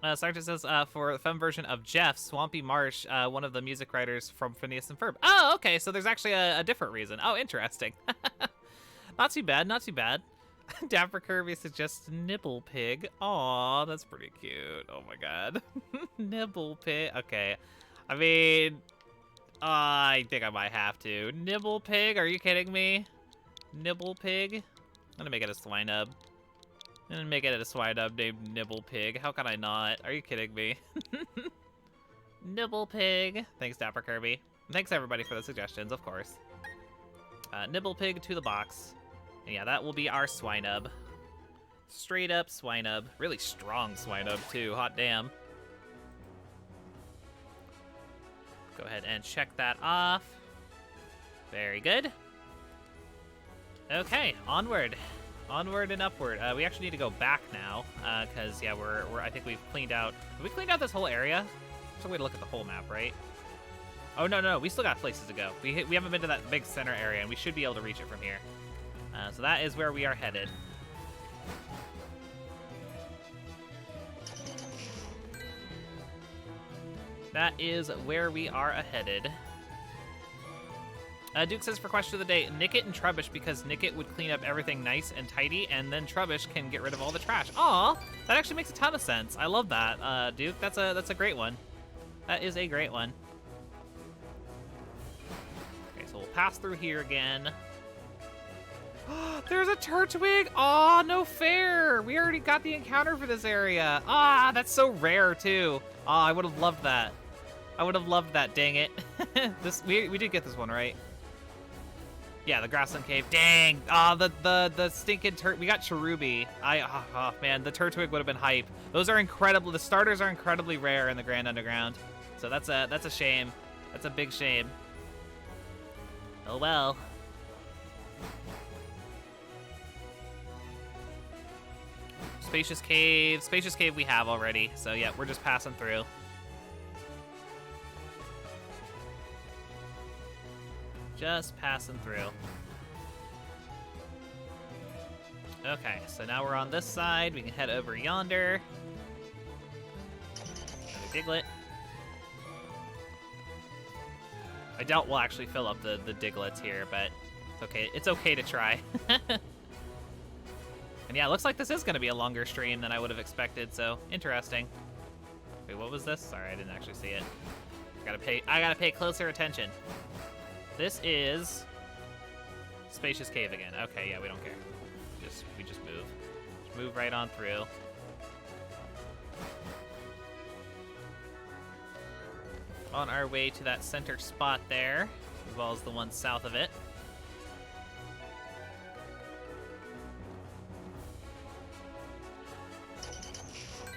StarTrip says for the femme version of Jeff, Swampy Marsh, one of the music writers from Phineas and Ferb. Oh, okay. So there's actually a different reason. Oh, interesting. Not too bad. Not too bad. Dapper Kirby suggests Nibble Pig. Aw, that's pretty cute. Oh my god. Nibble Pig. Okay. I mean, I think I might have to. Nibble Pig? Are you kidding me? Nibble Pig? I'm gonna make it a Swinub. I'm gonna make it a Swinub named Nibble Pig. How can I not? Are you kidding me? Nibble Pig. Thanks, Dapper Kirby. Thanks, everybody, for the suggestions, of course. Nibble Pig to the box. And yeah, that will be our Swinub. Straight up Swinub. Really strong Swinub, too. Hot damn. Go ahead and check that off. Very good. Okay, onward. Onward and upward. We actually need to go back now, because, yeah, I think we've cleaned out... Have we cleaned out this whole area? There's a way to look at the whole map, right? Oh, no, we still got places to go. We haven't been to that big center area, and we should be able to reach it from here. So that is where we are headed. That is where we are headed. Duke says for question of the day, Nickit and Trubbish, because Nickit would clean up everything nice and tidy, and then Trubbish can get rid of all the trash. Aw, that actually makes a ton of sense. I love that, Duke. That's a great one. That is a great one. Okay, so we'll pass through here again. There's a Turtwig! Aw, no fair! We already got the encounter for this area. Ah, that's so rare, too. Ah, I would have loved that. I would have loved that, dang it. We did get this one, right? Yeah, the Grassland Cave. Dang! Ah, the stinking we got Cherubi. Oh, man, the Turtwig would have been hype. Those are incredible. The starters are incredibly rare in the Grand Underground. So that's a shame. That's a big shame. Oh well. Spacious Cave we have already, so yeah, we're just passing through. Just passing through. Okay, so now we're on this side, we can head over yonder. Another Diglett. I doubt we'll actually fill up the Diglets here, but it's okay to try. And yeah, it looks like this is going to be a longer stream than I would have expected, so interesting. Wait, what was this? Sorry, I didn't actually see it. I gotta pay closer attention. This is Spacious Cave again. Okay, yeah, we don't care. We just move. Just move right on through. On our way to that center spot there, as well as the one south of it.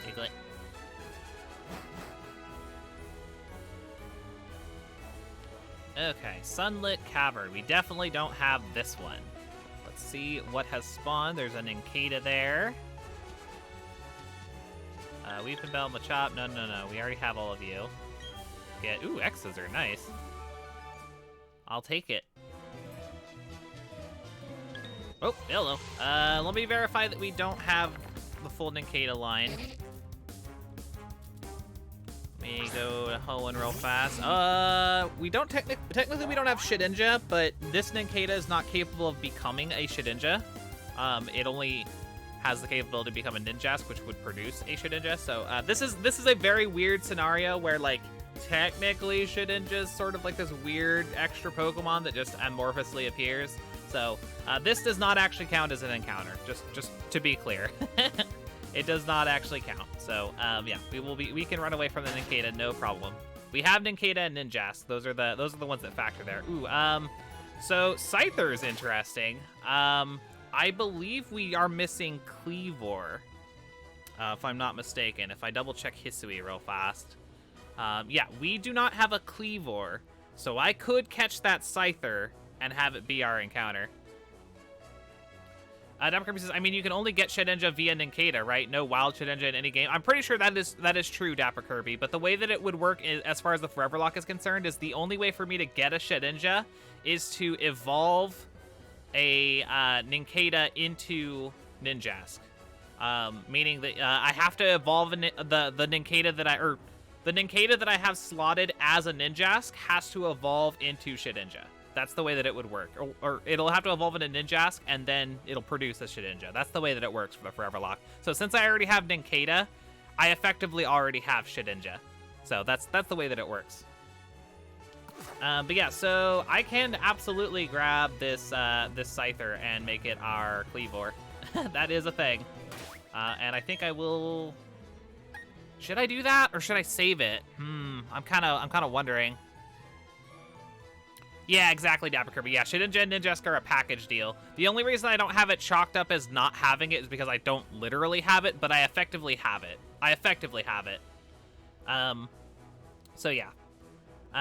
Diglett. Okay, Sunlit Cavern. We definitely don't have this one. Let's see what has spawned. There's an Nincada there. Weeping Bell, Machop. No. We already have all of you. Ooh, X's are nice. I'll take it. Oh, hello. Let me verify that we don't have the full Nincada line. Let me go to Hoenn real fast. We don't technically we don't have Shedinja, but this Nincada is not capable of becoming a Shedinja. It only has the capability to become a Ninjask, which would produce a Shedinja. So this is a very weird scenario where like technically Shedinja is sort of like this weird extra Pokemon that just amorphously appears. So this does not actually count as an encounter. Just to be clear. It does not actually count. So, yeah, we can run away from the Nincada, no problem. We have Nincada and Ninjask. Those are the ones that factor there. Ooh, so Scyther is interesting. I believe we are missing Cleavor, if I'm not mistaken. If I double check Hisui real fast. Yeah, we do not have a Cleavor, so I could catch that Scyther and have it be our encounter. Dapper Kirby says, I mean, you can only get Shedinja via Nincada, right? No wild Shedinja in any game. I'm pretty sure that is true, Dapper Kirby. But the way that it would work, is, as far as the Foreverlocke is concerned, is the only way for me to get a Shedinja is to evolve a Nincada into Ninjask. Meaning that I have to evolve the Nincada that I have slotted as a Ninjask has to evolve into Shedinja. That's the way that it would work. Or it'll have to evolve into Ninjask, and then it'll produce a Shedinja. That's the way that it works for the Foreverlocke. So since I already have Nincada, I effectively already have Shedinja. So that's the way that it works. But yeah, so I can absolutely grab this Scyther and make it our Cleavor. That is a thing. And I think I will... Should I do that, or should I save it? I'm kind of wondering. Yeah, exactly, Dapper Kirby. Yeah, Shedinja and Ninjask are a package deal. The only reason I don't have it chalked up as not having it is because I don't literally have it, but I effectively have it. So yeah. Do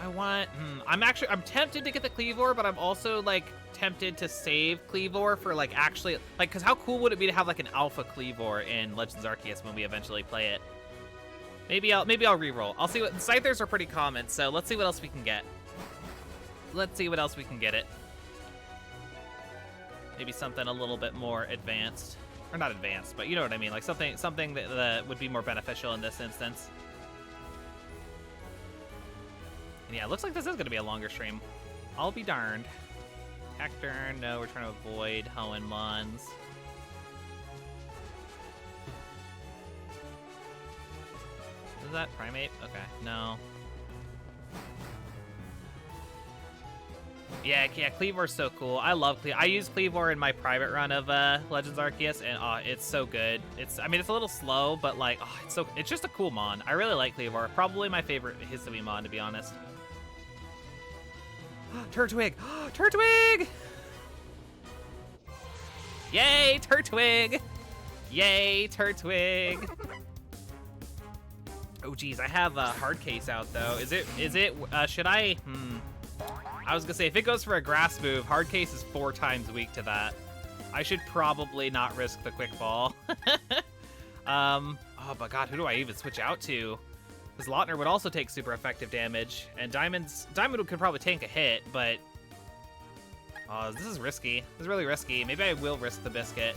I want... I'm tempted to get the Cleavor, but I'm also, like, tempted to save Cleavor for, like, actually... Like, because how cool would it be to have, like, an alpha Cleavor in Legends Arceus when we eventually play it? Maybe I'll reroll. I'll see what... Scythers are pretty common, so let's see what else we can get. Let's see what else we can get it. Maybe something a little bit more advanced. Or not advanced, but you know what I mean. Like, something that would be more beneficial in this instance. And yeah, it looks like this is going to be a longer stream. I'll be darned. Hector, no, we're trying to avoid Hoenmons. Is that Primate? Okay, no. Yeah, Cleavor's so cool. I love Cleavor. I use Cleavor in my private run of Legends Arceus, and it's so good. I mean, it's a little slow, but like, it's just a cool mon. I really like Cleavor. Probably my favorite Hisui mon, to be honest. Turtwig! Turtwig! Yay, Turtwig! Yay, Turtwig! Oh, geez, I have a hard case out, though. Should I? I was gonna say, if it goes for a grass move, hard case is 4 times weak to that. I should probably not risk the quick ball. Oh, but God, who do I even switch out to? Because Lautner would also take super effective damage, and Diamond could probably tank a hit, but... Oh, this is risky. This is really risky. Maybe I will risk the biscuit.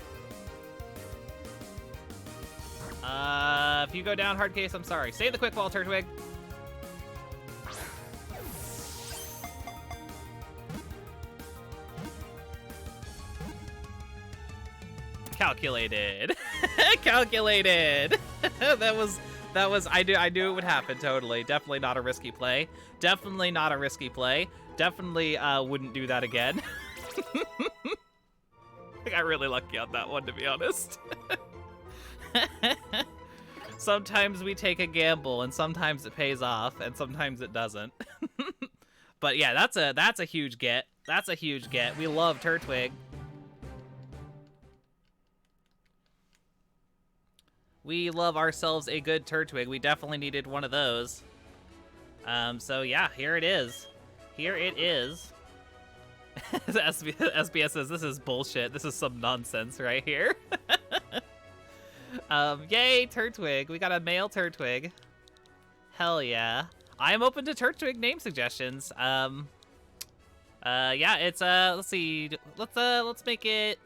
If you go down hard case, I'm sorry. Save the quick ball, Turtwig. Calculated. Calculated. That was I knew it would happen, totally. Definitely not a risky play. Definitely not a risky play. Definitely wouldn't do that again. I got really lucky on that one, to be honest. Sometimes we take a gamble, and sometimes it pays off, and sometimes it doesn't. But yeah, that's a huge get. That's a huge get. We love Turtwig. We love ourselves a good Turtwig. We definitely needed one of those. So yeah, here it is. Here it is. SBS says, this is bullshit. This is some nonsense right here. Yay, Turtwig. We got a male Turtwig. Hell yeah. I am open to Turtwig name suggestions. Yeah, it's, let's see. Let's make it,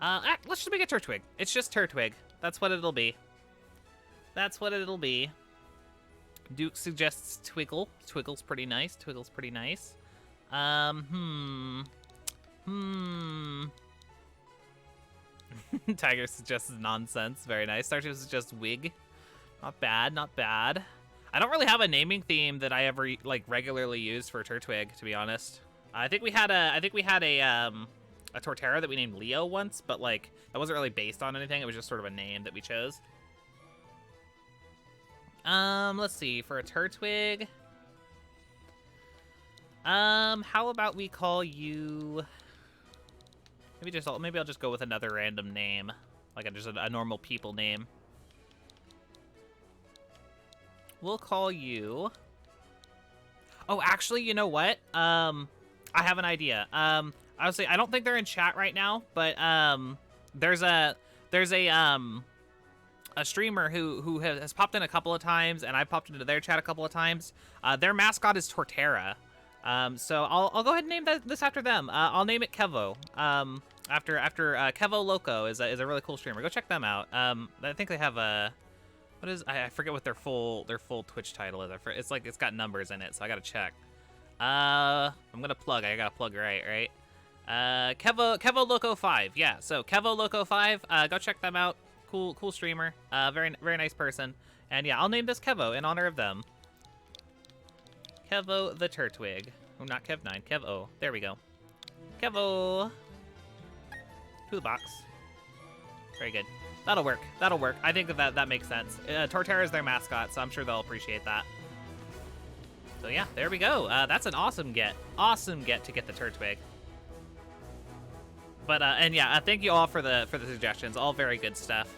let's just make it Turtwig. It's just Turtwig. That's what it'll be. That's what it'll be. Duke suggests Twiggle. Twiggle's pretty nice. Twiggle's pretty nice. Tiger suggests nonsense. Very nice. Starship suggests wig. Not bad, not bad. I don't really have a naming theme that I ever like regularly use for Turtwig, to be honest. I think we had a Torterra that we named Leo once, but like that wasn't really based on anything. It was just sort of a name that we chose. Let's see, for a Turtwig. How about we call you... Maybe I'll just go with another random name. Like just a normal people name. We'll call you... Oh, actually, you know what? I have an idea. Honestly, I don't think they're in chat right now, but there's a streamer who has popped in a couple of times, and I popped into their chat a couple of times. Their mascot is Torterra. So I'll go ahead and name this after them. I'll name it Kevo. After Kevo Loco is a really cool streamer. Go check them out. I think they have a... What is... I forget what their full Twitch title is. It's like it's got numbers in it, so I gotta check. I'm gonna plug. I gotta plug right. Kevo Loco 5. Yeah, so Kevo Loco 5. Go check them out. Cool streamer. Very nice person. And yeah, I'll name this Kevo in honor of them. Kevo the Turtwig. Oh, not Kev9. Kevo. There we go. Kevo. To the box. Very good. That'll work. I think that makes sense. Torterra is their mascot, so I'm sure they'll appreciate that. So yeah, there we go. That's an awesome get. Awesome get to get the Turtwig. But and yeah, thank you all for the suggestions. All very good stuff.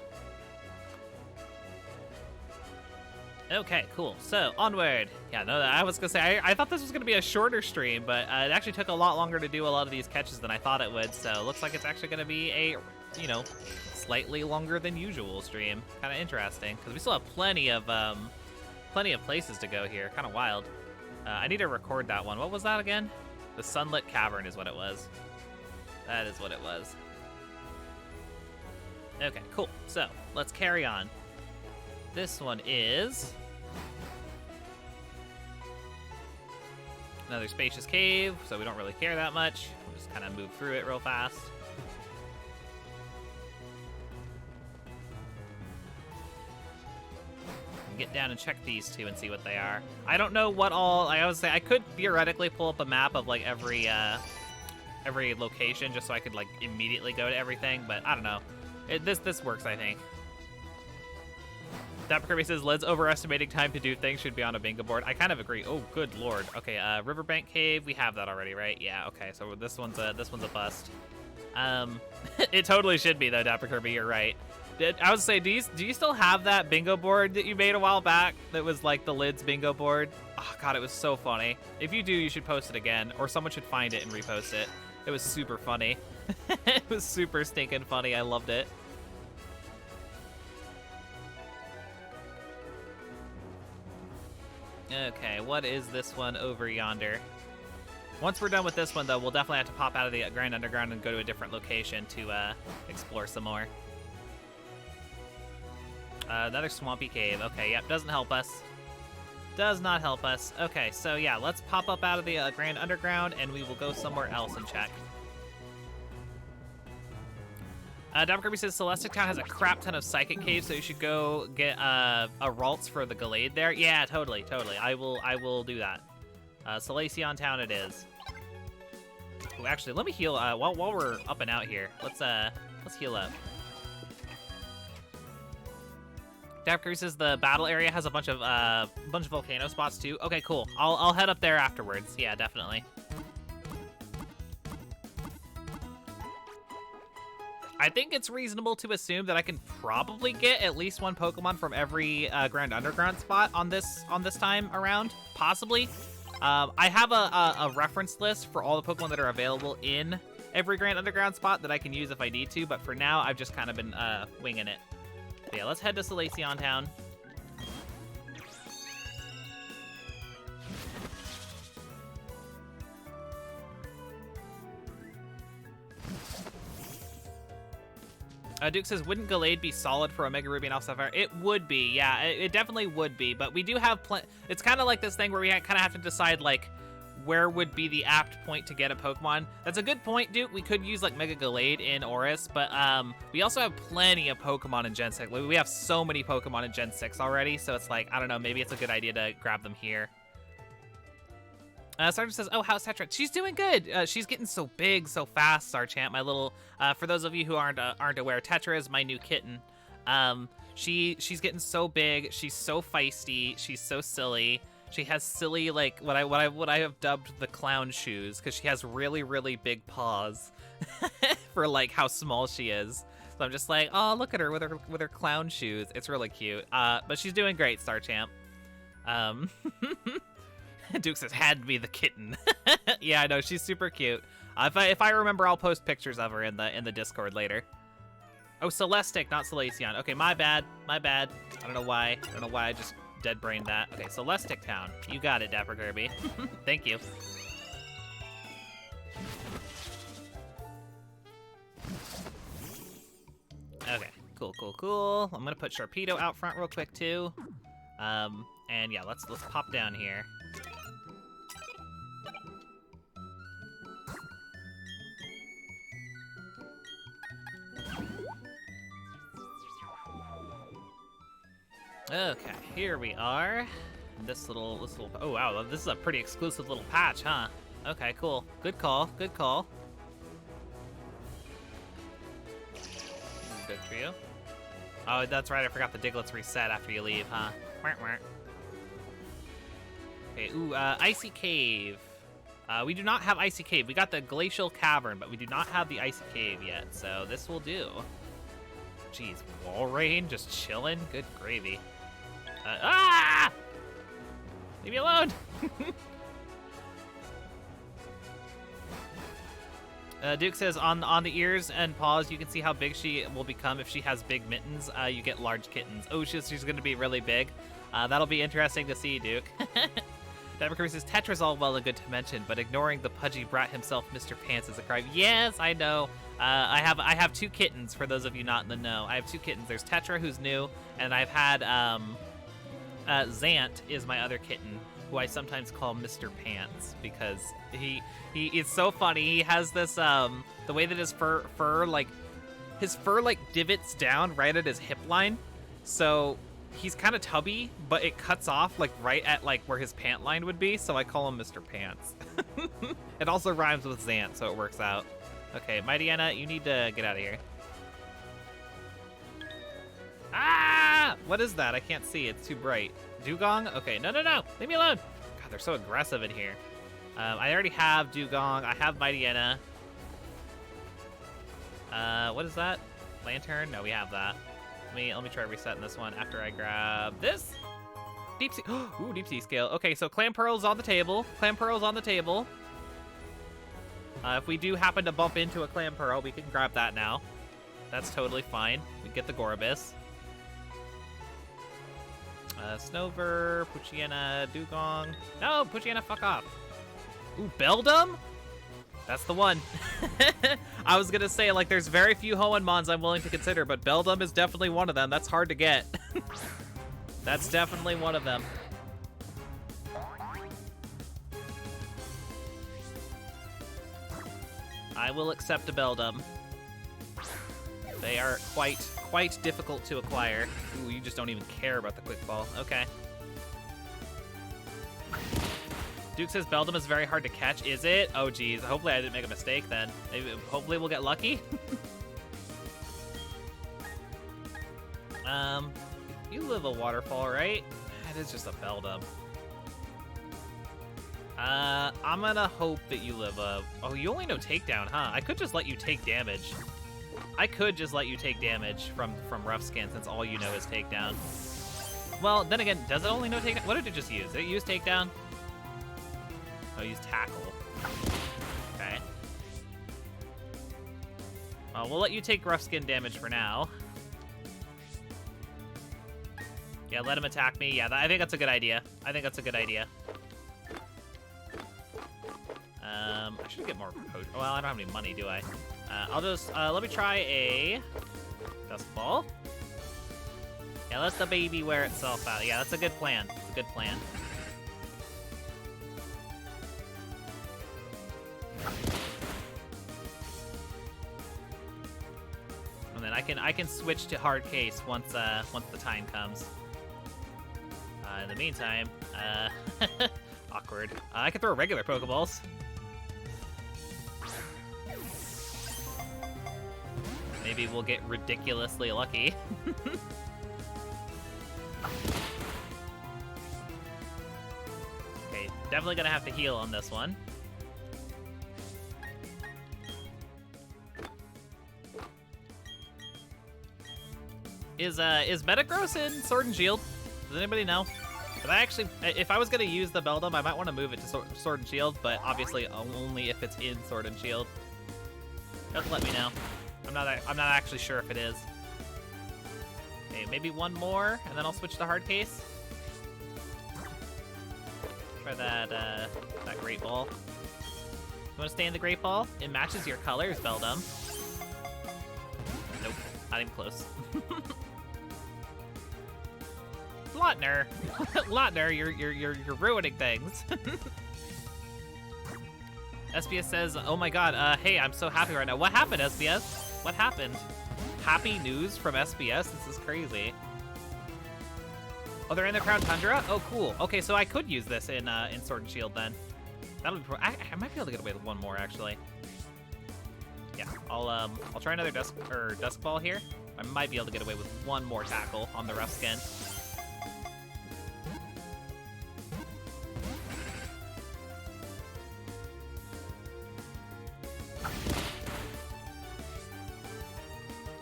Okay, cool. So onward. Yeah, no, I was gonna say I thought this was gonna be a shorter stream, but it actually took a lot longer to do a lot of these catches than I thought it would. So it looks like it's actually gonna be a, slightly longer than usual stream. Kind of interesting because we still have plenty of places to go here. Kind of wild. I need to record that one. What was that again? The Sunlit Cavern is what it was. That is what it was. Okay, cool. So let's carry on. This one is another spacious cave, so we don't really care that much. We'll just kind of move through it real fast. Get down and check these two and see what they are. I don't know what all... I always say I could theoretically pull up a map of like every location just so I could like immediately go to everything, but I don't know. This works, I think. Dapper Kirby says Lid's overestimating time to do things should be on a bingo board. I kind of agree. Oh, good lord. Okay, Riverbank Cave, we have that already, right? Yeah. Okay, so this one's a bust. It totally should be though, Dapper Kirby. You're right. I would say, do you still have that bingo board that you made a while back that was like the Lids bingo board? Oh god, it was so funny. If you do, you should post it again, or someone should find it and repost it. It was super funny. It was super stinking funny. I loved it. Okay, what is this one over yonder? Once we're done with this one, though, we'll definitely have to pop out of the Grand Underground and go to a different location to explore some more. Another Swampy Cave. Okay, yep, doesn't help us. Does not help us. Okay, so yeah, let's pop up out of the Grand Underground, and we will go somewhere else and check. Dapper Kirby says Celestic Town has a crap ton of psychic caves, so you should go get a Ralts for the Gallade there. Yeah, totally. I will do that. Salacion Town it is. Ooh, actually, let me heal while we're up and out here. Let's heal up. Dapper Kirby says the battle area has a bunch of volcano spots too. Okay, cool. I'll head up there afterwards. Yeah, definitely. I think it's reasonable to assume that I can probably get at least one Pokemon from every Grand Underground spot on this time around, possibly. I have a reference list for all the Pokemon that are available in every Grand Underground spot that I can use if I need to, but for now, I've just kind of been winging it. But yeah, let's head to Salacion Town. Duke says, wouldn't Gallade be solid for Omega Ruby and Alpha Sapphire? It would be, yeah, it definitely would be, but we do have it's kind of like this thing where we kind of have to decide, like, where would be the apt point to get a Pokemon. That's a good point, Duke. We could use, like, Mega Gallade in Oris, but we also have plenty of Pokemon in Gen 6. We have so many Pokemon in Gen 6 already, so it's like, I don't know, maybe it's a good idea to grab them here. Sargent says, oh, how's Tetra? She's doing good. She's getting so big so fast, Sarchant. My little, for those of you who aren't aware, Tetra is my new kitten. She's getting so big. She's so feisty. She's so silly. She has silly, like, what I have dubbed the clown shoes, because she has really, really big paws for, like, how small she is. So I'm just like, oh, look at her with her clown shoes. It's really cute. But she's doing great, Star Champ. Duke says, "Hand me the kitten." Yeah, I know, she's super cute. If I remember, I'll post pictures of her in the Discord later. Oh, Celestic, not Celacion. Okay, my bad. I don't know why I just dead-brained that. Okay, Celestic Town. You got it, Dapper Kirby. Thank you. Okay, cool. I'm gonna put Sharpedo out front real quick too. And yeah, let's pop down here. Okay, here we are. This little, oh wow, this is a pretty exclusive little patch, huh? Okay, cool. Good call. Good for you. Oh, that's right, I forgot the Diglet's reset after you leave, huh? Okay, ooh, Icy Cave. We do not have Icy Cave. We got the Glacial Cavern, but we do not have the Icy Cave yet, so this will do. Jeez, Walrein just chilling? Good gravy. Leave me alone! Duke says, on the ears and paws, you can see how big she will become if she has big mittens. You get large kittens. Oh, she's going to be really big. That'll be interesting to see, Duke. Dapper Kirby says, Tetra's all well and good to mention, but ignoring the pudgy brat himself, Mr. Pants, is a crime. Yes, I know. I have 2 kittens, for those of you not in the know. I have 2 kittens. There's Tetra, who's new, and I've had Zant is my other kitten, who I sometimes call Mr. Pants, because he is so funny. He has this, the way that his fur divots down right at his hip line, so he's kind of tubby, but it cuts off, like, right at, like, where his pant line would be, so I call him Mr. Pants. It also rhymes with Zant, so it works out. Okay, Mightyena, you need to get out of here. Ah! What is that? I can't see. It's too bright. Dugong? Okay, no. Leave me alone. God, they're so aggressive in here. I already have Dugong. I have Mightyena. What is that? Lantern? No, we have that. Let me try resetting this one after I grab this. Deep sea. Ooh, deep sea scale. Okay, so Clam Pearl's on the table. If we do happen to bump into a Clam Pearl, we can grab that now. That's totally fine. We get the Gorobus. Snover, Poochyena, Dugong. No, Poochyena, fuck off. Ooh, Beldum? That's the one. I was gonna say, like, there's very few Hoenmons I'm willing to consider, but Beldum is definitely one of them. That's hard to get. That's definitely one of them. I will accept a Beldum. They are quite difficult to acquire. Ooh, you just don't even care about the quick ball. Okay. Duke says Beldum is very hard to catch. Is it? Oh, geez. Hopefully I didn't make a mistake then. Hopefully we'll get lucky. You live a waterfall, right? It is just a Beldum. I'm gonna hope that you live a... Oh, you only know takedown, huh? I could just let you take damage. From Rough Skin, since all you know is takedown. Well, then again, does it only know takedown? What did it just use? Did it use takedown? Oh, use tackle. Okay. We'll let you take Rough Skin damage for now. Yeah, let him attack me. Yeah, I think that's a good idea. I should get more potion. Well, I don't have any money, do I? I'll just, let me try a Dust Ball. Yeah, let the baby wear itself out. Yeah, that's a good plan. And then I can switch to hard case once the time comes. In the meantime, awkward. I can throw regular Pokeballs. Maybe we'll get ridiculously lucky. Definitely gonna have to heal on this one. Is Metagross in Sword and Shield? Does anybody know? But I actually, if I was gonna use the Beldum, I might want to move it to Sword and Shield, but obviously only if it's in Sword and Shield. You have to let me know. I'm not actually sure if it is. Okay, maybe one more, and then I'll switch to hard case. For that Great Ball. You want to stay in the Great Ball? It matches your colors, Beldum. Nope, not even close. Lotner, Lotner, you're ruining things. SBS says, "Oh my God, hey, I'm so happy right now." What happened, SBS? What happened? Happy news from SBS? This is crazy. Oh, they're in the Crown Tundra? Oh, cool. Okay, so I could use this in Sword and Shield then. That'll be. I might be able to get away with one more actually. Yeah, I'll try another Dusk Ball here. I might be able to get away with one more tackle on the rough skin.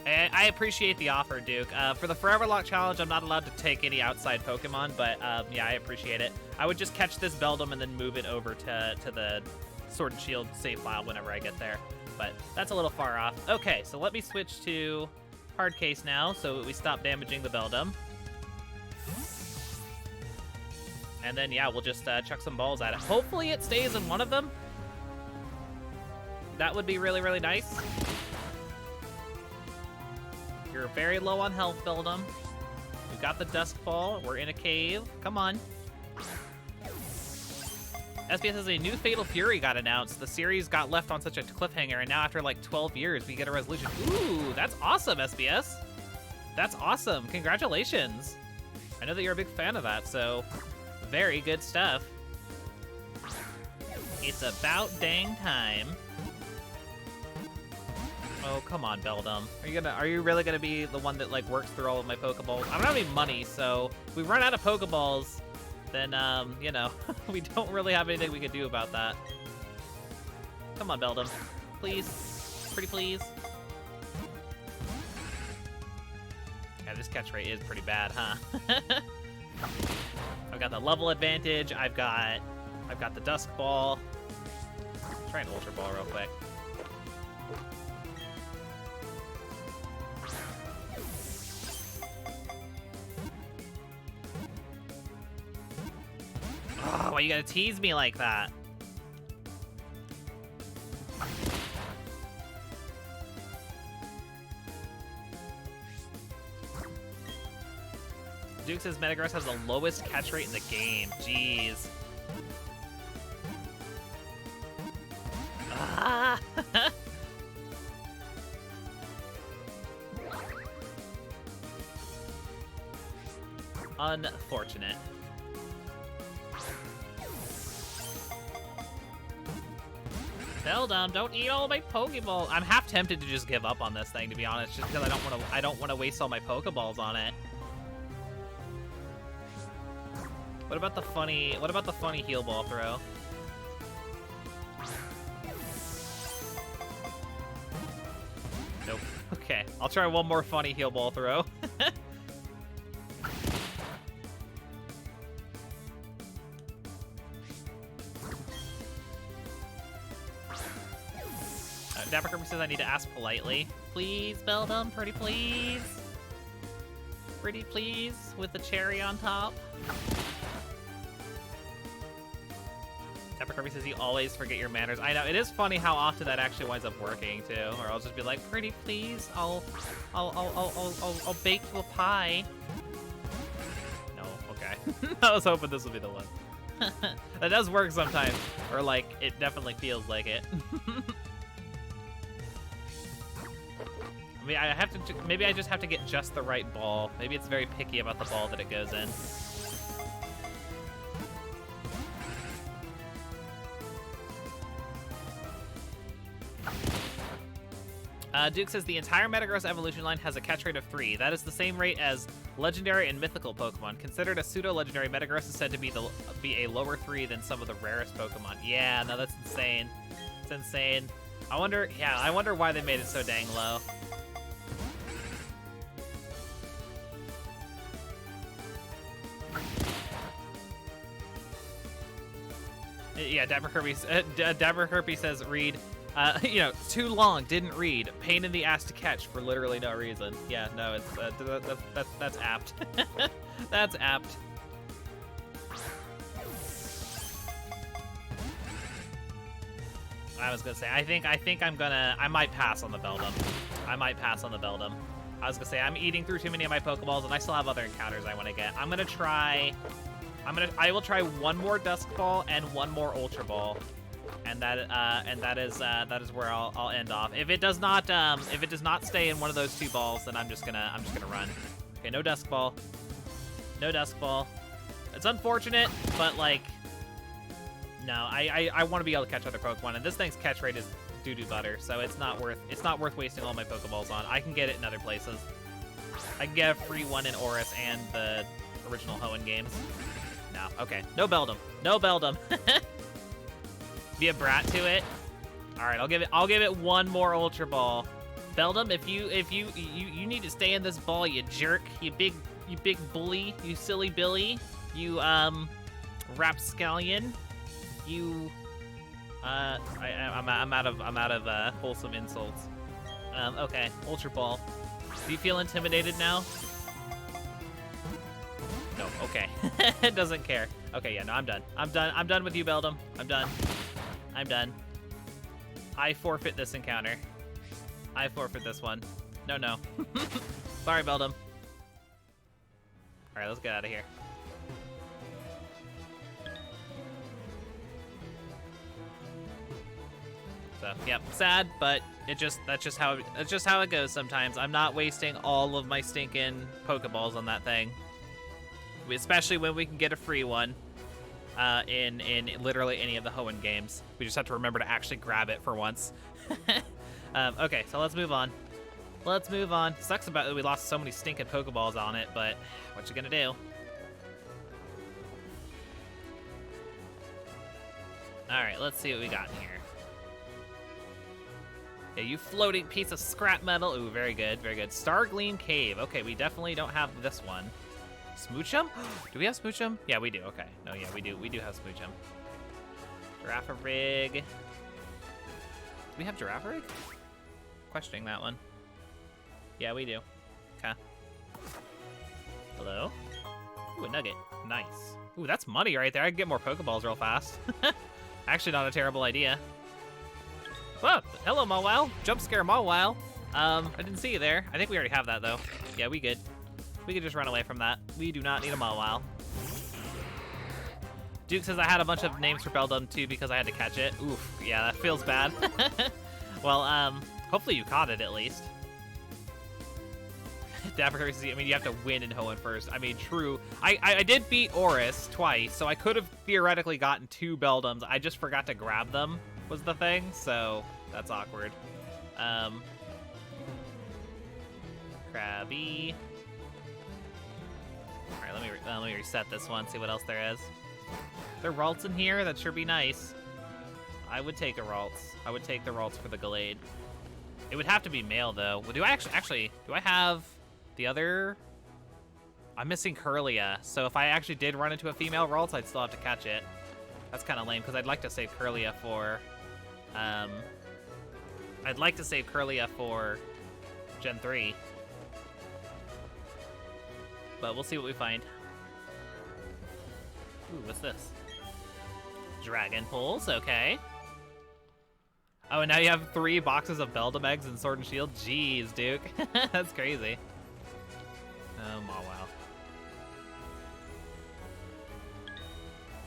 I appreciate the offer, Duke. For the Foreverlocke challenge, I'm not allowed to take any outside Pokemon, but yeah, I appreciate it. I would just catch this Beldum and then move it over to the Sword and Shield save file whenever I get there. But that's a little far off. Okay, so let me switch to hard case now, so we stop damaging the Beldum. And then, yeah, we'll just chuck some balls at it. Hopefully it stays in one of them. That would be really, really nice. You're very low on health, Beldum. We've got the Dusk Ball. We're in a cave. Come on. SBS says a new Fatal Fury got announced. The series got left on such a cliffhanger, and now after like 12 years, we get a resolution. Ooh, that's awesome, SBS. That's awesome. Congratulations. I know that you're a big fan of that, so very good stuff. It's about dang time. Oh, come on, Beldum. Are you really gonna be the one that like works through all of my Pokeballs? I don't have any money, so if we run out of Pokeballs, then you know, we don't really have anything we can do about that. Come on, Beldum. Please. Pretty please. Yeah, this catch rate is pretty bad, huh? I've got the level advantage, I've got the Dusk Ball. Try an Ultra Ball real quick. Oh, why you gotta tease me like that? Duke says Metagross has the lowest catch rate in the game. Jeez. Ah! Unfortunate. Beldum, don't eat all my Pokeballs. I'm half tempted to just give up on this thing, to be honest, just because I don't want to waste all my Pokeballs on it. What about the funny heal ball throw? Nope. Okay, I'll try one more funny heal ball throw. Dapper Kirby says I need to ask politely. Please, Beldum, pretty please. Pretty please, with the cherry on top. Dapper Kirby says you always forget your manners. I know, it is funny how often that actually winds up working too. Or I'll just be like, pretty please, I'll bake you a pie. No, okay. I was hoping this would be the one. That does work sometimes, or like it definitely feels like it. Maybe I just have to get just the right ball. Maybe it's very picky about the ball that it goes in. Duke says the entire Metagross evolution line has a catch rate of 3. That is the same rate as Legendary and mythical Pokemon. Considered a pseudo-legendary, Metagross is said to be a lower 3 than some of the rarest Pokemon. Yeah, no, that's insane. It's insane. I wonder why they made it so dang low. Yeah, Dapper Kirby says, read. You know, too long, didn't read. Pain in the ass to catch for literally no reason. Yeah, no, it's that's apt. That's apt. I was gonna say, I think I might pass on the Beldum. I might pass on the Beldum. I was gonna say, I'm eating through too many of my Pokeballs, and I still have other encounters I want to get. I will try one more Dusk Ball and one more Ultra Ball, and that is where I'll end off. If it does not stay in one of those two balls, then I'm just gonna run. Okay, no Dusk Ball, no Dusk Ball. It's unfortunate, but like, no, I want to be able to catch other Pokemon, and this thing's catch rate is doo-doo butter, so it's not worth wasting all my Pokeballs on. I can get it in other places. I can get a free one in Oris and the original Hoenn games. No, okay, no Beldum, no Beldum. Be a brat to it. All right, I'll give it one more Ultra Ball. Beldum, if you need to stay in this ball, you jerk, you big bully, you silly Billy, you rapscallion, you I'm out of wholesome insults. Okay, Ultra Ball. Do you feel intimidated now? No, okay. It doesn't care. Okay, yeah, no, I'm done. I'm done with you, Beldum. I'm done. I forfeit this encounter. I forfeit this one. No. Sorry, Beldum. Alright, let's get out of here. So, yep, sad, but that's just how it goes sometimes. I'm not wasting all of my stinking Pokeballs on that thing. Especially when we can get a free one in literally any of the Hoenn games. We just have to remember to actually grab it for once. Okay, so let's move on. Sucks about that we lost so many stinking Pokeballs on it, but what you gonna do? Alright, let's see what we got in here. Yeah, you floating piece of scrap metal. Ooh, very good, very good. Stargleam Cave. Okay, we definitely don't have this one. Smoochum? Do we have Smoochum? Yeah, we do. Okay. No, yeah, we do. We do have Smoochum. Girafarig. Do we have Girafarig? Questioning that one. Yeah, we do. Okay. Hello? Ooh, a nugget. Nice. Ooh, that's money right there. I can get more Pokeballs real fast. Actually, not a terrible idea. Oh, hello, Mawile. Jump scare Mawile. I didn't see you there. I think we already have that, though. Yeah, we good. We could just run away from that. We do not need a Mawile. Duke says I had a bunch of names for Beldum, too, because I had to catch it. Oof, yeah, that feels bad. Well, hopefully you caught it, at least. Dapper Kirby says, I mean, you have to win in Hoenn first. I mean, true. I did beat Oris twice, so I could have theoretically gotten 2 Beldums. I just forgot to grab them, was the thing, so that's awkward. Krabby. All right, let me reset this one, see what else there is. There are Ralts in here? That sure be nice. I would take a Ralts. I would take the Ralts for the Gallade. It would have to be male, though. Do I actually, do I have the other? I'm missing Curlia, so if I actually did run into a female Ralts, I'd still have to catch it. That's kind of lame, because I'd like to save Curlia for, Gen 3. But we'll see what we find. Ooh, what's this? Dragon Pulse, okay. Oh, and now you have 3 boxes of Beldum eggs and Sword and Shield? Jeez, Duke. That's crazy. Oh,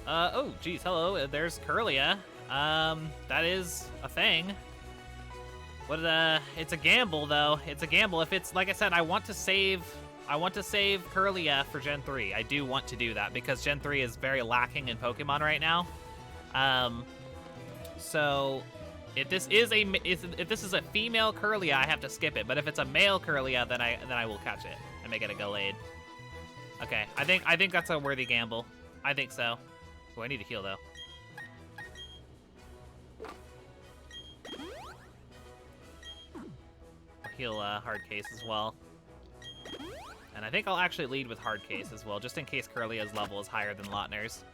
wow. Oh, geez, hello, there's Curlia. That is a thing. It's a gamble, though. It's a gamble. If it's, like I said, I want to save Curlia for Gen 3. I do want to do that because Gen 3 is very lacking in Pokemon right now. So if this is a female Curlia, I have to skip it. But if it's a male Curlia, then I will catch it and make it a Gallade. Okay, I think that's a worthy gamble. I think so. Oh, I need to heal though. I'll heal hard case as well. And I think I'll actually lead with hard case as well, just in case Curlia's level is higher than Lautner's.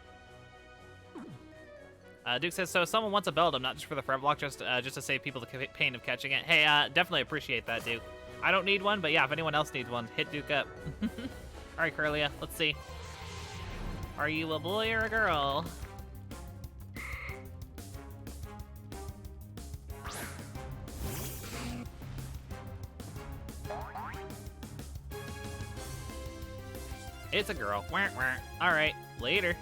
Duke says, so if someone wants a Beldum, not just for the Foreverlocke, just to save people the pain of catching it. Hey, definitely appreciate that, Duke. I don't need one, but yeah, if anyone else needs one, hit Duke up. All right, Curlia, let's see. Are you a boy or a girl? It's a girl. Wah, wah. All right, later.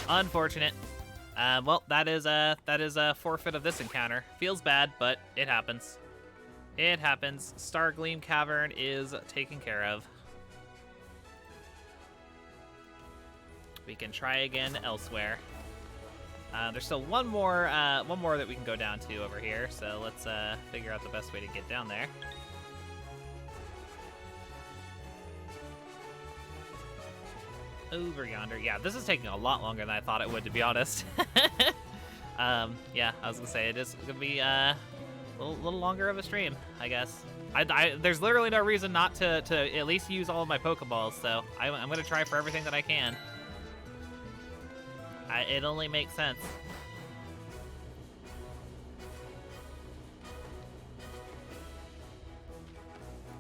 Unfortunate. Well, that is a forfeit of this encounter. Feels bad, but it happens. It happens. Stargleam Cavern is taken care of. We can try again elsewhere. There's still one more that we can go down to over here. So let's figure out the best way to get down there. Over yonder. Yeah, this is taking a lot longer than I thought it would, to be honest. Yeah, I was gonna say it is gonna be a little longer of a stream, I guess. There's literally no reason not to at least use all of my Pokeballs, so I'm gonna try for everything that I can. It only makes sense.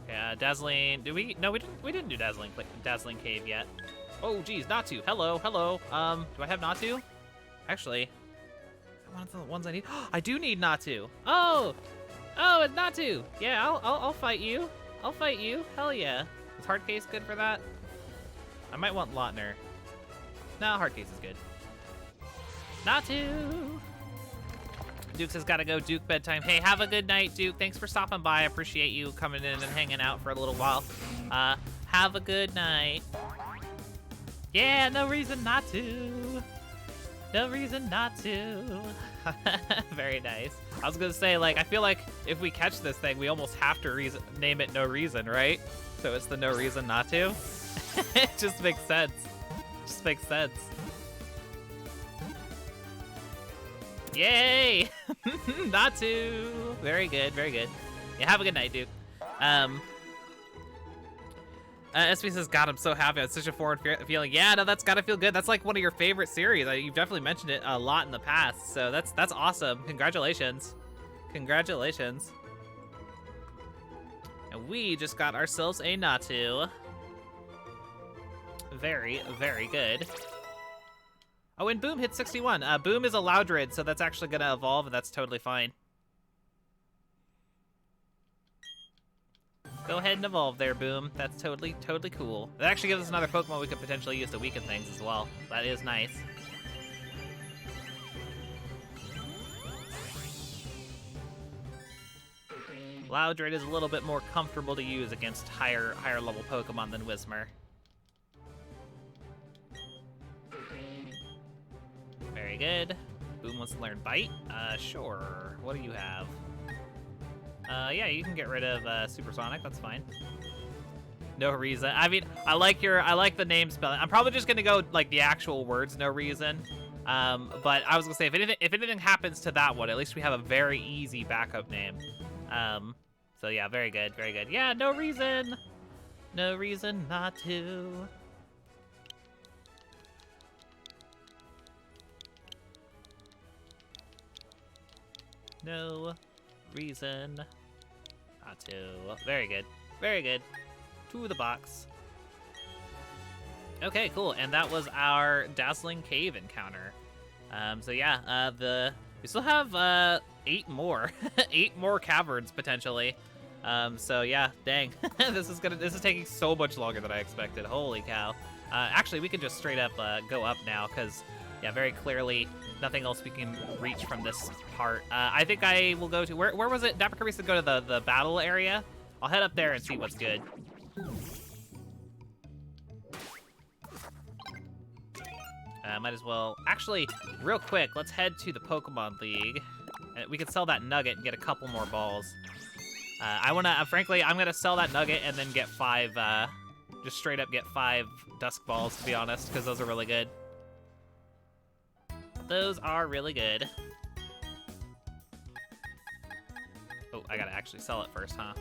Yeah, Dazzling. Did we? No, we didn't do Dazzling Cave yet. Oh, geez, Natu. Hello. Do I have Natu? Actually, is that one of the ones I need? I do need Natu. Oh, it's Natu. Yeah, I'll fight you. I'll fight you. Hell yeah. Is hard case good for that? I might want Lautner. No, hard case is good. Natu. Duke says gotta go. Duke bedtime. Hey, have a good night, Duke. Thanks for stopping by. I appreciate you coming in and hanging out for a little while. Have a good night. Yeah, no reason not to. No reason not to. Very nice. I was gonna say, like, I feel like if we catch this thing, we almost have to name it No Reason, right? So it's the No Reason Not to. It just makes sense. Just makes sense. Yay! Not to. Very good, very good. Yeah, have a good night, Duke. SB says, God, I'm so happy. It's such a foreign feeling. Yeah, no, that's gotta feel good. That's like one of your favorite series. You've definitely mentioned it a lot in the past, so that's awesome. Congratulations. Congratulations. And we just got ourselves a Natu. Very, very good. Oh, and Boom hit 61. Boom is a Loudred, so that's actually gonna evolve, and that's totally fine. Go ahead and evolve there, Boom. That's totally cool. That actually gives us another Pokemon we could potentially use to weaken things as well. That is nice. Loudred is a little bit more comfortable to use against higher level Pokemon than Whismur. Very good. Boom wants to learn Bite. Sure. What do you have? Yeah, you can get rid of Supersonic. That's fine. No reason. I mean, I like the name spelling. I'm probably just gonna go like the actual words. No reason. But I was gonna say if anything happens to that one, at least we have a very easy backup name. So yeah, very good, very good. Yeah, no reason. No reason not to. No reason not to. Very good. Very good. To the box. Okay, cool. And that was our Dazzling Cave encounter. So yeah, we still have 8 more. 8 more caverns potentially. So yeah, dang. This is taking so much longer than I expected. Holy cow. Actually, we can just straight up go up now, because yeah, very clearly nothing else we can reach from this part. I think I will go to where was it? Dapper Kirby said go to the battle area. I'll head up there and see what's good. Might as well actually real quick. Let's head to the Pokemon League. We can sell that nugget and get a couple more balls. Frankly, I'm gonna sell that nugget and then get 5 just straight up get 5 Dusk Balls, to be honest, because those are really good. Those are really good. Oh, I gotta actually sell it first, huh?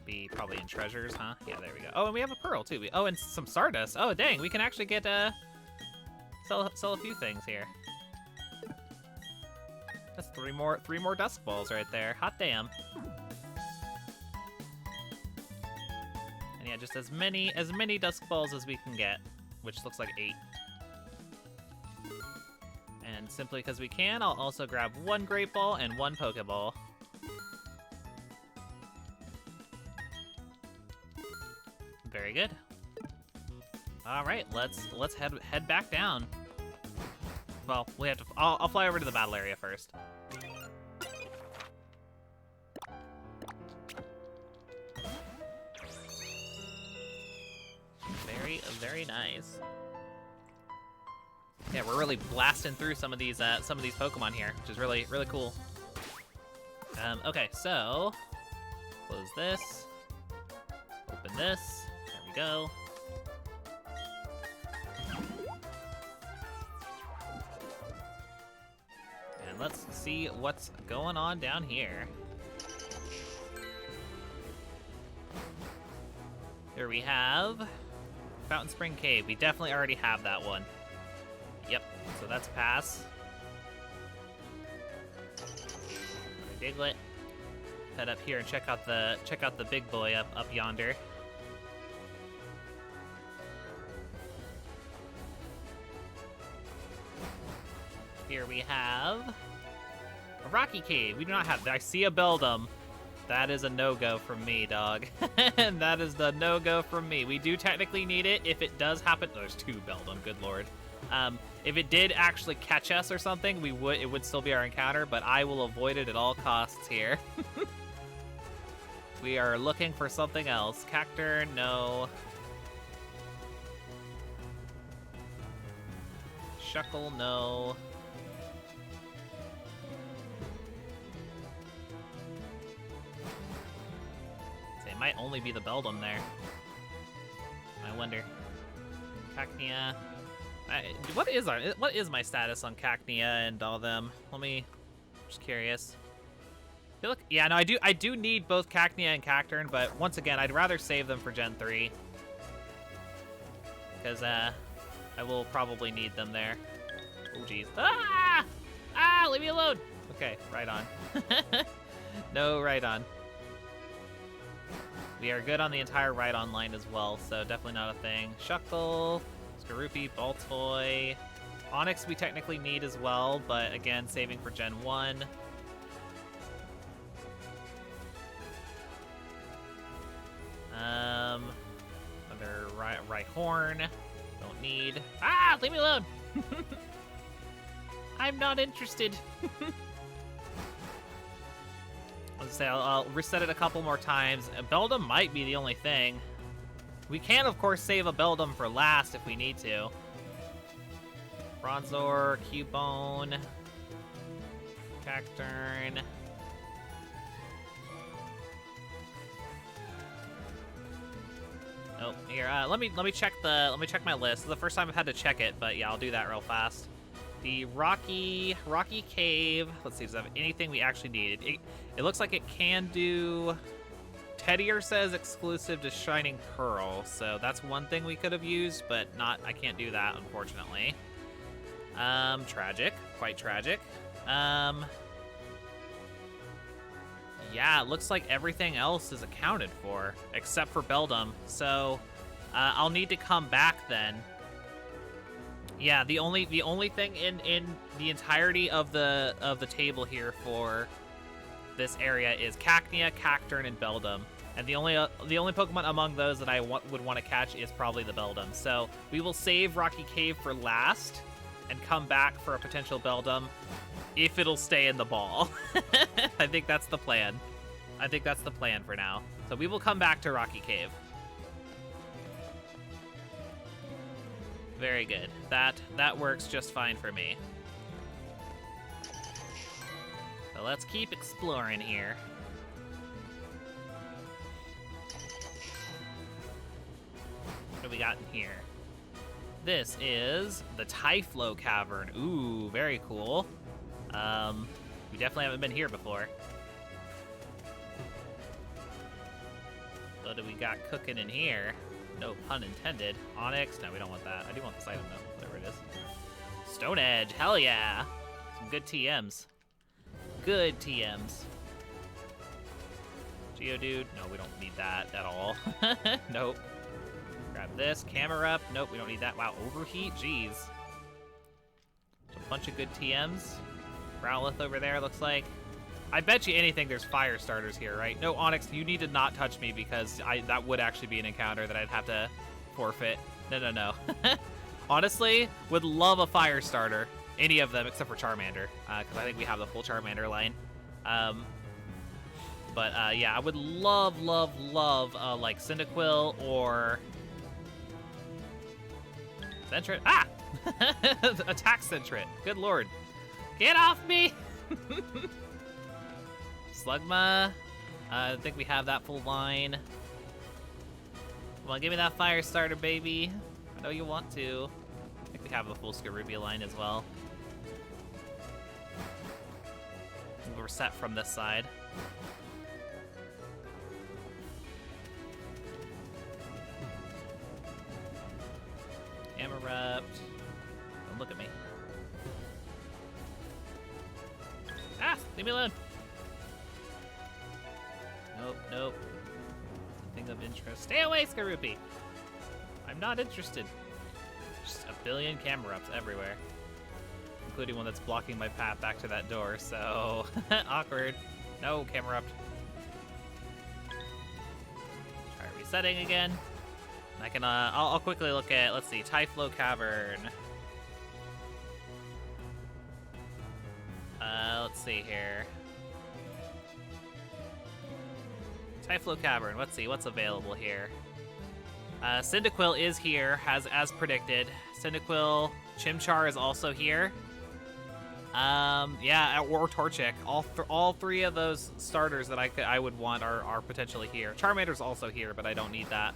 Be probably in treasures, huh? Yeah, there we go. Oh, and we have a pearl too. Oh, and some Stardust. Oh, dang, we can actually get sell a few things here. That's three more Dusk Balls right there. Hot damn. And yeah, just as many Dusk Balls as we can get, which looks like 8. And simply because we can, I'll also grab 1 Great Ball and 1 Pokeball. Very good. All right, let's head back down. Well, we have to. I'll fly over to the battle area first. Very nice. Yeah, we're really blasting through some of these Pokemon here, which is really cool. Okay, so close this, open this. There we go. And let's see what's going on down here. Here we have Fountain Spring Cave. We definitely already have that one. Yep, so that's a pass. Diglett. Head up here and check out the big boy up yonder. Here we have a Rocky Cave. We do not have that. I see a Beldum. That is a no-go from me, dog. And that is the no-go from me. We do technically need it if it does happen. Oh, there's 2 Beldum, good lord. If it did actually catch us or something, it would still be our encounter, but I will avoid it at all costs here. We are looking for something else. Cacturn, no. Shuckle, no. It might only be the Beldum there. I wonder. Cacnea. What is my status on Cacnea and all them? Just curious. Yeah, no, I do need both Cacnea and Cacturn, but once again, I'd rather save them for Gen 3. Because, I will probably need them there. Oh, jeez. Ah! Ah, leave me alone! Okay, right on. No, right on. We are good on the entire Rhydon line as well, so definitely not a thing. Shuckle, Skorupi, Baltoy. Onix we technically need as well, but again, saving for Gen 1. Another Rhyhorn. Don't need. Ah, leave me alone! I'm not interested. Let's say I'll reset it a couple more times. Beldum might be the only thing. We can, of course, save a Beldum for last if we need to. Bronzor, Cubone, Cacturn. Oh, here. Let me check my list. This is the first time I've had to check it, but yeah, I'll do that real fast. The Rocky Cave. Let's see, does it have anything we actually need? It looks like it can do. Teddier says exclusive to Shining Pearl, so that's one thing we could have used, but I can't do that, unfortunately. Tragic. Quite tragic. Yeah, it looks like everything else is accounted for, except for Beldum, so I'll need to come back then. Yeah, the only thing in the entirety of the table here for this area is Cacnea, Cacturn, and Beldum. And the only Pokemon among those that I would want to catch is probably the Beldum. So we will save Rocky Cave for last and come back for a potential Beldum if it'll stay in the ball. I think that's the plan. I think that's the plan for now. So we will come back to Rocky Cave. Very good. That works just fine for me. So let's keep exploring here. What do we got in here? This is the Typhlo Cavern. Ooh, very cool. We definitely haven't been here before. What do we got cooking in here? No pun intended. Onyx? No, we don't want that. I do want this item though, whatever it is. Stone Edge, hell yeah! Some good TMs. Good TMs. Geodude? No, we don't need that at all. Nope. Grab this. Camera up. Nope, we don't need that. Wow, overheat? Jeez. A bunch of good TMs. Growlithe over there, looks like. I bet you anything there's fire starters here, right? No, Onyx, you need to not touch me because that would actually be an encounter that I'd have to forfeit. No. Honestly, would love a fire starter. Any of them except for Charmander, because I think we have the full Charmander line. But yeah, I would love like Cyndaquil or Sentret. Ah! Attack Sentret. Good lord. Get off me! Slugma. I think we have that full line. Come on, give me that fire starter, baby. I know you want to. I think we have a full Scarubia line as well. We're set from this side. Amarupt. Don't look at me. Ah! Leave me alone! Nope. Nothing of interest. Stay away, Scarupy! I'm not interested. Just a billion Camerupts everywhere. Including one that's blocking my path back to that door, so... awkward. No, Camerupt. Try resetting again. I can, I'll quickly look at, let's see, Typhlo Cavern. Let's see here. Typhlo Cavern, let's see, what's available here? Cyndaquil is here, as predicted. Cyndaquil, Chimchar is also here. Yeah, or Torchic. All three of those starters that I would want are potentially here. Charmander's also here, but I don't need that.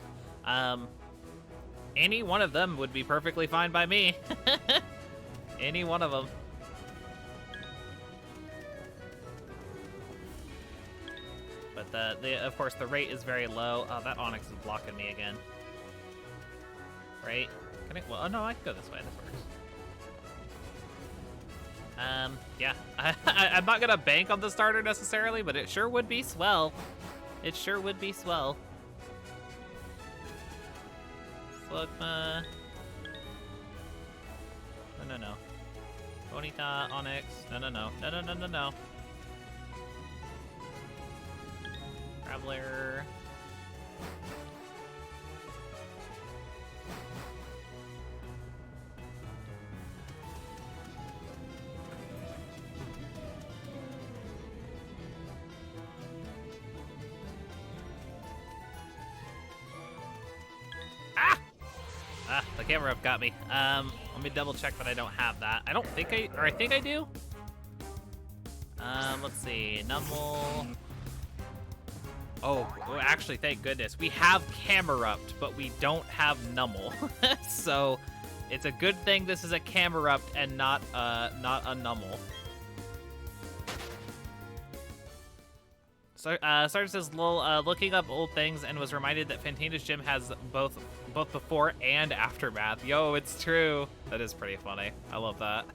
Any one of them would be perfectly fine by me. Any one of them. But of course the rate is very low. Oh, that Onyx is blocking me again. Right? Can I? Well, oh no, I can go this way. This works. Yeah. I'm not gonna bank on the starter necessarily, but it sure would be swell. It sure would be swell. Slugma. No. Bonita, Onyx. No. Traveler. The camera up got me. Let me double check that I don't have that. I don't think I think I do. Let's see, Numble. Oh, actually, thank goodness. We have Camerupt, but we don't have Numble. So, it's a good thing this is a Camerupt and not a Numble. So, Sarge says, lol, looking up old things and was reminded that Fantina's gym has both before and aftermath. Yo, it's true. That is pretty funny. I love that.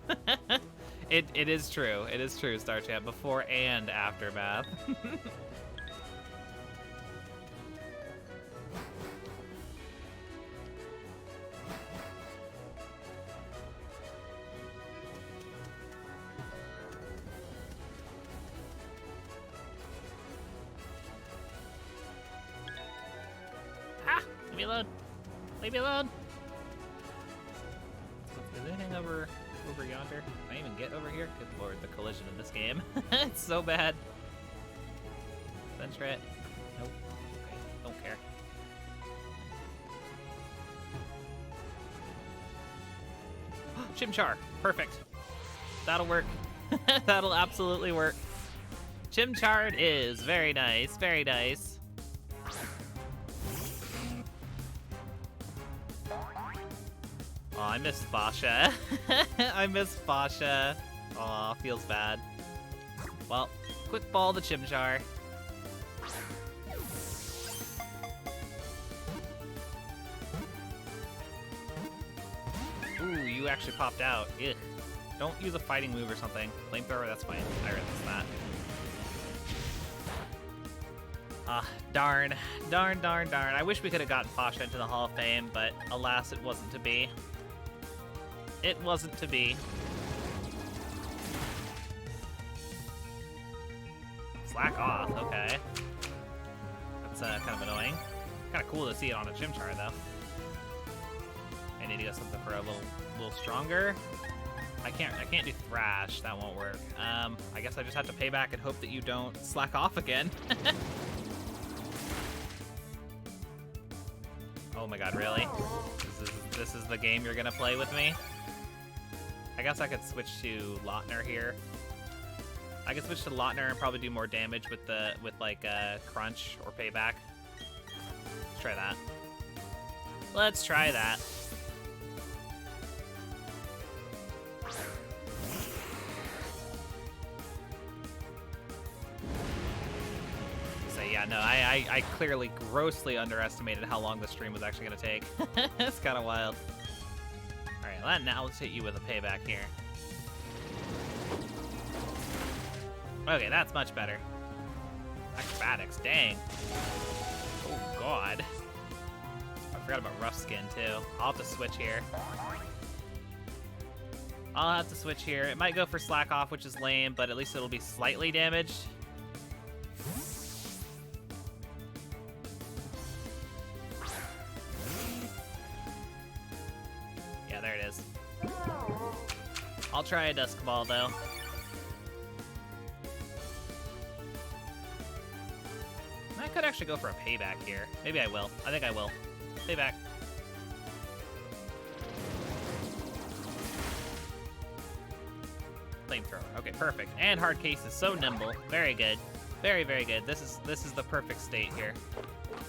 It is true. It is true, Star Champ. Before and aftermath. Leave me alone. Leave me alone. Is there anything over yonder? Can I even get over here? Good lord, the collision in this game. It's so bad. Sentret. Nope. Okay, don't care. Chimchar. Perfect. That'll work. That'll absolutely work. Chimchar it is. Very nice. Very nice. I miss Fasha. I miss Fasha. Aw, feels bad. Well, quick ball the Chimchar. Ooh, you actually popped out. Ugh. Don't use a fighting move or something. Flamethrower, that's fine. I resist that. Ah, darn. Darn, darn, darn. I wish we could have gotten Fasha into the Hall of Fame, but alas, it wasn't to be. It wasn't to be. Slack off, okay. That's kind of annoying. Kind of cool to see it on a Chimchar, though. I need to get something for a little stronger. I can't do Thrash. That won't work. I guess I just have to pay back and hope that you don't slack off again. Oh my god, really? This is the game you're gonna play with me? I guess I could switch to Lochner here. I could switch to Lochner and probably do more damage with Crunch or Payback. Let's try that. Let's try that. So yeah, no, I clearly grossly underestimated how long the stream was actually gonna take. It's kind of wild. All right, now let's hit you with a Payback here. Okay, that's much better. Acrobatics, dang. Oh god. I forgot about Rough Skin too. I'll have to switch here. I'll have to switch here. It might go for Slack Off, which is lame, but at least it'll be slightly damaged. Yeah, there it is. I'll try a Dusk Ball though. I could actually go for a Payback here. Maybe I will. I think I will. Payback. Flamethrower. Okay, perfect. And Hard Case is so nimble. Very good. Very, very good. This is the perfect state here.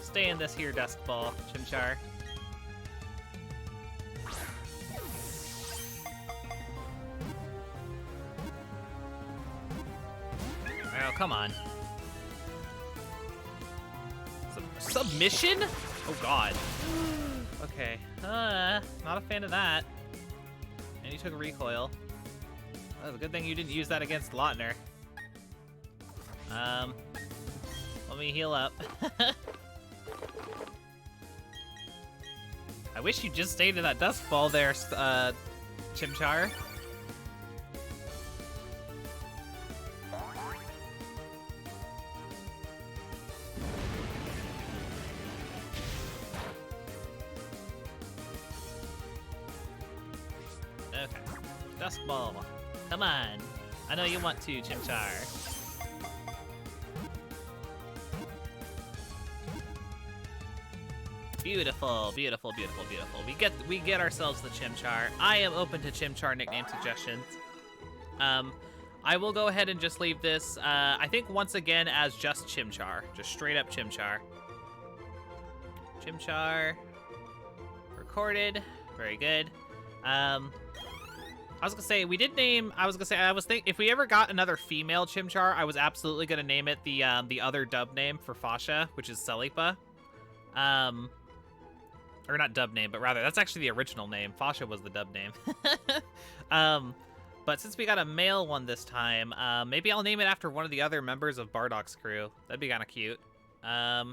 Stay in this here Dusk Ball, Chimchar. Oh, come on. Submission? Oh god. Okay. Not a fan of that. And you took a recoil. Well, it's a good thing you didn't use that against Lochner. Let me heal up. I wish you just stayed in that Dusk Ball there, Chimchar. Okay. Dusk Ball. Come on. I know you want to, Chimchar. Beautiful, beautiful, beautiful, beautiful. We get ourselves the Chimchar. I am open to Chimchar nickname suggestions. I will go ahead and just leave this, I think once again as just Chimchar. Just straight up Chimchar. Chimchar. Recorded. Very good. I was gonna say, we did name, I was thinking, if we ever got another female Chimchar, I was absolutely gonna name it the other dub name for Fasha, which is Celipa. Or not dub name, but rather, that's actually the original name. Fasha was the dub name. But since we got a male one this time, maybe I'll name it after one of the other members of Bardock's crew. That'd be kind of cute. I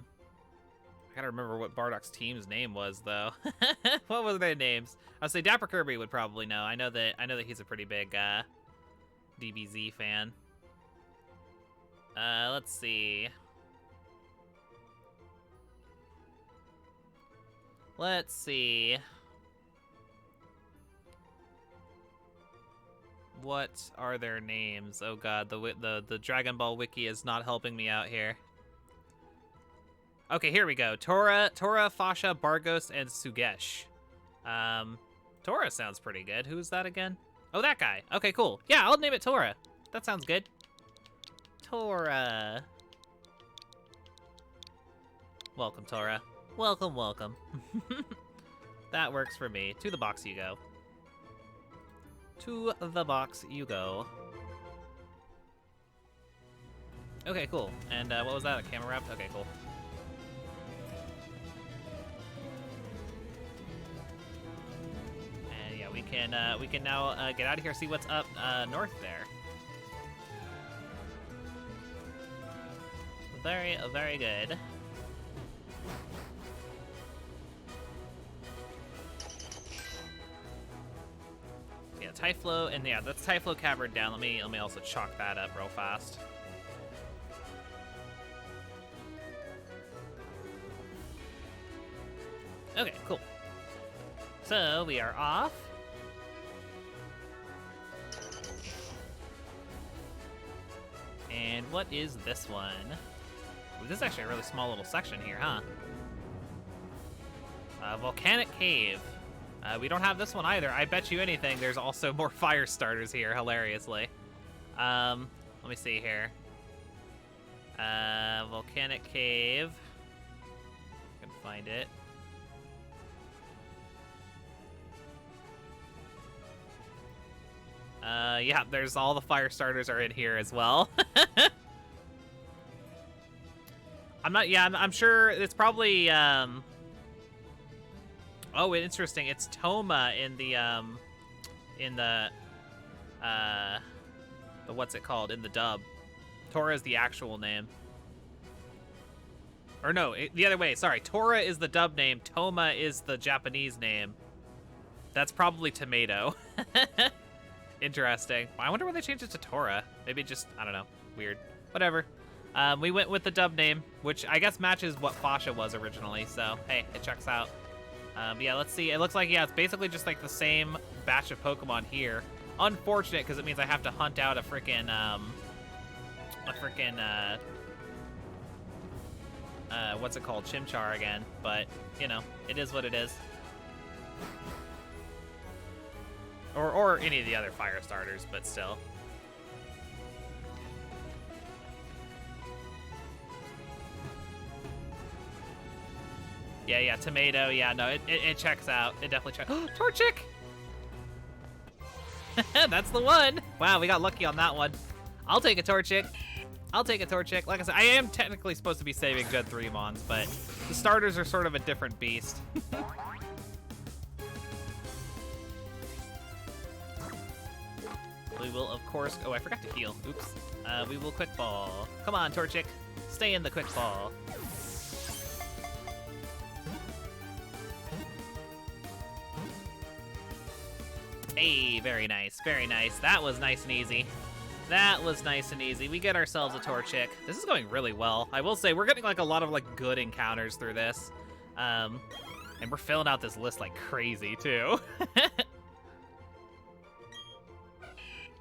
gotta remember what Bardock's team's name was, though. What was their names? I'll say Dapper Kirby would probably know. I know that he's a pretty big DBZ fan. Let's see. Let's see. What are their names? Oh god, the Dragon Ball wiki is not helping me out here. Okay, here we go. Tora, Fasha, Bargos, and Sugesh. Tora sounds pretty good. Who's that again? Oh, that guy. Okay, cool. Yeah, I'll name it Tora. That sounds good. Tora. Welcome, Tora. Welcome, welcome. That works for me. To the box you go. To the box you go. Okay, cool. And what was that? A camera wrap? Okay, cool. And yeah, we can now get out of here, see what's up north there. Very, very good. Yeah, Typhlo, and yeah, that's Typhlo Cavern down. Let me also chalk that up real fast. Okay, cool. So we are off. And what is this one? Ooh, this is actually a really small little section here, huh? Volcanic Cave. We don't have this one either. I bet you anything there's also more fire starters here, hilariously. Let me see here. Volcanic Cave. I can find it. Yeah, there's all the fire starters are in here as well. I'm sure it's probably, oh, interesting. It's Toma in the what's it called? In the dub. Tora is the actual name. Or no, the other way, sorry. Tora is the dub name, Toma is the Japanese name. That's probably tomato. Interesting. I wonder why they changed it to Tora. Maybe just, I don't know, weird. Whatever. We went with the dub name, which I guess matches what Fasha was originally, so hey, it checks out. Yeah, let's see. It looks like, yeah, it's basically just like the same batch of Pokemon here. Unfortunate, because it means I have to hunt out a freaking, what's it called? Chimchar again. But, you know, it is what it is. Or any of the other fire starters, but still. Yeah, tomato. Yeah, no, it checks out. It definitely checks. Torchic! That's the one. Wow, we got lucky on that one. I'll take a Torchic. I'll take a Torchic. Like I said, I am technically supposed to be saving Gen 3 Mons, but the starters are sort of a different beast. We will, of course... Oh, I forgot to heal. Oops. We will Quick Ball. Come on, Torchic. Stay in the Quick Ball. Hey, very nice. Very nice. That was nice and easy. That was nice and easy. We get ourselves a Torchic. This is going really well. I will say, we're getting like a lot of like good encounters through this. And we're filling out this list like crazy, too.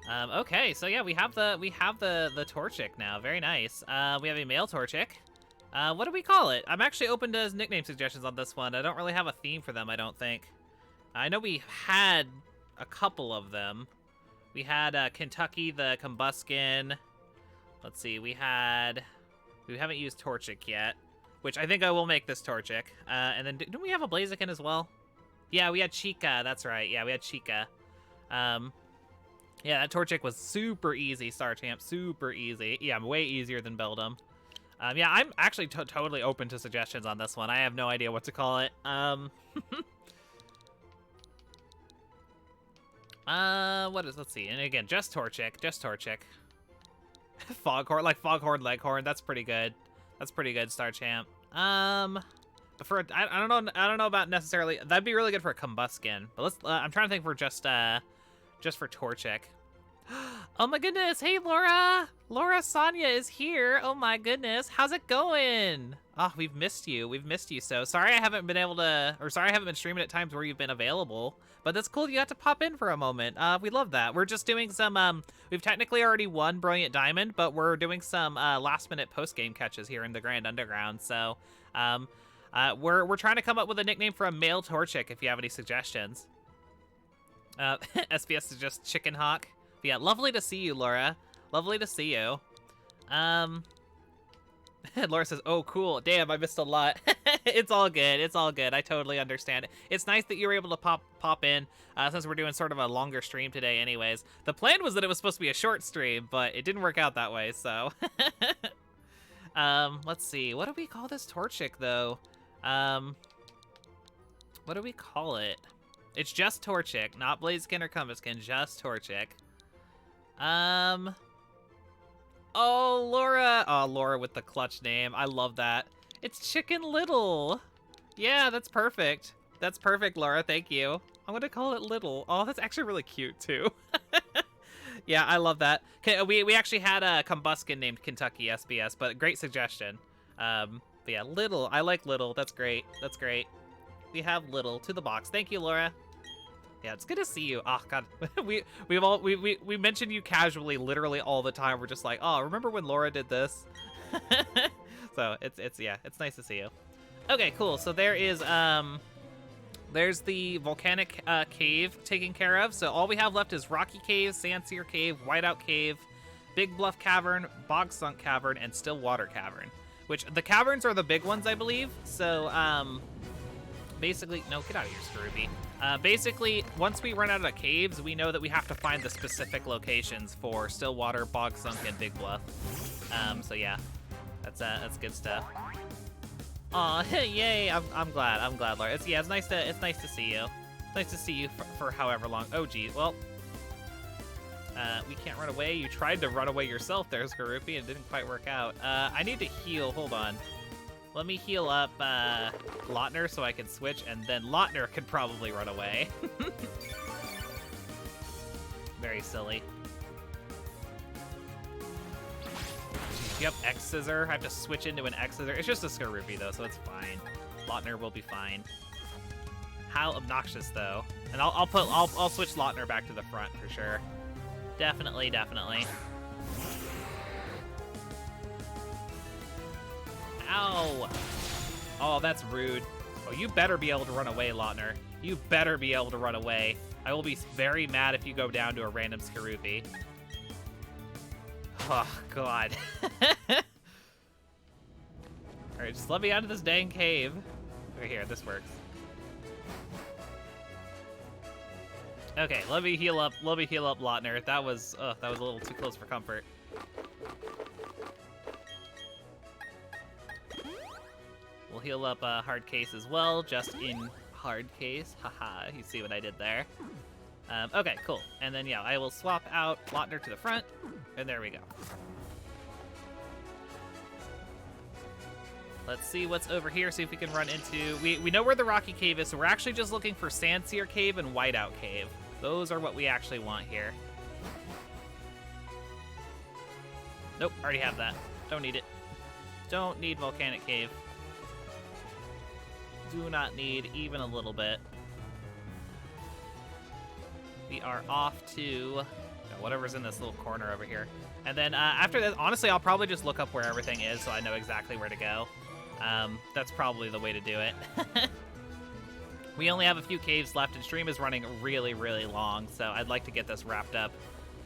Okay, so yeah, we have the Torchic now. Very nice. We have a male Torchic. What do we call it? I'm actually open to nickname suggestions on this one. I don't really have a theme for them, I don't think. I know we had a couple of them. We had Kentucky the Combuskin. Let's see, we haven't used Torchic yet, which I think I will make this Torchic. And then didn't we have a Blaziken as well? Yeah, we had Chica. That's right. Yeah, we had Chica. Yeah, that Torchic was super easy, Star Champ. Super easy. Yeah, way easier than Beldum. Yeah, I'm actually totally open to suggestions on this one. I have no idea what to call it. Let's see. And again, just Torchic. Just Torchic. Foghorn, like Foghorn Leghorn. That's pretty good. That's pretty good, Star Champ. But for I don't know about necessarily. That'd be really good for a Combuskin. But let's. I'm trying to think for just for Torchic. Oh my goodness! Hey Laura! Laura Sonia is here. Oh my goodness! How's it going? Oh, we've missed you. We've missed you. So sorry I haven't been able to, or sorry I haven't been streaming at times where you've been available. But that's cool. You got to pop in for a moment. We love that. We're just doing some. We've technically already won Brilliant Diamond, but we're doing some last-minute post-game catches here in the Grand Underground. So, we're trying to come up with a nickname for a male Torchic. If you have any suggestions. SPS is just Chicken Hawk. But yeah, lovely to see you, Laura. Lovely to see you. Laura says, "Oh, cool. Damn, I missed a lot." It's all good. It's all good. I totally understand it. It's nice that you were able to pop in since we're doing sort of a longer stream today anyways. The plan was that it was supposed to be a short stream, but it didn't work out that way, so. Let's see. What do we call this Torchic, though? What do we call it? It's just Torchic, not Blaziken or Compasskin, just Torchic. Oh, Laura. Oh, Laura with the clutch name. I love that. It's Chicken Little. Yeah, that's perfect. That's perfect, Laura. Thank you. I'm going to call it Little. Oh, that's actually really cute, too. Yeah, I love that. Okay, we actually had a Combuskin named Kentucky SBS, but great suggestion. But yeah, Little. I like Little. That's great. That's great. We have Little to the box. Thank you, Laura. Yeah, it's good to see you. Oh God, we mention you casually, literally all the time. We're just like, oh, remember when Laura did this? So it's nice to see you. Okay, cool. So there's the volcanic cave taken care of. So all we have left is Rocky Cave, Sandseer Cave, Whiteout Cave, Big Bluff Cavern, Bog Sunk Cavern, and Stillwater Cavern. Which the caverns are the big ones, I believe. So basically, no, get out of here, Scrooby. Basically, once we run out of caves, we know that we have to find the specific locations for Stillwater, Bog Sunk, and Big Bluff. So yeah, that's good stuff. Aw, yay! I'm glad, Laura. It's nice to see you. It's nice to see you for however long. Oh geez, well, we can't run away. You tried to run away yourself there, Skorupi, and it didn't quite work out. I need to heal. Hold on. Let me heal up Lotner so I can switch, and then Lotner could probably run away. Very silly. Yep, X Scissor. I have to switch into an X Scissor. It's just a Skorupi though, so it's fine. Lotner will be fine. How obnoxious though. And I'll switch Lotner back to the front for sure. Definitely. Ow! Oh, that's rude. Oh, you better be able to run away, Lotner. You better be able to run away. I will be very mad if you go down to a random Skorupi. Oh, God. Alright, just let me out of this dang cave. Okay, here, this works. Okay, let me heal up Lotner. That was a little too close for comfort. We'll heal up Hard Case as well, just in Hard Case. Haha, you see what I did there. Okay, cool. And then, yeah, I will swap out Lotner to the front, and there we go. Let's see what's over here, see if we can run into... We know where the Rocky Cave is, so we're actually just looking for Sandseer Cave and Whiteout Cave. Those are what we actually want here. Nope, already have that. Don't need it. Don't need Volcanic Cave. Do not need even a little bit. We are off to whatever's in this little corner over here. And then after this, honestly, I'll probably just look up where everything is so I know exactly where to go. That's probably the way to do it. We only have a few caves left, and stream is running really, really long, so I'd like to get this wrapped up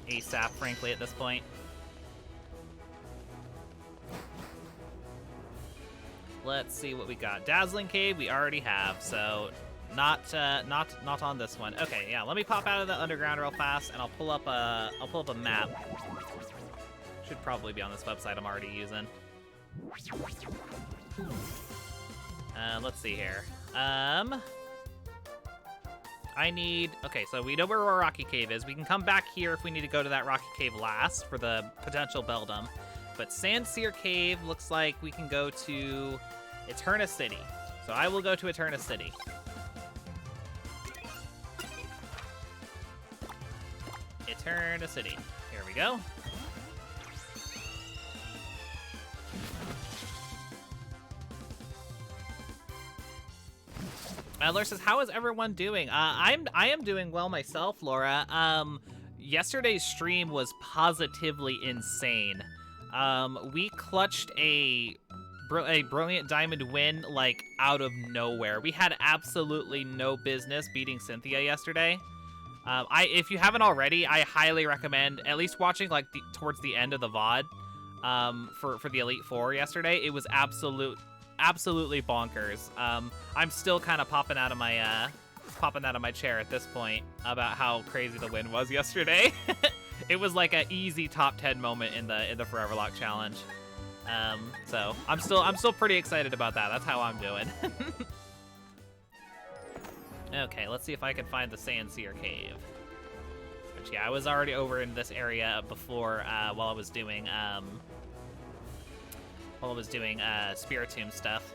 ASAP, frankly, at this point. Let's see what we got. Dazzling Cave we already have, so not on this one. Okay, yeah. Let me pop out of the underground real fast, and I'll pull up a map. Should probably be on this website I'm already using. Let's see here. Okay, so we know where our Rocky Cave is. We can come back here if we need to go to that Rocky Cave last for the potential Beldum. But Sandseer Cave looks like we can go to Eterna City. So I will go to Eterna City. Eterna City. Here we go. Laura says, "How is everyone doing?" I am doing well myself, Laura. Yesterday's stream was positively insane. We clutched a brilliant diamond win like out of nowhere. We had absolutely no business beating Cynthia yesterday. If you haven't already, I highly recommend at least watching like towards the end of the VOD. For the Elite Four yesterday, it was absolutely bonkers. I'm still kind of popping out of my chair at this point about how crazy the win was yesterday. It was like an easy top 10 moment in the Foreverlocke challenge. So I'm still pretty excited about that. That's how I'm doing. Okay, let's see if I can find the Sandseer Cave. Which, yeah, I was already over in this area before while I was doing Spiritomb stuff.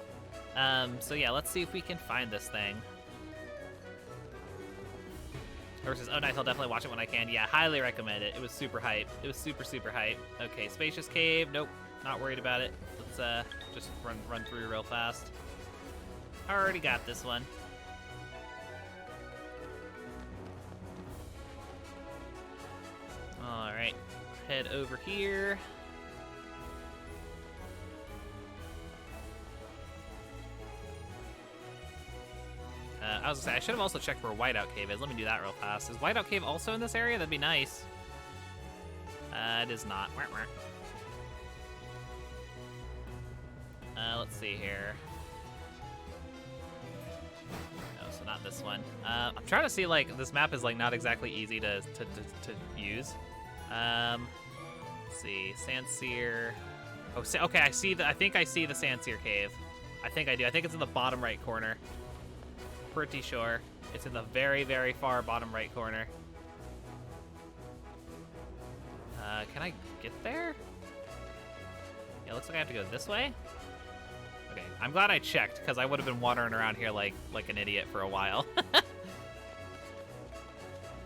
So yeah, let's see if we can find this thing. Versus, oh nice, I'll definitely watch it when I can. Yeah, highly recommend it. It was super hype. It was super, super hype. Okay, Spacious Cave. Nope, not worried about it. Let's just run through real fast. Already got this one. Alright, head over here. I was gonna say, I should have also checked where Whiteout Cave is. Let me do that real fast. Is Whiteout Cave also in this area? That'd be nice. It is not. Let's see here. No, so not this one. I'm trying to see, like, this map is, like, not exactly easy to use. Let's see, Sandseer. Oh, okay, I think I see the Sandseer Cave. I think I do. I think it's in the bottom right corner. Pretty sure it's in the very, very far bottom right corner. Can I get there? Yeah, looks like I have to go this way. Okay, I'm glad I checked because I would have been wandering around here like an idiot for a while.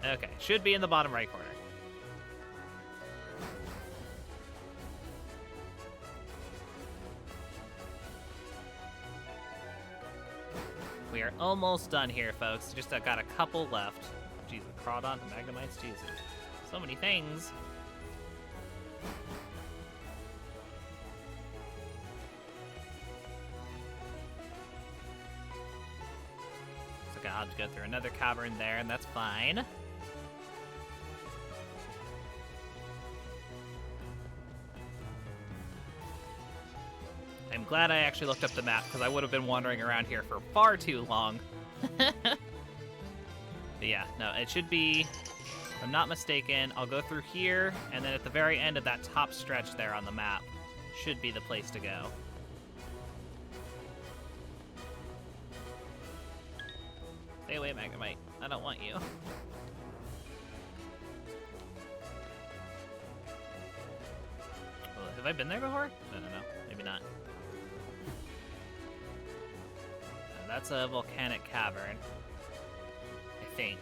Okay, should be in the bottom right corner. We are almost done here, folks. Just got a couple left. Jeez, the Crawdon, the Magnemites, jeez. So many things. So I'll have to go through another cavern there, and that's fine. I'm glad I actually looked up the map, because I would have been wandering around here for far too long. But yeah, no, it should be, if I'm not mistaken, I'll go through here, and then at the very end of that top stretch there on the map should be the place to go. Stay away, Magnemite. I don't want you. Have I been there before? No, maybe not. That's a volcanic cavern, I think.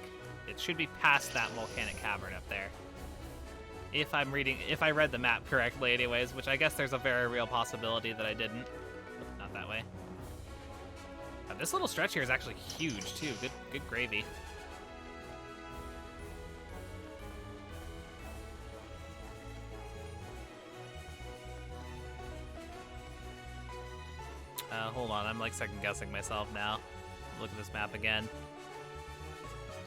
It should be past that volcanic cavern up there. If I read the map correctly anyways, which I guess there's a very real possibility that I didn't. Not that way. This little stretch here is actually huge too. Good gravy. Hold on, I'm like second guessing myself now. Look at this map again.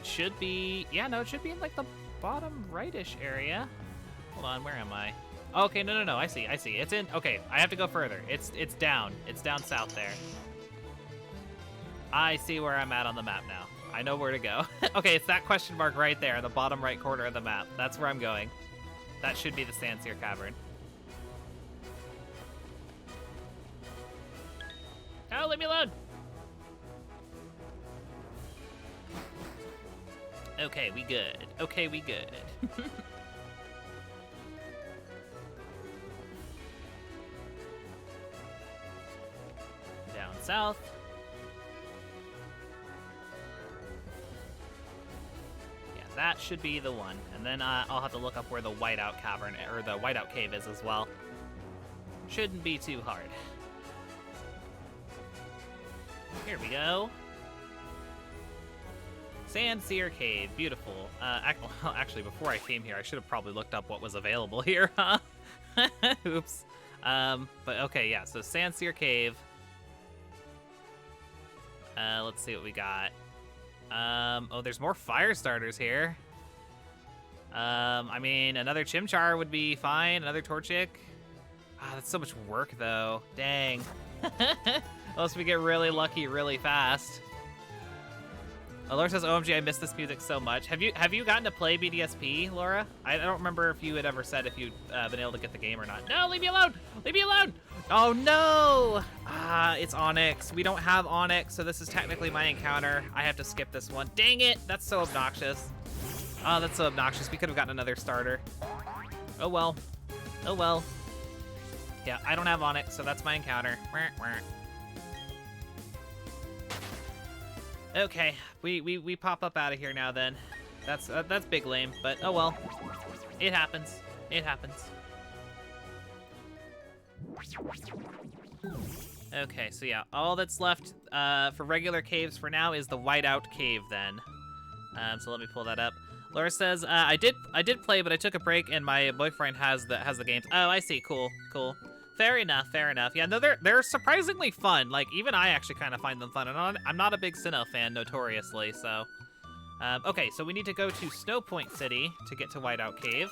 It should be, yeah, no, it should be in like the bottom rightish area. Hold on, where am I? Okay, no, I see. It's in, okay, I have to go further. It's down south there. I see where I'm at on the map now. I know where to go. Okay, it's that question mark right there in the bottom right corner of the map. That's where I'm going. That should be the Sandseer Cavern. Oh, leave me alone! Okay, we good. Okay, we good. Down south. Yeah, that should be the one. And then I'll have to look up where the Whiteout Cavern, or the Whiteout Cave is as well. Shouldn't be too hard. Here we go. Sandseer Cave, beautiful. Actually, before I came here, I should have probably looked up what was available here, huh? Oops. But okay, yeah, so Sandseer Cave. Let's see what we got. Oh, there's more fire starters here. I mean, another Chimchar would be fine, another Torchic. Ah, that's so much work, though. Dang. Unless we get really lucky really fast. Laura says, "OMG, I miss this music so much." Have you gotten to play BDSP, Laura? I don't remember if you had ever said if you'd been able to get the game or not. No, leave me alone! Leave me alone! Oh no! It's Onyx. We don't have Onyx, so this is technically my encounter. I have to skip this one. Dang it! That's so obnoxious. Oh, that's so obnoxious. We could have gotten another starter. Oh well. Oh well. Yeah, I don't have Onyx, so that's my encounter. Okay, we pop up out of here now then. That's big lame, but oh well. It happens. It happens. Okay, so yeah, all that's left for regular caves for now is the Whiteout Cave then. So let me pull that up. Laura says, I did play, but I took a break and my boyfriend has the games. Oh, I see. Cool. Fair enough. Yeah, no, they're surprisingly fun. Like, even I actually kind of find them fun. And I'm not a big Sinnoh fan, notoriously, so. Okay, so we need to go to Snowpoint City to get to Whiteout Cave.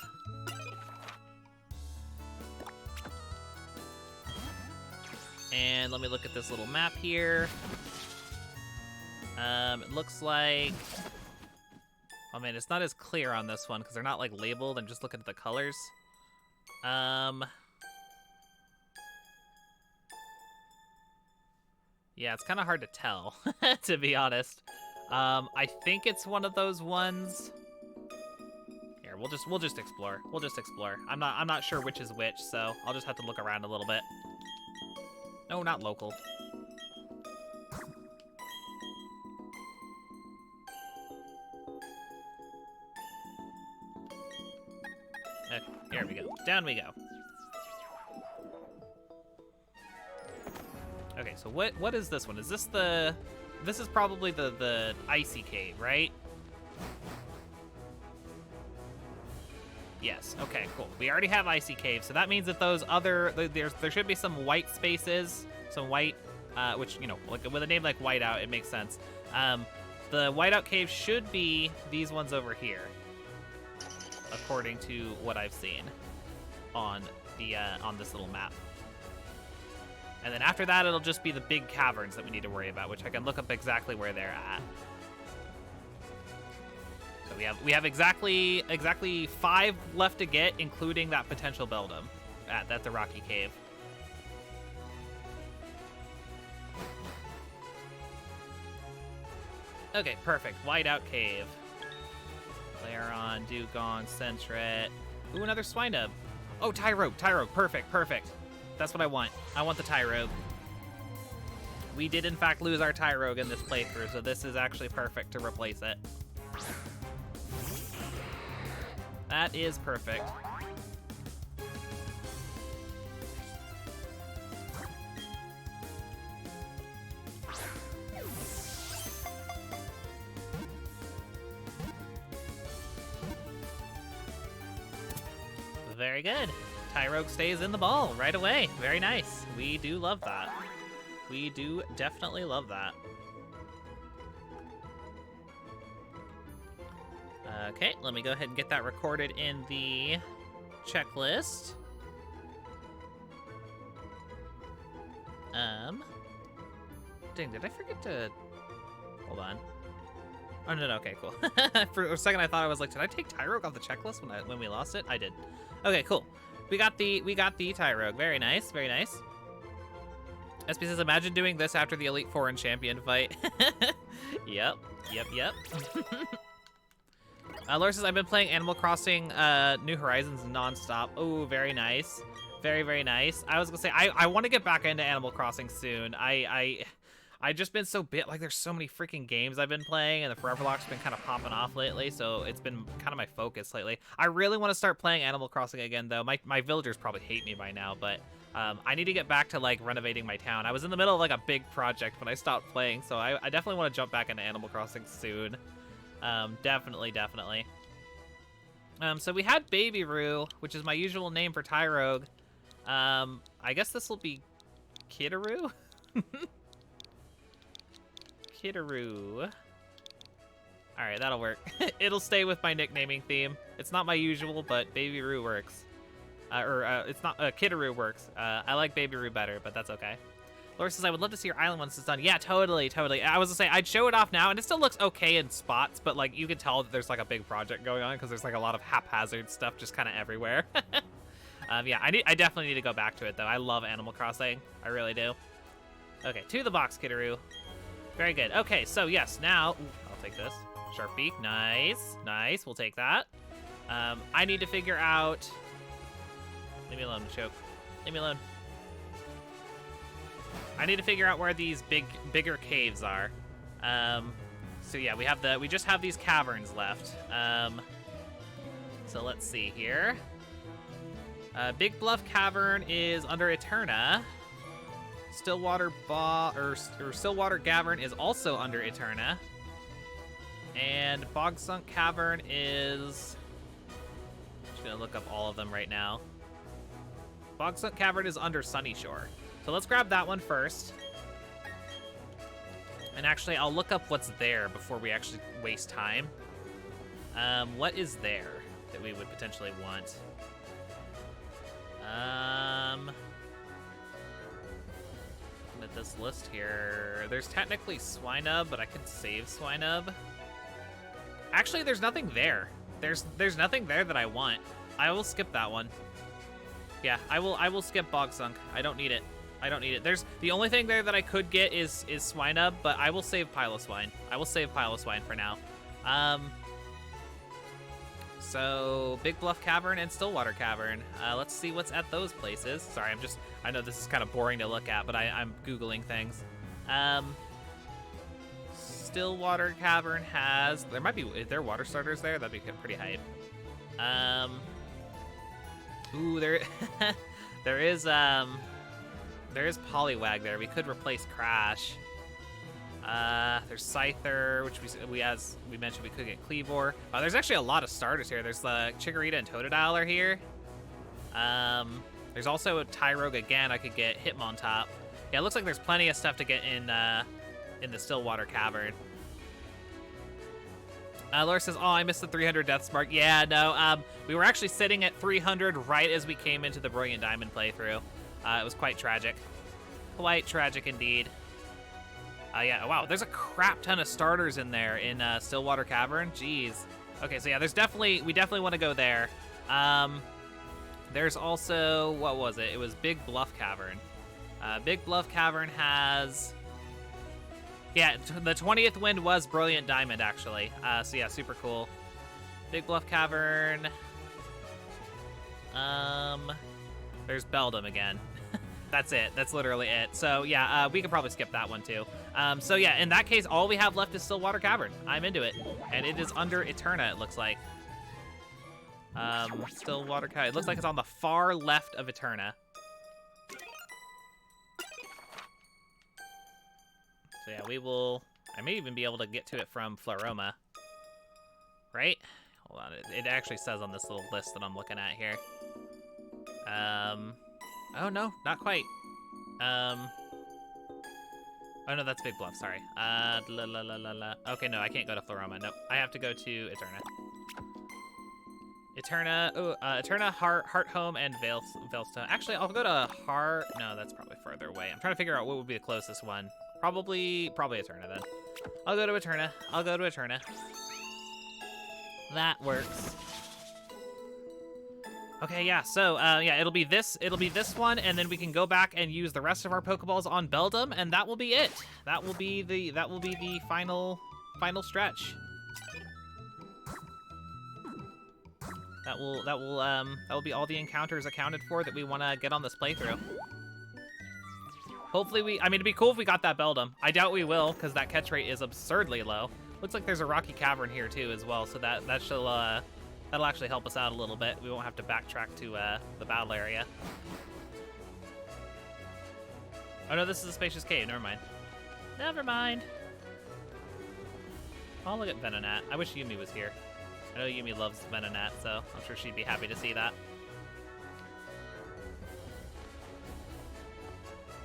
And let me look at this little map here. It looks like... Oh man, it's not as clear on this one because they're not like labeled. I'm just looking at the colors. Yeah, it's kind of hard to tell, to be honest. I think it's one of those ones. Here, we'll just explore. We'll just explore. I'm not sure which is which, so I'll just have to look around a little bit. No, not local. Okay, here we go. Down we go. Okay, so what is this one? Is this the... This is probably the icy cave, right? Yes, okay, cool. We already have icy cave, so that means that those other... There should be some white spaces, some white, which, you know, like with a name like Whiteout, it makes sense. The Whiteout Cave should be these ones over here, according to what I've seen on the on this little map. And then after that, it'll just be the big caverns that we need to worry about, which I can look up exactly where they're at. So we have exactly 5 left to get, including that potential Beldum at the Rocky Cave. Okay, perfect. Whiteout Cave. Laron, Dugong, Sentret. Ooh, another Swinub. Oh, Tyrogue. Perfect. That's what I want. I want the Tyrogue. We did, in fact, lose our Tyrogue in this playthrough, so this is actually perfect to replace it. That is perfect. Very good. Tyrogue stays in the ball right away. Very nice. We do love that. We do definitely love that. Okay, let me go ahead and get that recorded in the checklist. Dang, did I forget to... Hold on. Oh, no, okay, cool. For a second, I thought I was like, did I take Tyrogue off the checklist when we lost it? I did. Okay, cool. We got the Tyrogue. Very nice, very nice. SP says, imagine doing this after the Elite Four and Champion fight. Yep. Laura says, I've been playing Animal Crossing New Horizons nonstop. Oh, very nice. Very, very nice. I was gonna say, I want to get back into Animal Crossing soon. I've just been so like there's so many freaking games I've been playing, and the Foreverlocke's been kind of popping off lately, so it's been kind of my focus lately. I really want to start playing Animal Crossing again, though. My villagers probably hate me by now, but I need to get back to like renovating my town. I was in the middle of like a big project when I stopped playing, so I definitely want to jump back into Animal Crossing soon. Definitely. So we had Baby Roo, which is my usual name for Tyrogue. I guess this will be Kitaroo? Kitaroo. Alright, that'll work. It'll stay with my nicknaming theme. It's not my usual, but Baby Roo works. It's not, Kitaroo works. I like Baby Roo better, but that's okay. Laura says, I would love to see your island once it's done. Yeah, totally. I was gonna say, I'd show it off now, and it still looks okay in spots, but, like, you can tell that there's, like, a big project going on because there's, like, a lot of haphazard stuff just kind of everywhere. Yeah, I definitely need to go back to it, though. I love Animal Crossing. I really do. Okay, to the box, Kitteroo. Very good. Okay, so, yes, now... Ooh, I'll take this. Sharp beak. Nice. Nice. We'll take that. I need to figure out... Leave me alone, Choke. Leave me alone. I need to figure out where these bigger caves are. So yeah, we just have these caverns left. So let's see here. Big Bluff Cavern is under Eterna. Stillwater Cavern is also under Eterna. And Bog Sunk Cavern is... Just gonna look up all of them right now. Bog Sunk Cavern is under Sunny Shore. So let's grab that one first. And actually, I'll look up what's there before we actually waste time. What is there that we would potentially want? Looking at this list here. There's technically Swinub, but I could save Swinub. Actually, there's nothing there. There's nothing there that I want. I will skip that one. Yeah, I will skip Bog Sunk. I don't need it. There's the only thing there that I could get is Swinub, but I will save Piloswine. I will save Piloswine for now. So Big Bluff Cavern and Stillwater Cavern. Let's see what's at those places. Sorry, I know this is kind of boring to look at, but I'm Googling things. Stillwater Cavern has, is there water starters there? That'd be pretty hype. Ooh, there is Poliwag there. We could replace Crash. There's Scyther, which as we mentioned, we could get Cleavor. There's actually a lot of starters here. There's the Chikorita and Totodile are here. There's also a Tyrogue again. I could get Hitmontop. Yeah, it looks like there's plenty of stuff to get in the Stillwater Cavern. Laura says, oh, I missed the 300 Death Spark. Yeah, no, we were actually sitting at 300 right as we came into the Brilliant Diamond playthrough. It was quite tragic. Quite tragic indeed. Yeah, wow, there's a crap ton of starters in there in Stillwater Cavern. Jeez. Okay, so yeah, we definitely want to go there. There's also, what was it? It was Big Bluff Cavern. Big Bluff Cavern has... Yeah, the 20th wind was Brilliant Diamond, actually. So yeah, super cool. Big Bluff Cavern. There's Beldum again. That's it. That's literally it. So yeah, we could probably skip that one too. So yeah, in that case, all we have left is Stillwater Cavern. I'm into it. And it is under Eterna, it looks like. Stillwater Cavern. It looks like it's on the far left of Eterna. So yeah, I may even be able to get to it from Floroma. Right? Hold on, it actually says on this little list that I'm looking at here. Oh no, not quite. Oh no, that's Big Bluff, sorry. Okay, no, I can't go to Floroma. Nope, I have to go to Eterna. Eterna, Hearthome, and Veilstone. Actually, I'll go to Heart... No, that's probably further away. I'm trying to figure out what would be the closest one. Probably Eterna, then. I'll go to Eterna. That works. Okay, yeah, so, yeah, it'll be this one, and then we can go back and use the rest of our Pokeballs on Beldum, and that will be it. That will be the final stretch. That will be all the encounters accounted for that we want to get on this playthrough. Hopefully I mean, it'd be cool if we got that Beldum. I doubt we will, because that catch rate is absurdly low. Looks like there's a rocky cavern here, too, as well, so that'll actually help us out a little bit. We won't have to backtrack to the battle area. Oh, no, this is a spacious cave. Never mind. Never mind. Oh, look at Venonat. I wish Yumi was here. I know Yumi loves Venonat, so I'm sure she'd be happy to see that.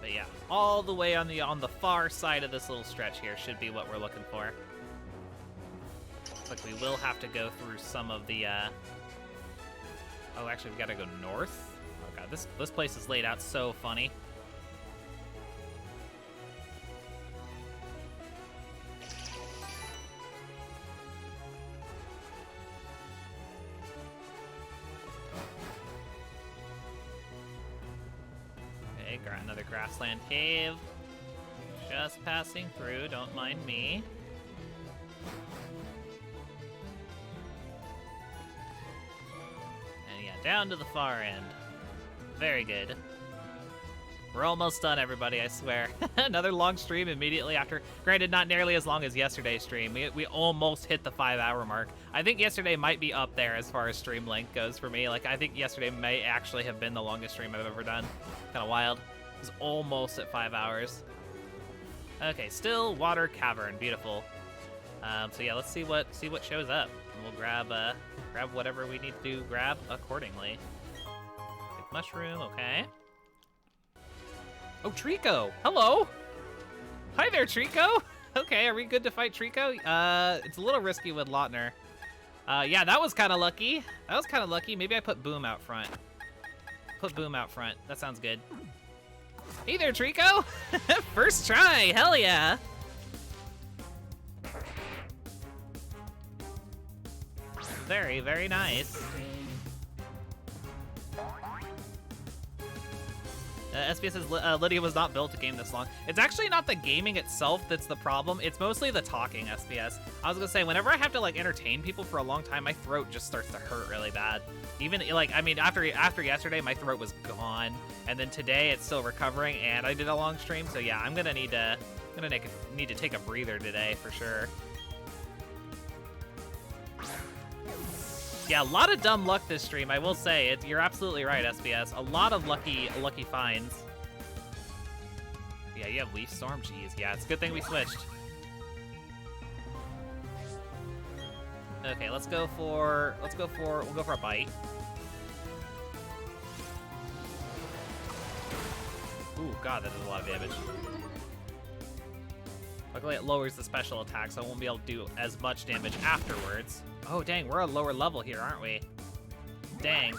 But yeah, all the way on the far side of this little stretch here should be what we're looking for. Looks like we will have to go through some of the, Oh, actually, we gotta go north? Oh god, this place is laid out so funny. Okay, got another Grassland Cave. Just passing through, don't mind me. And yeah, down to the far end. Very good. We're almost done, everybody, I swear. Another long stream immediately after. Granted, not nearly as long as yesterday's stream. We almost hit the 5-hour mark. I think yesterday might be up there as far as stream length goes for me. Like, I think yesterday may actually have been the longest stream I've ever done. Kind of wild. It was almost at 5 hours. Okay, still water cavern. Beautiful. So yeah, let's see what shows up. And we'll grab whatever we need to grab accordingly. Big mushroom, okay. Oh, Trico! Hello! Hi there, Trico! Okay, are we good to fight Trico? It's a little risky with Lautner. Yeah, that was kind of lucky. That was kind of lucky. Maybe I put Boom out front. Put Boom out front. That sounds good. Hey there, Trico! First try! Hell yeah! Very, very nice. SBS says Lydia was not built to game this long. It's actually not the gaming itself that's the problem. It's mostly the talking, SBS. I was gonna say, whenever I have to like entertain people for a long time, my throat just starts to hurt really bad. Even like, I mean, after yesterday, my throat was gone, and then today it's still recovering, and I did a long stream. So yeah, I'm gonna need to take a breather today for sure. Yeah, a lot of dumb luck this stream, I will say. You're absolutely right, SBS. A lot of lucky finds. Yeah, you have Leaf Storm. Jeez, yeah, it's a good thing we switched. Okay, we'll go for a bite. Ooh, God, that does a lot of damage. Luckily, it lowers the special attack, so I won't be able to do as much damage afterwards. Oh, dang, we're a lower level here, aren't we? Dang.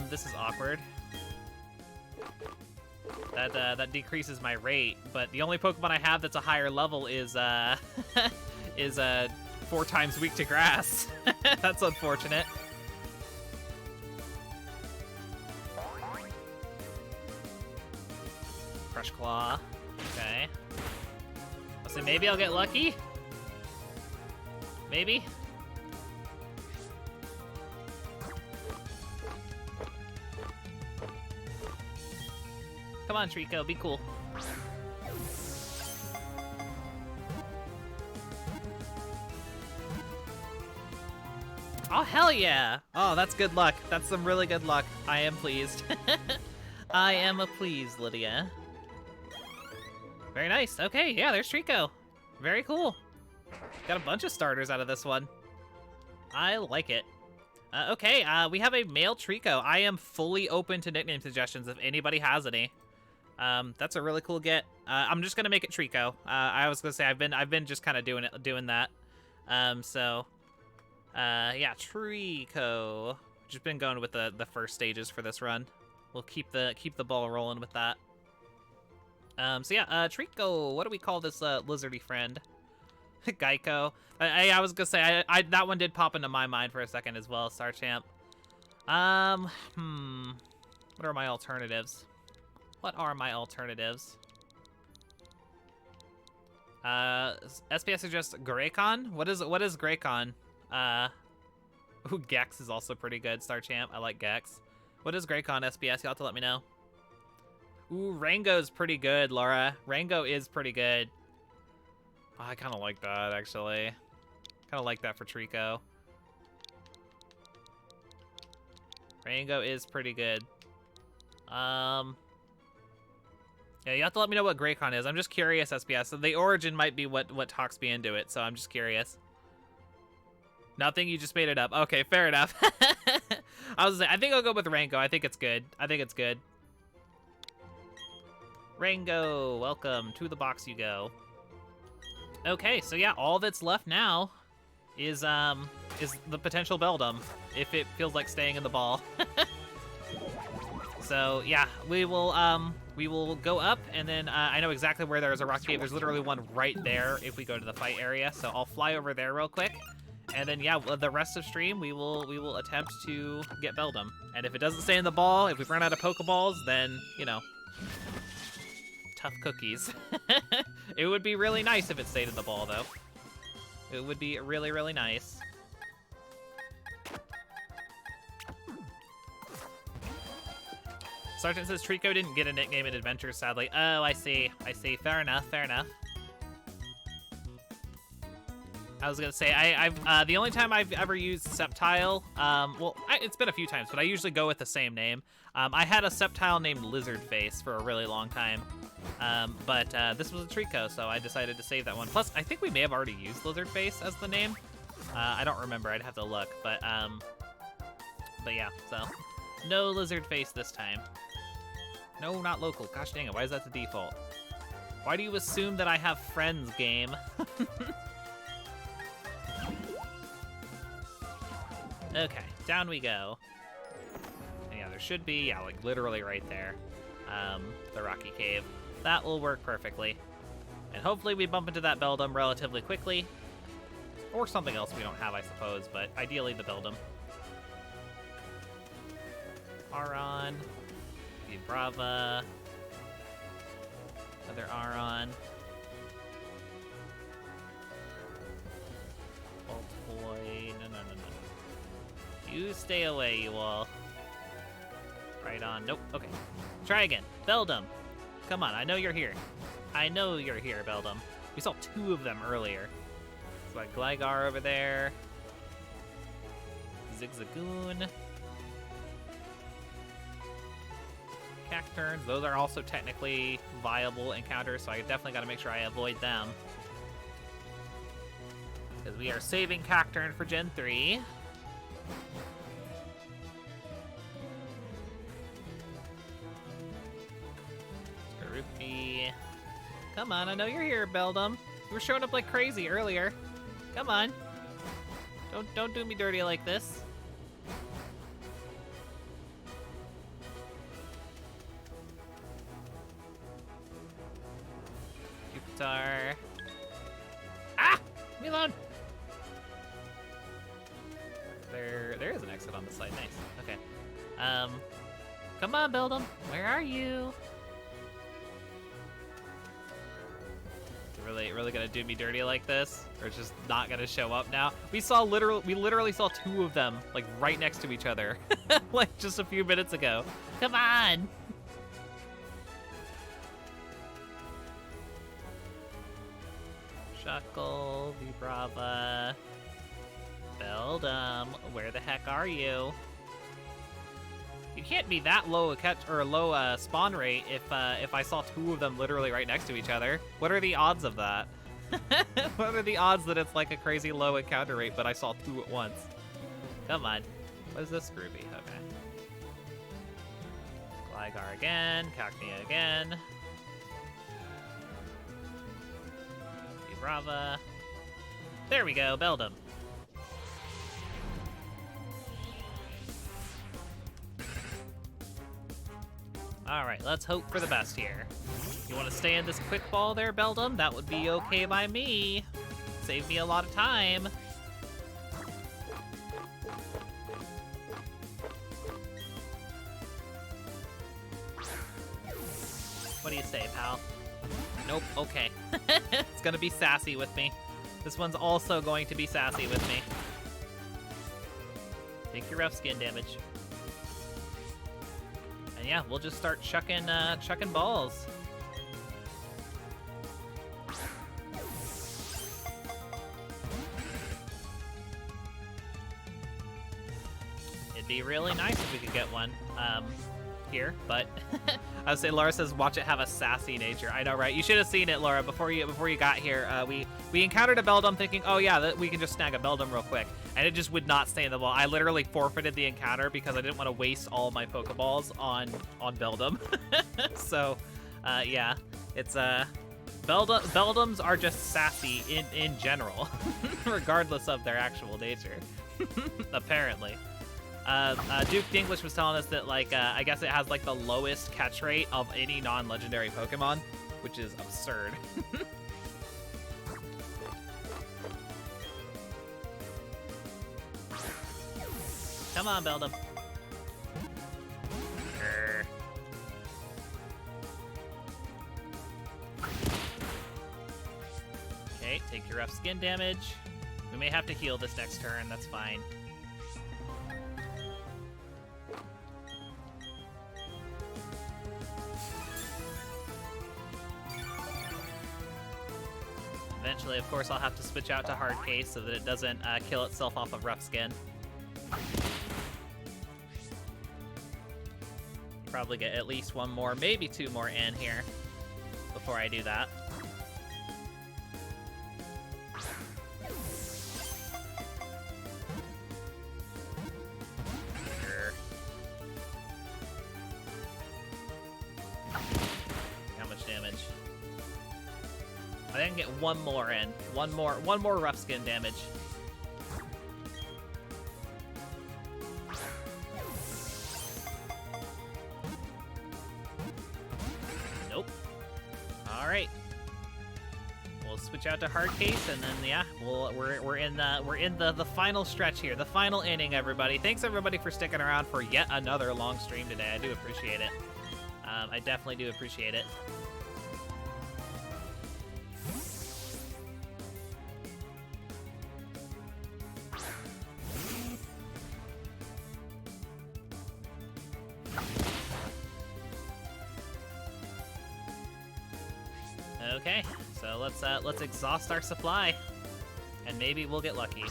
This is awkward. That decreases my rate, but the only Pokemon I have that's a higher level is 4 times weak to grass. That's unfortunate. Crush Claw. Okay. So maybe I'll get lucky? Maybe? Come on, Trico, be cool. Oh, hell yeah! Oh, that's good luck. That's some really good luck. I am pleased. I am pleased, Lydia. Very nice. Okay, yeah, there's Trico. Very cool. Got a bunch of starters out of this one. I like it. Okay, we have a male Trico. I am fully open to nickname suggestions if anybody has any. That's a really cool get. I'm just gonna make it Trico. I was gonna say I've been just kind of doing that. Yeah, Trico. Just been going with the first stages for this run. We'll keep the ball rolling with that. So yeah, Trico. What do we call this lizardy friend? Geico. I was gonna say that one did pop into my mind for a second as well. Star Champ. What are my alternatives? What are my alternatives? SPS suggests Graycon. What is Graycon? Ooh, Gex is also pretty good. Star Champ. I like Gex. What is Graycon, SPS? You'll have to let me know. Ooh, Rango's pretty good, Laura. Rango is pretty good. Oh, I kind of like that, actually. Kind of like that for Trico. Rango is pretty good. Yeah, you have to let me know what Graycon is. I'm just curious, SPS. So the origin might be what talks me into it, so I'm just curious. Nothing, you just made it up. Okay, fair enough. I think I'll go with Rango. I think it's good. Rango, welcome. To the box you go. Okay, so yeah, all that's left now is the potential Beldum, if it feels like staying in the ball. So yeah, we will go up, and then I know exactly where there's a rock cave. There's literally one right there if we go to the fight area, so I'll fly over there real quick, And then, yeah, the rest of stream, we will attempt to get Beldum. And if it doesn't stay in the ball, if we've run out of Pokeballs, then, you know, tough cookies. It would be really nice if it stayed in the ball, though. It would be really, really nice. Sergeant says Trico didn't get a nickname in Adventures, sadly. Oh, I see. I see. Fair enough. Fair enough. I was gonna say, the only time I've ever used Sceptile, well, it's been a few times, but I usually go with the same name. I had a Sceptile named Lizardface for a really long time, but this was a Trico, so I decided to save that one. Plus, I think we may have already used Lizardface as the name. I don't remember, I'd have to look, but yeah, so no Lizardface this time. No, not local. Gosh dang it, why is that the default? Why do you assume that I have friends, game? Okay, down we go. Yeah, there should be, yeah, like literally right there, the rocky cave. That will work perfectly. And hopefully we bump into that Beldum relatively quickly. Or something else we don't have, I suppose, but ideally the Beldum. Aron. Brava. Another Aron. Boy, no. You stay away, you all. Right on. Nope. Okay. Try again. Beldum. Come on. I know you're here. I know you're here, Beldum. We saw 2 of them earlier. So like Gligar over there. Zigzagoon. Cacturns. Those are also technically viable encounters, so I definitely got to make sure I avoid them. Because we are saving Cacturn for Gen 3. Scroopy. Come on, I know you're here, Beldum. You were showing up like crazy earlier. Come on. Don't do me dirty like this. Jupiter. Ah! Leave me alone! There is an exit on the side. Nice. Okay. Come on, Beldum. Where are you? Really gonna do me dirty like this, or it's just not gonna show up now? We literally saw 2 of them like right next to each other, like just a few minutes ago. Come on. Shuckle, Vibrava. Beldum, where the heck are you? You can't be that low low spawn rate if I saw 2 of them literally right next to each other. What are the odds of that? What are the odds that it's like a crazy low encounter rate, but I saw 2 at once? Come on. What is this, Scrooby? Okay. Gligar again, Cacnea again. Vibrava. There we go, Beldum. Alright, let's hope for the best here. You want to stay in this quick ball there, Beldum? That would be okay by me. Save me a lot of time. What do you say, pal? Nope, okay. It's gonna be sassy with me. This one's also going to be sassy with me. Take your rough skin damage. And yeah, we'll just start chucking balls. It'd be really nice if we could get one here, but I would say Laura says watch it have a sassy nature. I know, right? You should have seen it, Laura, before you got here. We encountered a Beldum thinking, oh yeah, we can just snag a Beldum real quick, and it just would not stay in the ball. I literally forfeited the encounter because I didn't want to waste all my Pokeballs on Beldum. So yeah, it's Beldums are just sassy in general, regardless of their actual nature. Apparently. Duke Dinglish was telling us that, like, I guess it has, like, the lowest catch rate of any non-legendary Pokemon, which is absurd. Come on, Beldum. Grr. Okay, take your rough skin damage. We may have to heal this next turn, that's fine. Eventually, of course, I'll have to switch out to hard case so that it doesn't kill itself off of rough skin. Probably get at least one more, maybe two more in here before I do that. Sure. How much damage? I can get one more in. One more rough skin damage. Nope. All right. We'll switch out to hard case, and then yeah, we're in the final stretch here, the final inning. Everybody, thanks everybody for sticking around for yet another long stream today. I do appreciate it. I definitely do appreciate it. Okay, so let's exhaust our supply, and maybe we'll get lucky.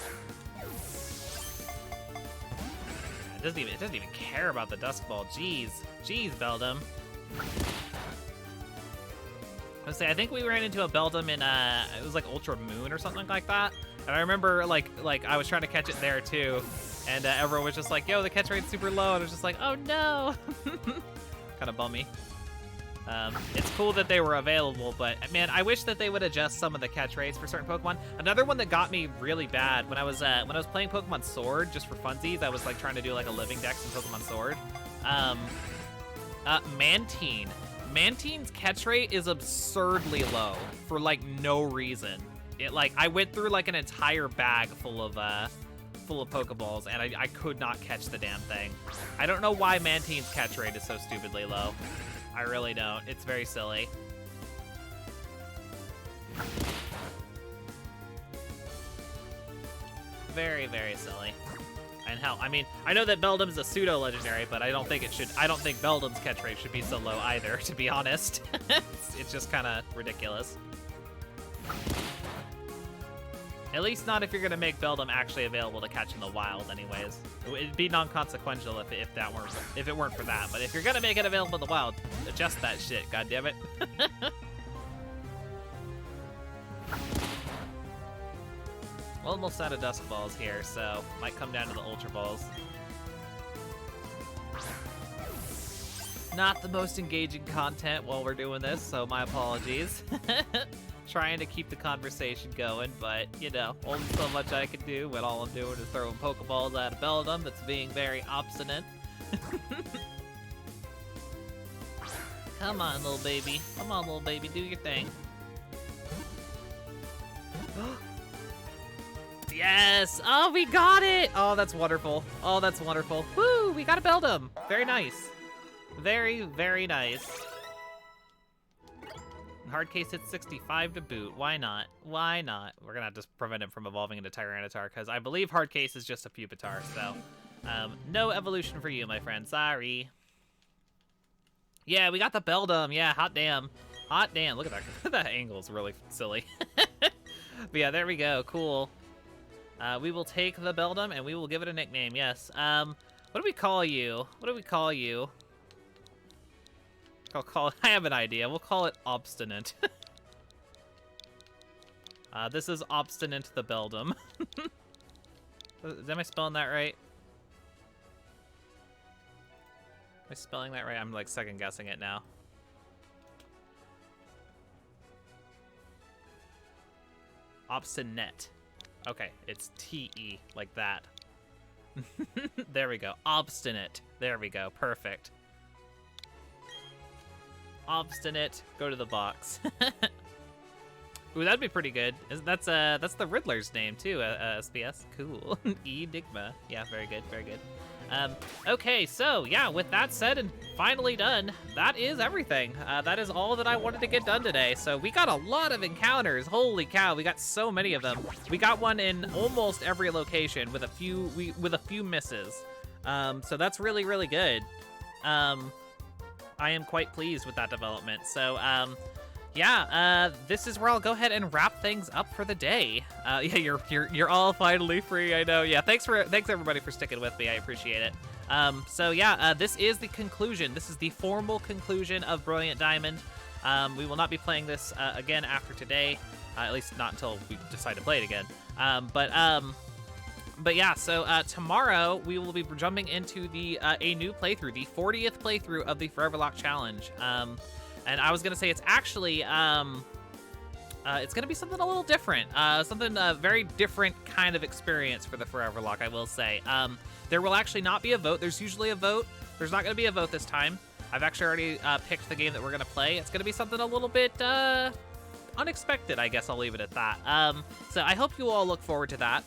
It doesn't even care about the Dusk Ball. Jeez, Beldum. I think we ran into a Beldum in it was like Ultra Moon or something like that, and I remember like I was trying to catch it there too, and everyone was just like, "Yo, the catch rate's super low," and I was just like, "Oh no," kind of bummy. It's cool that they were available, but man, I wish that they would adjust some of the catch rates for certain Pokemon. Another one that got me really bad when I was playing Pokemon Sword just for funsies, I was like trying to do like a living dex in Pokemon Sword. Mantine. Mantine's catch rate is absurdly low for like no reason. It like I went through like an entire bag full of Pokeballs and I could not catch the damn thing. I don't know why Mantine's catch rate is so stupidly low. I really don't. It's very silly. Very, very silly. And hell, I mean, I know that Beldum's a pseudo-legendary, but I don't think Beldum's catch rate should be so low either, to be honest. It's just kind of ridiculous. At least not if you're going to make Beldum actually available to catch in the wild anyways. It'd be non-consequential if it weren't for that. But if you're going to make it available in the wild, adjust that shit, goddammit. We're almost out of Dusk Balls here, so might come down to the Ultra Balls. Not the most engaging content while we're doing this, so my apologies. Trying to keep the conversation going, but, you know, only so much I can do when all I'm doing is throwing Pokeballs at a Beldum that's being very obstinate. Come on, little baby. Come on, little baby, do your thing. Yes! Oh, we got it! Oh, that's wonderful. Oh, that's wonderful. Woo! We got a Beldum. Very nice. Very, very nice. Hard case hits 65 to boot. Why not? Why not? We're gonna have to prevent it from evolving into Tyranitar because I believe hard case is just a Pupitar. So, no evolution for you, my friend. Sorry. Yeah, we got the Beldum. Yeah, hot damn. Hot damn. Look at that. That angle is really silly. But yeah, there we go. Cool. We will take the Beldum and we will give it a nickname. Yes. What do we call you? What do we call you? I have an idea. We'll call it Obstinate. This is Obstinate the Beldum. Am I spelling that right? Am I spelling that right? I'm like second guessing it now. Obstinate. Okay, it's T-E, like that. There we go. Obstinate. There we go. Perfect. Obstinate. Go to the box. Ooh, that'd be pretty good. That's the Riddler's name too. SPS. Cool. Enigma. Yeah, very good. Very good. Okay, so yeah, with that said and finally done, that is everything. That is all that I wanted to get done today. So we got a lot of encounters. Holy cow, we got so many of them. We got one in almost every location with a few misses. So that's really, really good. I am quite pleased with that development. So yeah, this is where I'll go ahead and wrap things up for the day. Yeah, you're all finally free. I know. Yeah, thanks everybody for sticking with me. I appreciate it. So yeah, this is the conclusion. This is the formal conclusion of Brilliant Diamond. We will not be playing this again after today, at least not until we decide to play it again. But yeah, so tomorrow we will be jumping into the a new playthrough, the 40th playthrough of the Foreverlocke challenge. And I was gonna say it's actually it's gonna be something a little different, something very different kind of experience for the Foreverlocke, I will say. There will actually not be a vote. There's usually a vote. There's not gonna be a vote this time. I've actually already picked the game that we're gonna play. It's gonna be something a little bit unexpected, I guess I'll leave it at that. So I hope you all look forward to that.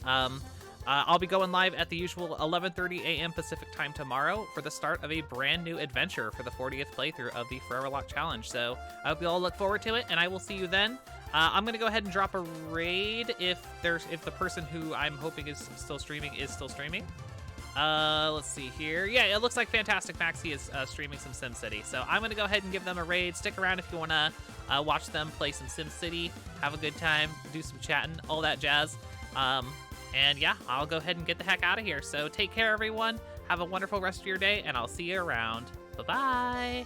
I'll be going live at the usual 11:30 a.m. Pacific time tomorrow for the start of a brand new adventure for the 40th playthrough of the Foreverlocke challenge. So I hope you all look forward to it, and I will see you then. I'm gonna go ahead and drop a raid if the person who I'm hoping is still streaming is still streaming. Let's see here. Yeah, it looks like Fantastic Maxi is streaming some SimCity. So I'm gonna go ahead and give them a raid. Stick around if you wanna watch them play some SimCity, have a good time, do some chatting, all that jazz. And yeah, I'll go ahead and get the heck out of here. So take care, everyone. Have a wonderful rest of your day, and I'll see you around. Bye-bye.